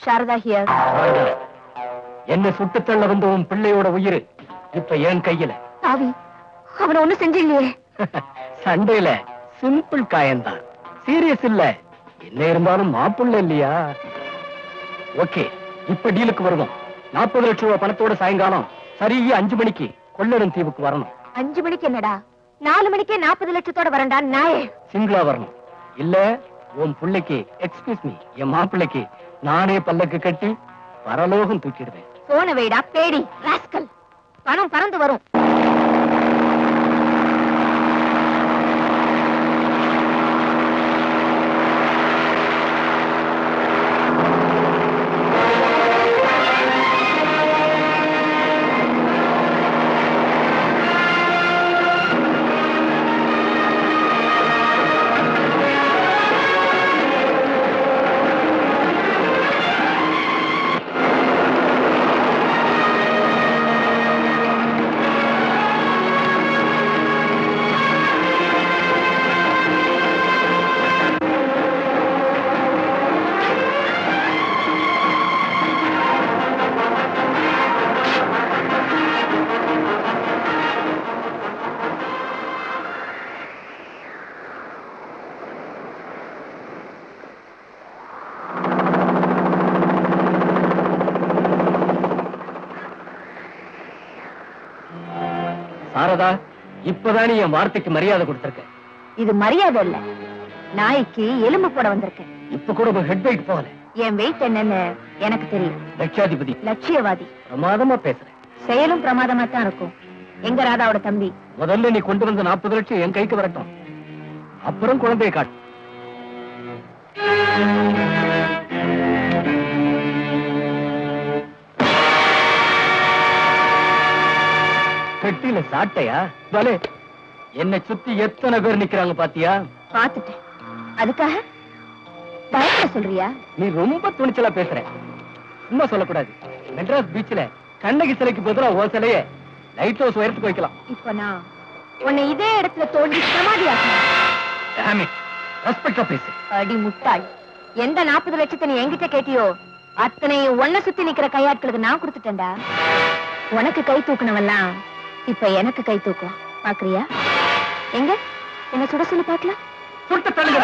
சாரதா ஹியர். என்ன சுட்டு தள்ள வந்த உன் பிள்ளையோட உயிர் இப்ப என் கையில. தாவி, அவனை ஒண்ணும் செஞ்சில்லையே. சண்டையில சிம்பிள் காயம்தான், சீரியஸ் இல்ல. என்ன இருந்தாலும் மாப்பிள்ள இல்லையா? ஓகே, இப்ப டீலுக்கு வருவோம். 40 லட்சம் ரூபாய் பணத்தோட சாயங்காலம் சரியா 5 மணிக்கு கொள்ளடம் தீவுக்கு வரணும். 5 மணிக்கு என்னடா, 4 மணிக்கே 40 லட்சத்தோட வரண்டா நாயே. சிங்கிளா வரணும். இல்ல உன் பிள்ளைக்கு எக்ஸ்கியூஸ் மீ என் மாப்பிள்ளைக்கு நானே பல்லக்கு கட்டி பரலோகம் தூக்கிடுவேன். போன வைடா பேடி ராஸ்கல். பணம் பறந்து வரும். சாரதா, இப்பதானே என் வார்த்தைக்கு மரியாதை கொடுத்திருக்க. இது மரியாதை இல்ல, நாய்க்கு எலும்பு போட வந்திருக்கேன். இப்ப கூட ஹெட் வெயிட் போகல. என் வெயிட் என்னன்னு எனக்கு தெரியும். லட்சாதிபதி, லட்சியவாதி. பிரமாதமா பேசுறேன். செயலும் பிரமாதமா தான் இருக்கும். எங்க ராதாவோட தம்பி? முதல்ல நீ கொண்டு வந்த 40 லட்சம் என் கைக்கு வரட்டும், அப்புறம் குழந்தையை காட்டு. பெட்டியில சாட்டையா? பலே, என்னை சுத்தி எத்தனை பேர் நிக்கிறாங்க பாத்தியா? பாத்துட்டேன். அதுக்காக பயப்பட சொல்றியா? நீ ரொம்ப துணிச்சலா பேசுற. சும்மா சொல்லக்கூடாது. மெட்ராஸ் பீச்ல கண்ணகி சிலைக்கு பதிலா ஓ சிலைய லைட் ஹவுஸ் உயரத்துக்கு வைக்கலாம். இப்ப நான் உன்னை இதே இடத்துல தோண்டி சமாதியாக்கணும். ரெஸ்பெக்டா பேசு. அடி முட்டாள், எந்த 40 லட்சத்தை நீ என்கிட்ட கேட்டியோ அத்தனையும் ஒன்ன சுத்தி நிக்கிற கையாட்களுக்கு நான் கொடுத்துட்டேன்டா. உனக்கு கை தூக்கணவெல்லாம் இப்ப எனக்கு கை தூக்கும். பாக்குறியா? எங்க என்ன சுட சொல்லி பாக்கலாம். சுட்டு தள்ளுங்க.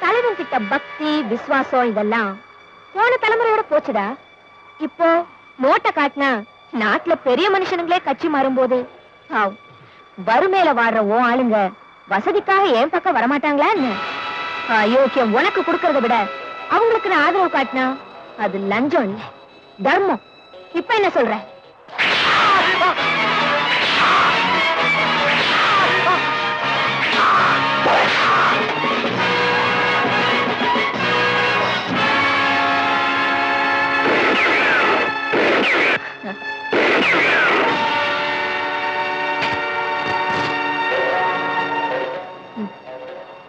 தலைவன் கிட்ட பக்தி விசுவாசம் இதெல்லாம் போன தலைமுறையோட போச்சுடா. இப்போ நோட்டை காட்டினா நாட்டுல பெரிய மனுஷனுங்களே கட்சி மாறும்போது வறுமையில வாடுற ஓ ஆளுங்க வசதிக்காக என் பக்கம் வரமாட்டாங்களா என்ன? அயோக்கியம் உனக்கு கொடுக்கறத விட அவங்களுக்கு நான் ஆதரவு காட்டினா அது லஞ்சம் இல்ல, தர்மம். இப்ப என்ன சொல்ற?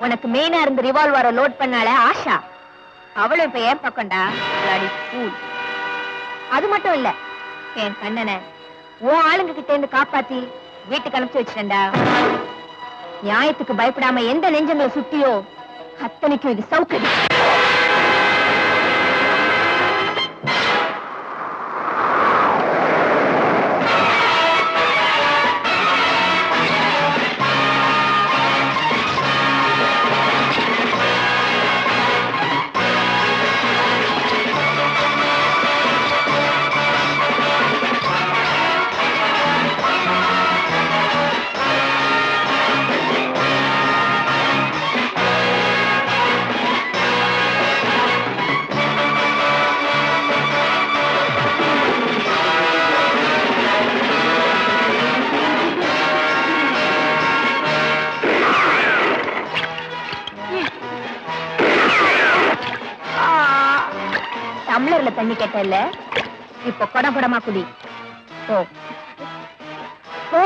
உனக்கு மெயினா இருந்து ரிவால்வரை லோட் பண்ணால ஆஷா, அவளும் இப்ப ஏன் பக்கம்டா. அது மட்டும் இல்ல, என் கண்ணனை உன் ஆளுங்க கிட்ட இருந்து காப்பாத்தி வீட்டுக்கு அனுப்பிச்சு வச்சிட்டா. நியாயத்துக்கு பயப்படாம எந்த நெஞ்சங்களை சுத்தியோ அத்தனைக்கும் இது சௌகரியம். டம்ளர்ல தண்ணி கேட்டல, இப்ப குடம் குடமா குடி. ஓ ஓ,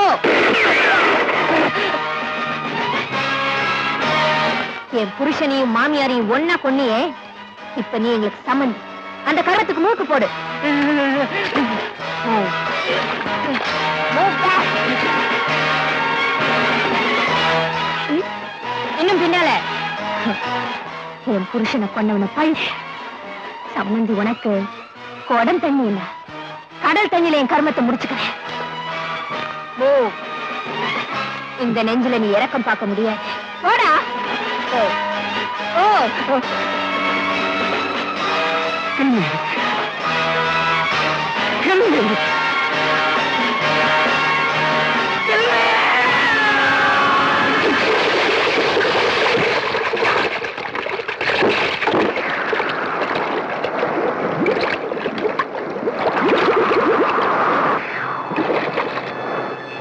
என் புருஷனையும் மாமியாரையும் ஒன்னா கொன்னியே, இப்ப நீ எங்களுக்கு சம்மந்தி. அந்த கரத்துக்கு மூக்கு போடு. இன்னும் பின்னால என் புருஷனை கொண்டவனை பழி. சம்மந்தி உனக்கு குடம் தண்ணி இல்ல, கடல் தண்ணியில என் கர்மத்தை முடிச்சுக்கிறேன். ஓ, இந்த நெஞ்சில நீ இறக்கம் பார்க்க முடியாது. போடா.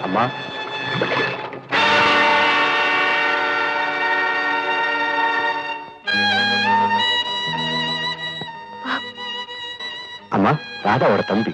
அம்மா அம்மா ராதாவோட தம்பி